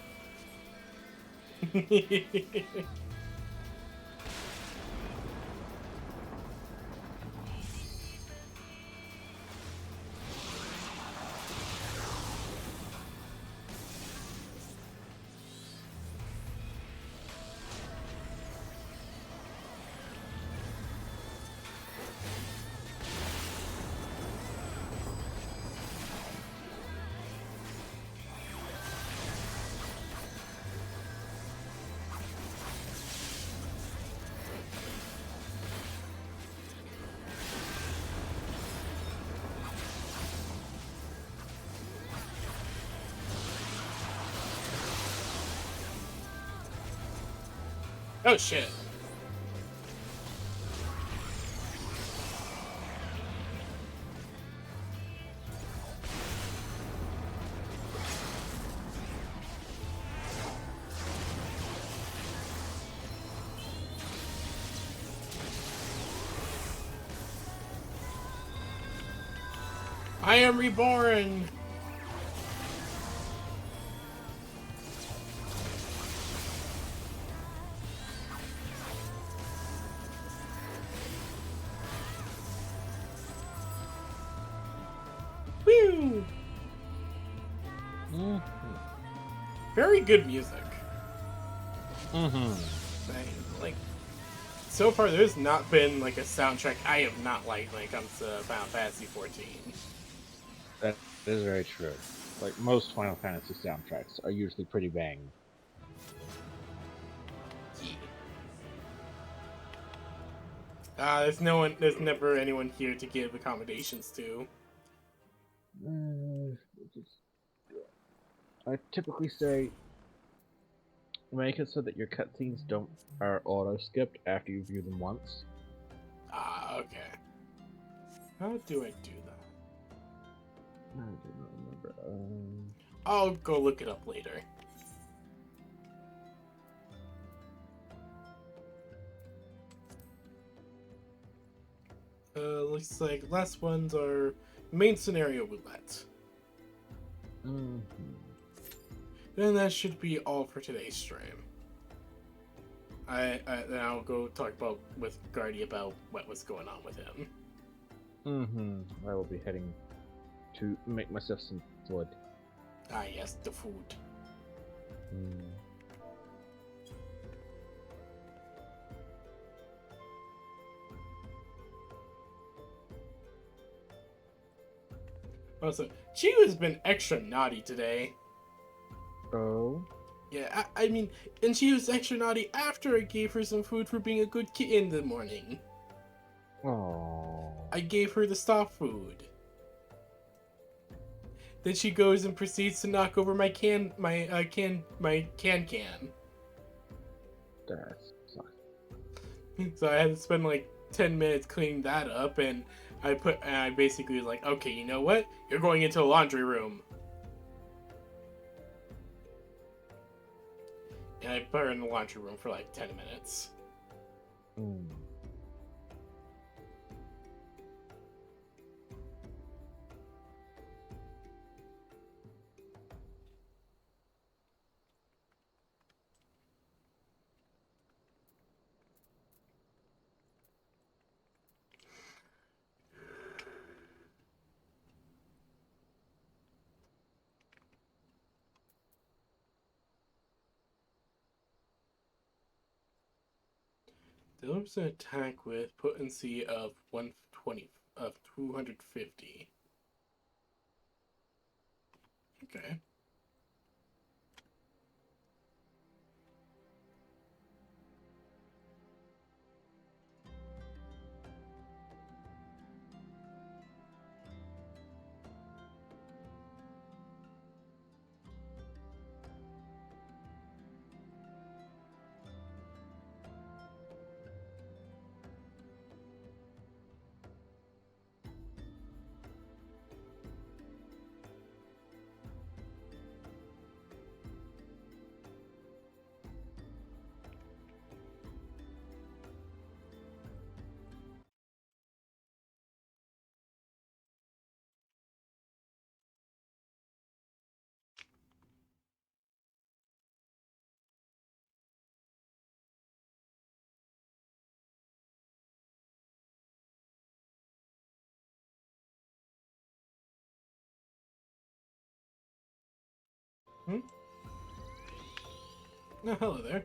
Oh shit. I am reborn! Woo! Very good music. Mm-hmm. Like, so far there's not been like a soundtrack I have not liked when it comes to Final Fantasy 14. That is very true. Like most Final Fantasy soundtracks are usually pretty bang. There's never anyone here to give accommodations to. I typically say make it so that your cutscenes are auto skipped after you view them once. Ah, okay. How do I do that? I do not remember. I'll go look it up later. Looks like last ones are main scenario roulette. Mm-hmm. Then that should be all for today's stream. Then I'll go talk with Guardy about what was going on with him. Mm-hmm. I will be heading to make myself some food. Ah, yes, the food. Mm. Also, Chiyu has been extra naughty today. Oh. Yeah, I mean, and she was extra naughty after I gave her some food for being a good kid in the morning. Oh. I gave her the soft food. Then she goes and proceeds to knock over my can. That sucks. So I had to spend like 10 minutes cleaning that up, and I basically was like, okay, you know what? You're going into the laundry room. And I put her in the laundry room for like 10 minutes. Mm. Delivers an attack with potency of 250. Okay. Oh, hello there.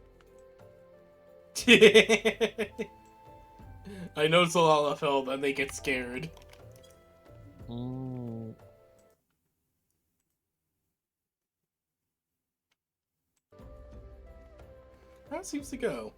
I notice a lot of hell, then they get scared. Mm. How it seems to go.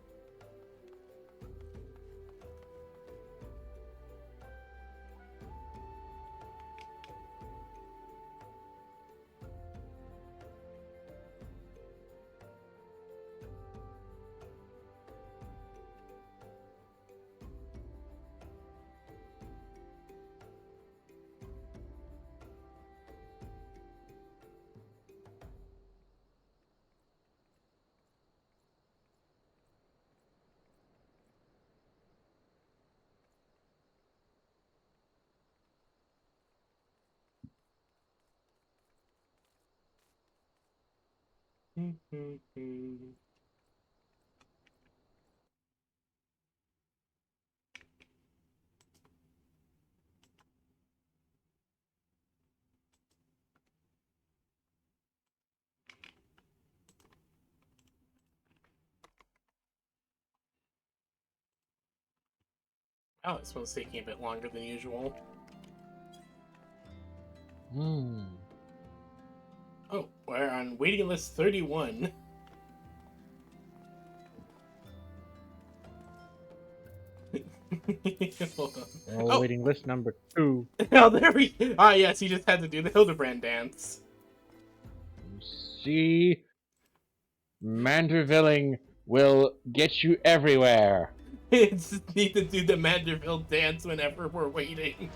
Oh, this one's taking a bit longer than usual. Mm. Oh, we're on waiting list 31. Hold on. Oh, waiting list number 2. Oh, there we. Ah, yes, he just had to do the Hildebrand dance. See, Mandervilling will get you everywhere. Just need to do the Manderville dance whenever we're waiting.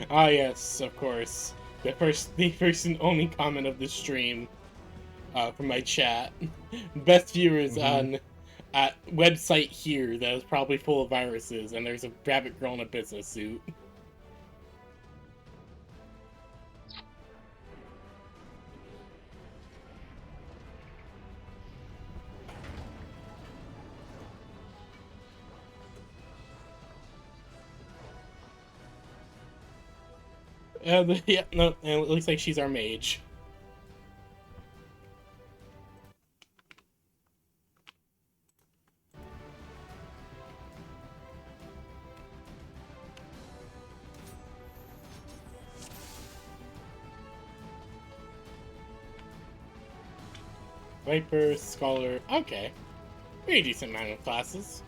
Ah, yes, of course. The first and only comment of the stream, from my chat. Best viewers on website here that is probably full of viruses, and there's a rabbit girl in a business suit. Yeah, no, and it looks like she's our mage. Viper, Scholar, okay. Pretty decent amount of classes.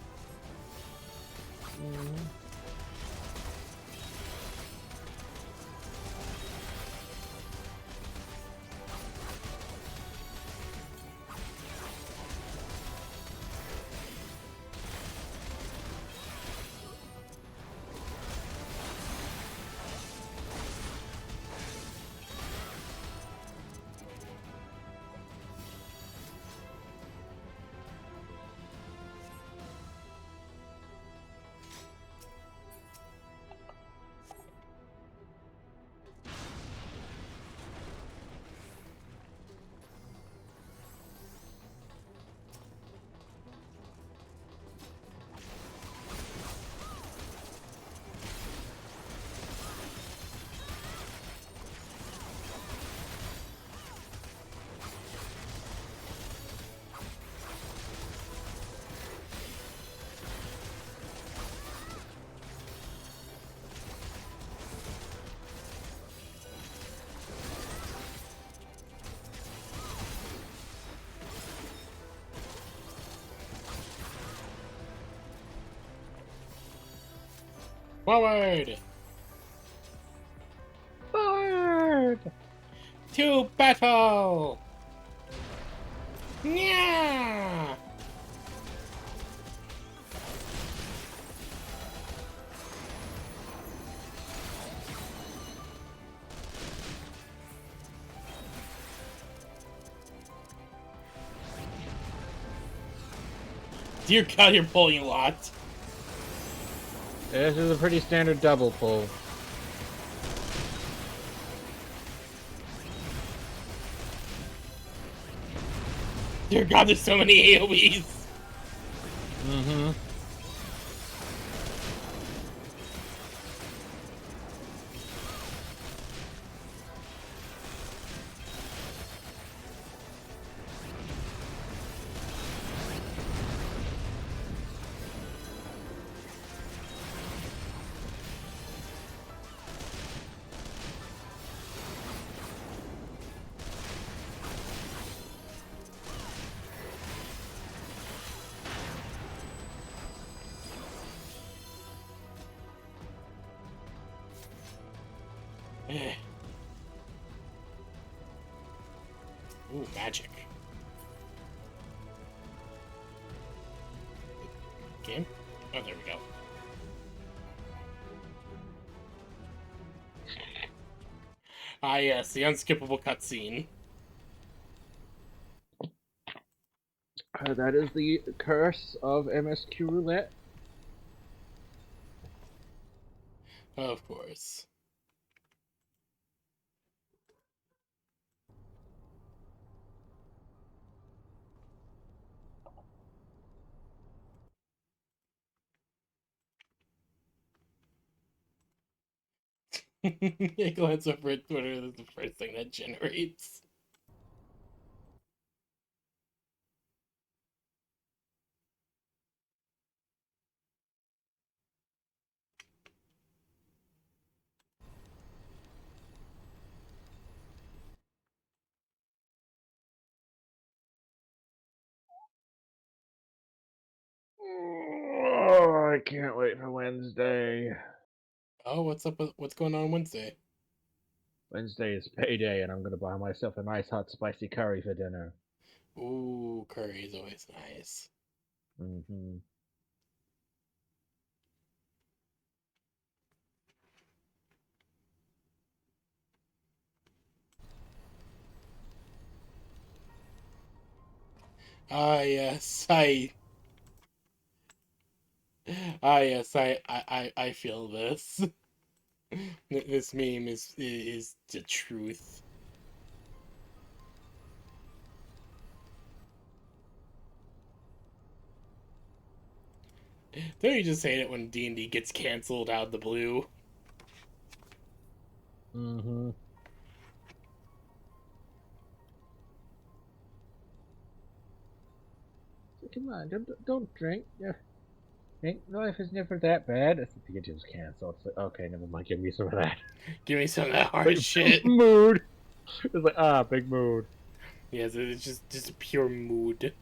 Forward! Forward! To battle! Yeah! Dear God, you're pulling a lot. This is a pretty standard double pull. Dear God, there's so many AoEs. Mm-hmm. Ooh, magic. Game? Oh, there we go. Ah, yes, the unskippable cutscene. That is the curse of MSQ Roulette. Of course. A glance over at Twitter is the first thing that generates. Oh, I can't wait for Wednesday. Oh, what's up? What's going on Wednesday? Wednesday is payday, and I'm gonna buy myself a nice hot spicy curry for dinner. Ooh, curry is always nice. Mm-hmm. Ah, yes, I. Ah, yes, I feel this. This meme is the truth. Don't you just hate it when D&D gets canceled out of the blue? Mm-hmm. So come on, don't drink. Yeah. Drink. Life is never that bad. It's the game's canceled. It's like, okay, never mind. Give me some of that. Give me some of that hard Like, shit. mood. It's like, big mood. Yes, it's just a pure mood.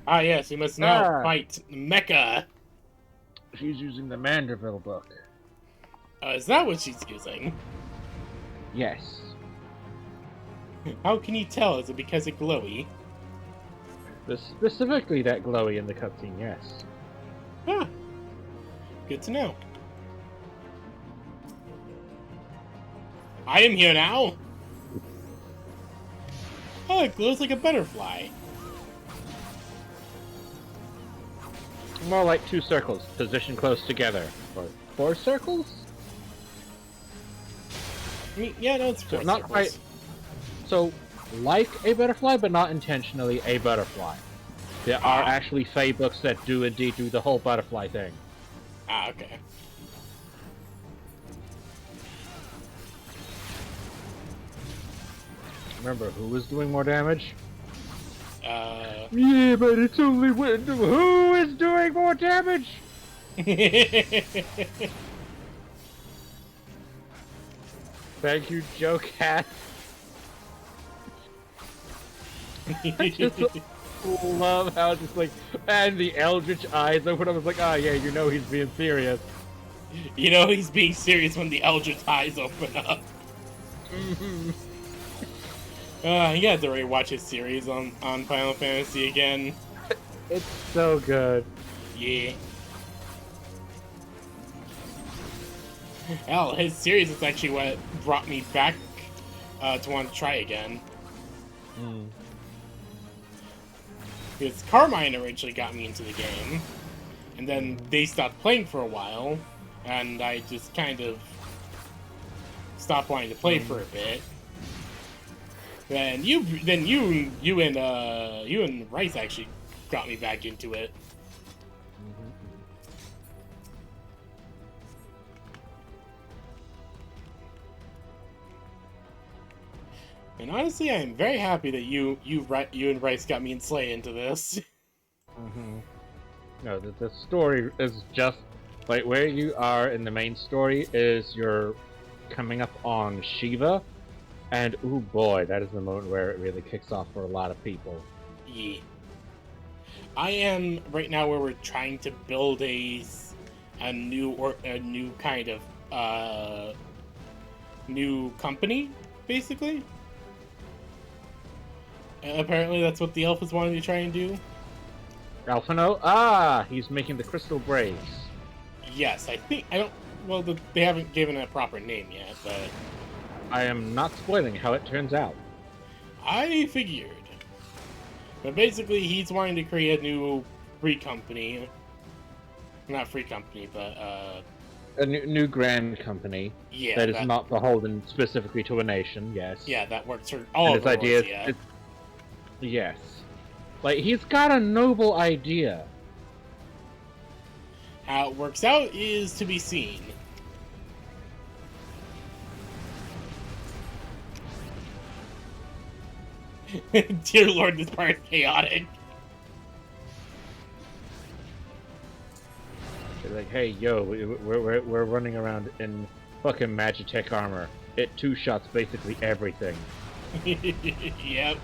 Ah, yes, you must now Ah. fight Mecha. She's using the Manderville book. Is that what she's using? Yes. How can you tell? Is it because it's glowy? Specifically that glowy in the cutscene, yes. Ah, good to know. I am here now. Oh, it glows like a butterfly. More like 2 circles, positioned close together. Or 4 circles? I mean, yeah, no, it's So 4 not circles. quite. So, like a butterfly, but not intentionally a butterfly. There are actually Fae books that do indeed do the whole butterfly thing. Ah, okay. Remember, who was doing more damage? Uh. Yeah, but it's only when who is doing more damage? Thank you, Joe Cat. I just love how just like, and the eldritch eyes open up. I was like, yeah, you know he's being serious. You know he's being serious when the Eldritch eyes open up. You had to rewatch his series on Final Fantasy again. It's so good. Yeah. Hell, his series is actually what brought me back to want to try again. Because Carmine originally got me into the game, and then they stopped playing for a while, and I just kind of stopped wanting to play for a bit. Then you and Rice actually got me back into it. And honestly, I am very happy that you and Rice got me and Slay into this. No, the story is just like where you are in the main story is you're coming up on Shiva, and oh boy, that is the moment where it really kicks off for a lot of people. Yeah. I am right now where we're trying to build a new kind of new company, basically. Apparently, that's what the elf is wanting to try and do. Alphino? He's making the crystal braves. Yes, I think I don't. Well, they haven't given it a proper name yet, but I am not spoiling how it turns out. I figured. But basically, he's wanting to create a new free company. Not free company, but A new grand company yeah, that is not beholden specifically to a nation. Yes. Yeah, that works for all And of his idea is, yeah. yes. Like, he's got a noble idea. How it works out is to be seen. Dear Lord, this part is chaotic. Like, hey, yo, we're running around in fucking Magitech armor. It two shots basically everything. Yep.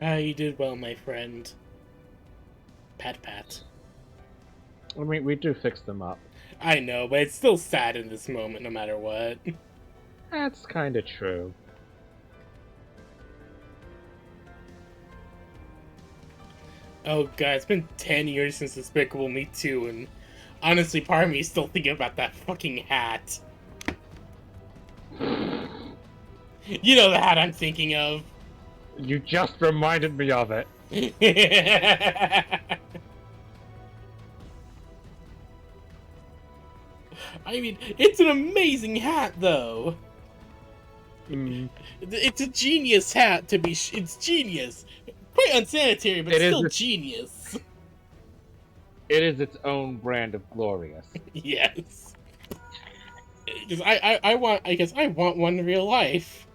Ah, you did well, my friend. Pat pat. I mean, we do fix them up. I know, but it's still sad in this moment, no matter what. That's kind of true. Oh god, it's been 10 years since Despicable Me 2, and honestly, part of me is still thinking about that fucking hat. You know the hat I'm thinking of. You just reminded me of it. I mean, it's an amazing hat, though. Mm. It's a genius hat, to be it's genius. Quite unsanitary, but It is still a- genius. It is its own brand of glorious. Yes. Because I guess I want one in real life.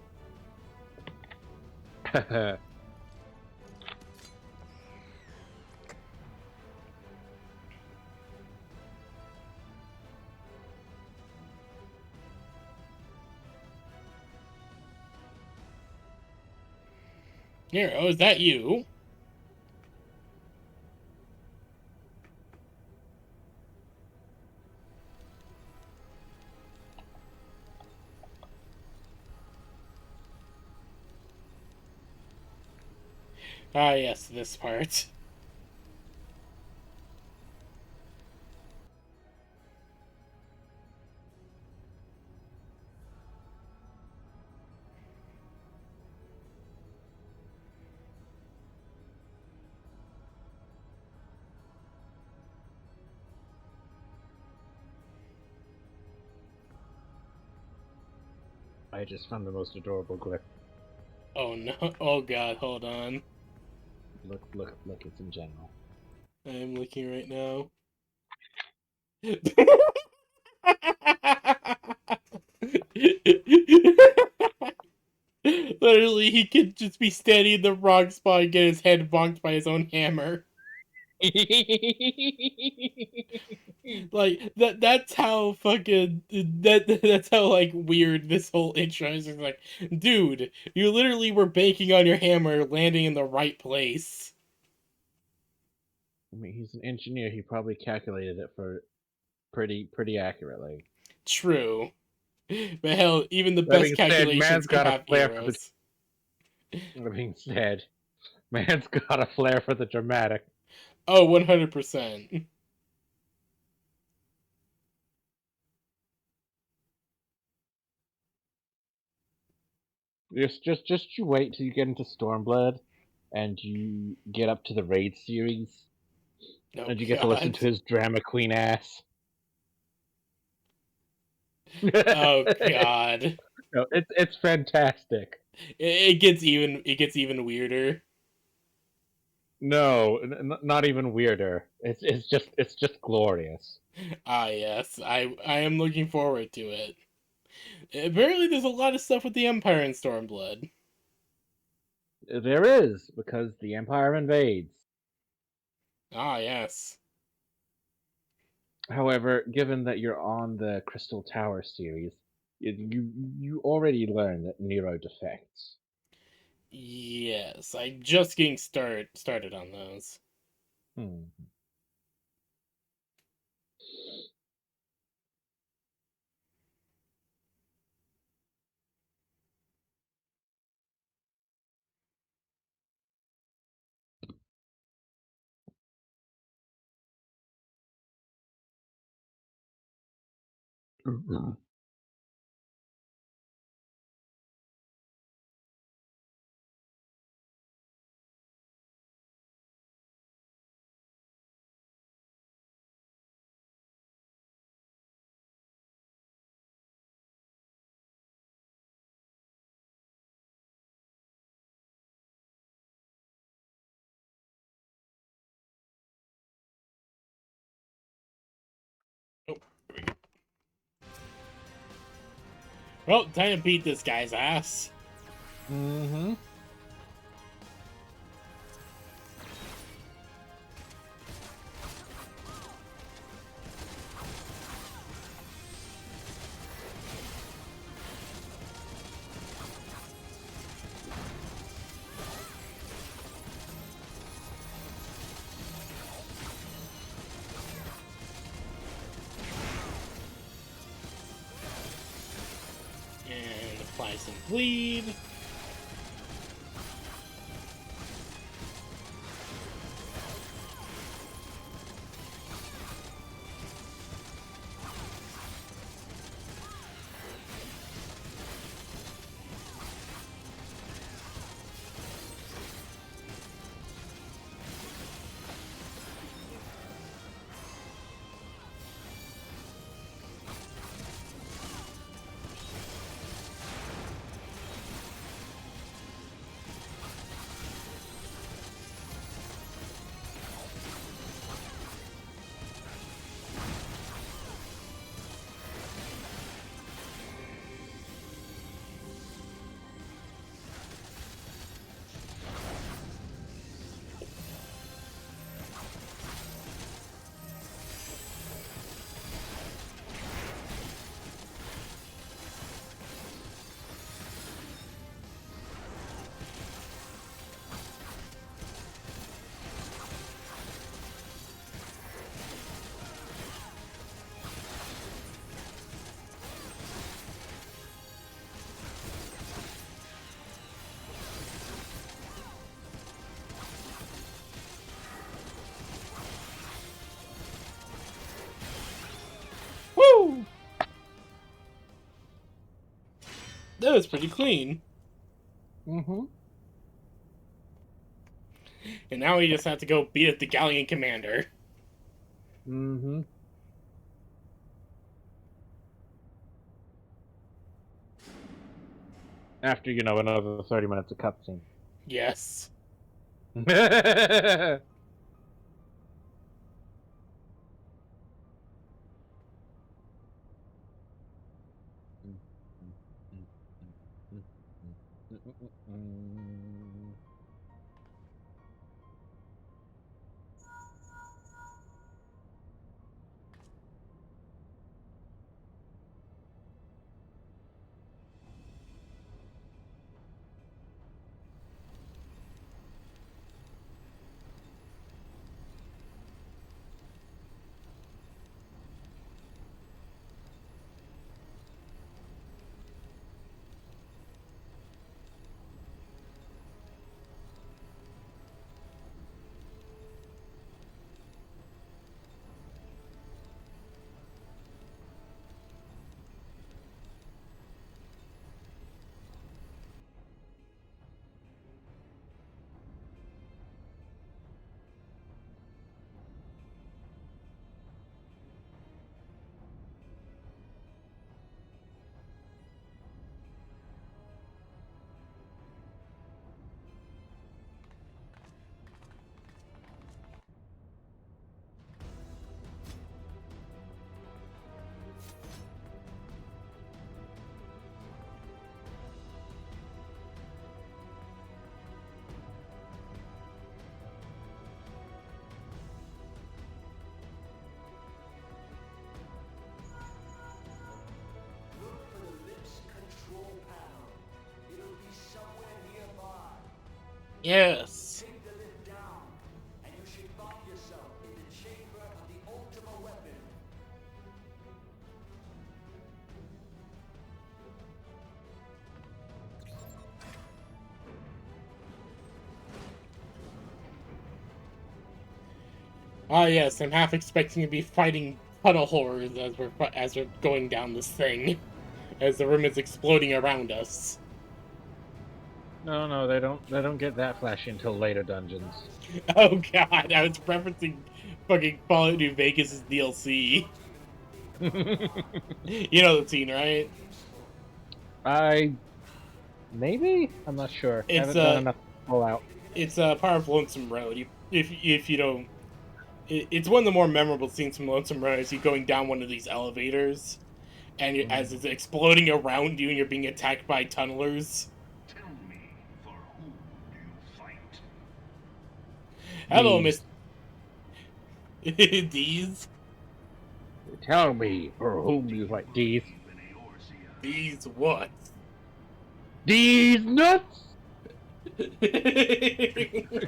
Nero, is that you? Ah, yes, this part. I just found the most adorable glyph. Oh no. Oh god, hold on. Look, it's in general. I'm looking right now. Literally, he could just be standing in the wrong spot and get his head bonked by his own hammer. Like that's how fucking that's how like weird this whole intro is. It's like, dude, you literally were banking on your hammer landing in the right place. I mean, he's an engineer. He probably calculated it for pretty accurately. True. But hell, even the That best being said, calculations can have errors. That being said, man's got a flair for the dramatic. Oh, 100%. Just you wait till you get into Stormblood, and you get up to the raid series, Oh and you get to listen god. to his drama queen ass. Oh god. No, it's fantastic. It gets even weirder. No, not even weirder. It's just glorious. Ah, yes, I am looking forward to it. Apparently, there's a lot of stuff with the Empire in Stormblood. There is, because the Empire invades. Ah, yes. However, given that you're on the Crystal Tower series, you already learned that Nero defects. Yes, I'm just getting started on those. Hmm. Oh, here we go. Well, time to beat this guy's ass. Mm-hmm. And apply some bleed. Woo! That was pretty clean. Mm-hmm. And now we just have to go beat up the Galleon Commander. Mm-hmm. After, another 30 minutes of cutscene. Yes. Yes. Ah, yes. I'm half expecting to be fighting tunnel horrors as we're going down this thing, as the room is exploding around us. No, they don't get that flashy until later dungeons. Oh god, I was referencing fucking Fallout New Vegas' DLC. You know the scene, right? I'm not sure. It's Haven't done enough Fallout. it's part of Lonesome Road. If you don't, it's one of the more memorable scenes from Lonesome Road. Is you going down one of these elevators, and as it's exploding around you, and you're being attacked by tunnelers. Tell me, for whom do you fight? Hello, These. Miss These. Tell me for whom you fight. These. These what? These nuts.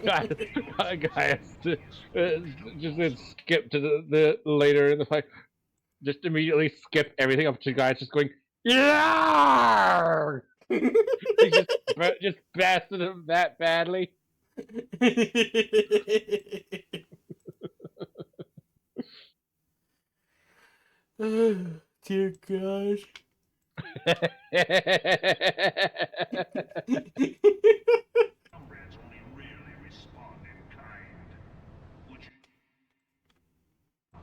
Guys, Guys, just skip to the later in the fight. Just immediately skip everything up to guys just going, yeah. He just blasted him that badly. Dear gosh. Comrades only rarely respond in kind. Would you not?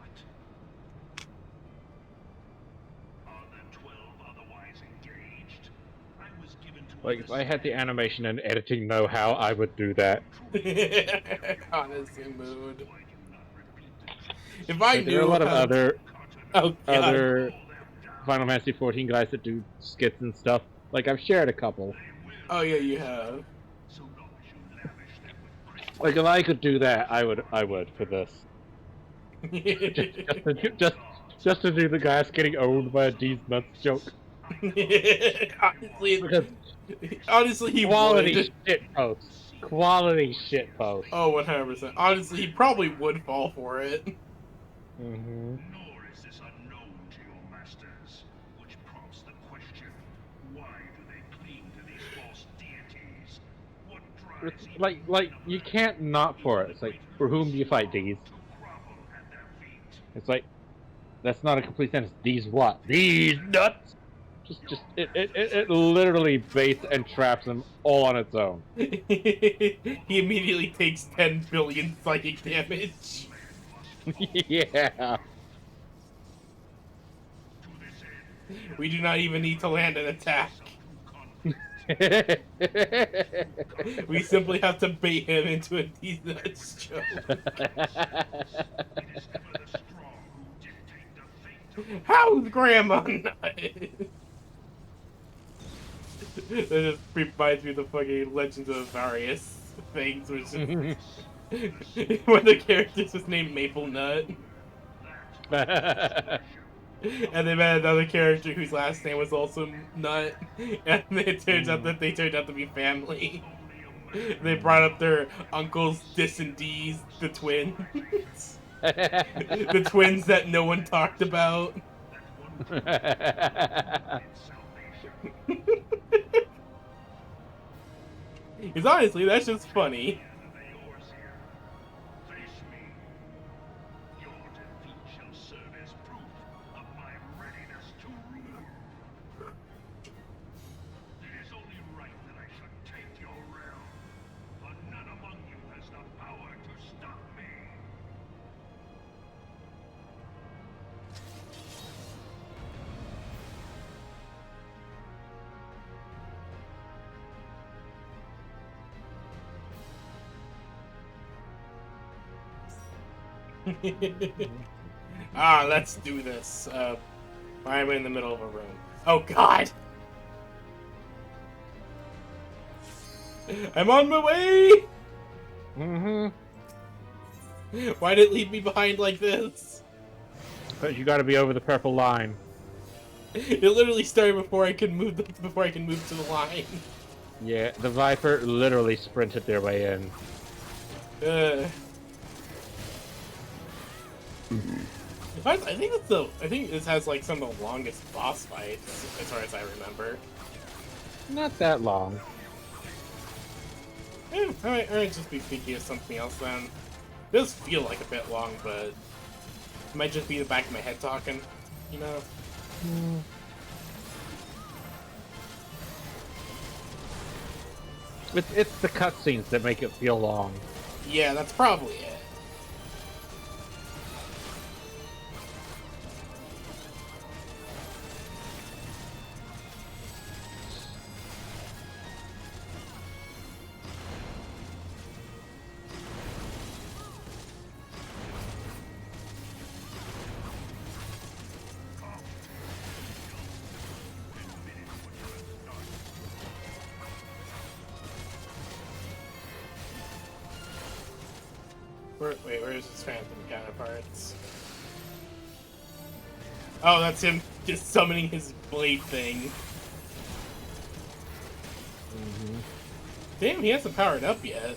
Are the 12 otherwise engaged? I was given to Like, if I had the animation and editing know-how, I would do that. Honestly, mood. If I Like, knew there are a lot of how- other Oh, God. other Final Fantasy 14 guys that do skits and stuff. Like, I've shared a couple. Oh yeah, you have. so long as you lavish them with crystal. Like, if I could do that, I would for this. Just to do the guys getting owned by a D's nuts joke. honestly, Because honestly, he quality would. shit posts. Quality shit posts. Oh, 100%. Honestly, he probably would fall for it. Mm-hmm. Nor is this unknown to your masters, which prompts the question, why do they cling to these false deities? What drives It's each like you can't not for it. It's like, for whom do you fight, D's? to grovel at their feet? It's like, that's not a complete sentence. These what? These nuts. It literally baits and traps them all on its own. He immediately takes 10 billion psychic damage. Yeah. To this end, We do not even need to land an attack. conflict. We simply have to bait him into a decent joke. It is ever the strong who dictate the fate of How's Grandma not? That just reminds me of the fucking Legends of various things, which is when the characters was named Maple Nut, and they met another character whose last name was also Nut, and it turns out that they turned out to be family. They brought up their uncles Dis and D's, the twins. The twins that no one talked about. Because honestly, that's just funny. Face me. Your defeat shall serve as proof of my readiness to rule. It is only right that I should take your realm, but none among you has the power to stop me. Let's do this. I'm in the middle of a room. Oh god! I'm on my way! Mm-hmm. Why did it leave me behind like this? But you gotta be over the purple line. It literally started before I could move to the line. Yeah, the Viper literally sprinted their way in. I think I think this has like some of the longest boss fights, as far as I remember. Not that long. I might just be thinking of something else then. It does feel like a bit long, but it might just be the back of my head talking, you know? It's the cutscenes that make it feel long. Yeah, that's probably it. Where's his phantom counterparts? Oh, that's him just summoning his blade thing. Damn, he hasn't powered up yet.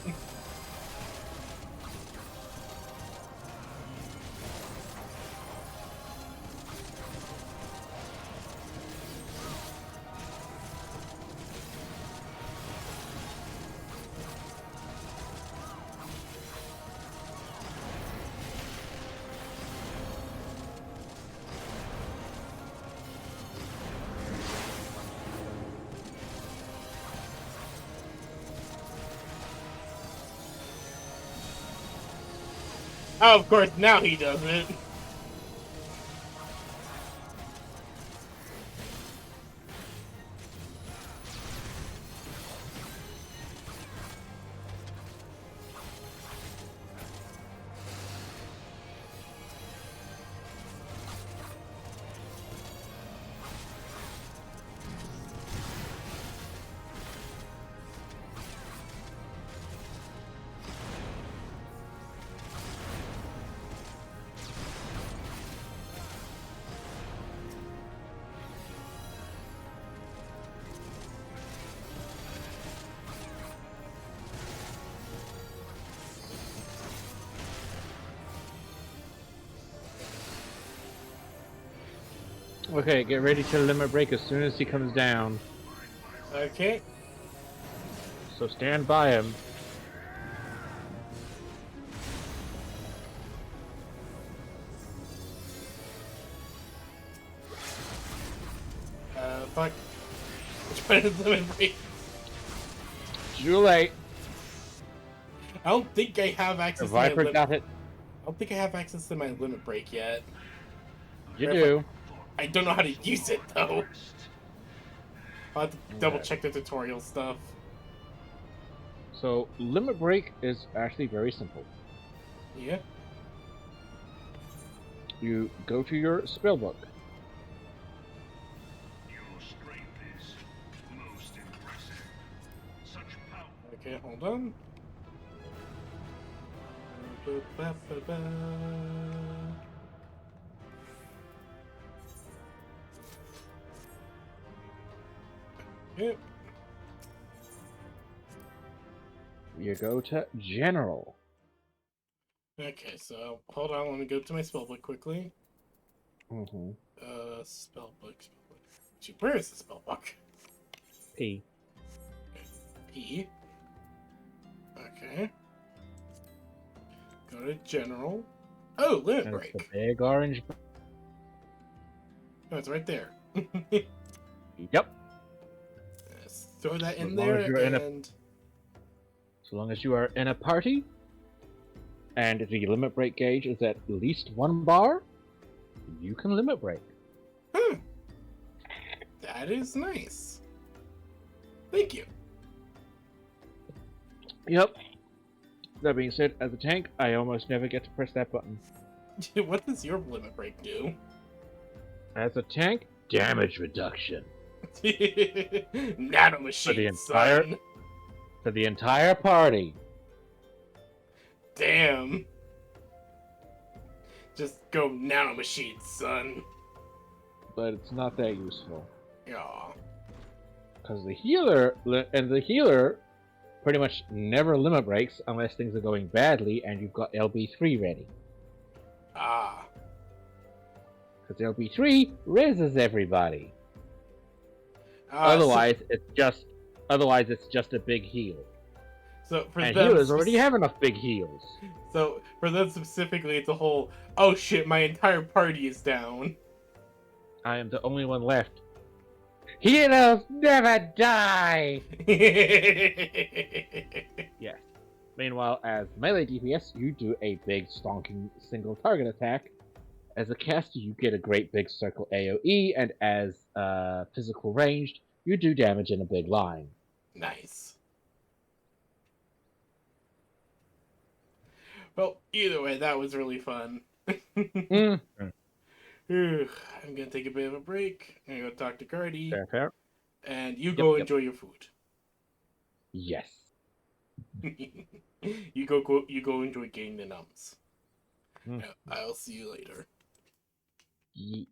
Oh, of course, now he does it. Okay, get ready to limit break as soon as he comes down. Okay. So stand by him. Fuck. Which one is limit break? Too late. I don't think I have The access to my Viper limit. got it. I don't think I have access to my limit break yet. You Right, do. I don't know how to use it though. I'll have to double Okay. check the tutorial stuff. So limit break is actually very simple. Yeah. You go to your spellbook. Your strength is most impressive. Such power. Okay, hold on. Ba-ba-ba-ba. Yep. You go to general. Okay, so hold on. Let me go to my spellbook quickly. Mm-hmm. Spellbook. Gee, where is the spellbook? P. P. Okay. Go to general. Oh, limit And it's the break. big orange. Oh, it's right there. Yep. Let's throw that As in long there as you're in a- and So long as you are in a party, and the limit break gauge is at least 1 bar, you can limit break. huh. That is nice. Thank you. Yep. That being said, as a tank, I almost never get to press that button. What does your limit break do? As a tank, damage reduction. Nano machine, entire- son. For the entire party. Damn. Just go nano machine, son. But it's not that useful. Aw. Because the healer pretty much never limit breaks unless things are going badly and you've got LB3 ready. Ah. Because LB3 raises everybody. So, Otherwise, it's just a big heal. so for And them, healers already have enough big heals. So for them specifically, it's a whole. Oh shit! My entire party is down. I am the only one left. Healers never die! Yes. Meanwhile, as melee DPS, you do a big stonking single target attack. As a caster, you get a great big circle AoE, and as physical ranged, you do damage in a big line. Nice. Well, either way, that was really fun. Mm. I'm gonna take a bit of a break. I'm gonna go talk to Cardi, Fair. and you go enjoy your food. Yes. You go enjoy getting the nums. Mm. I'll see you later. Ye-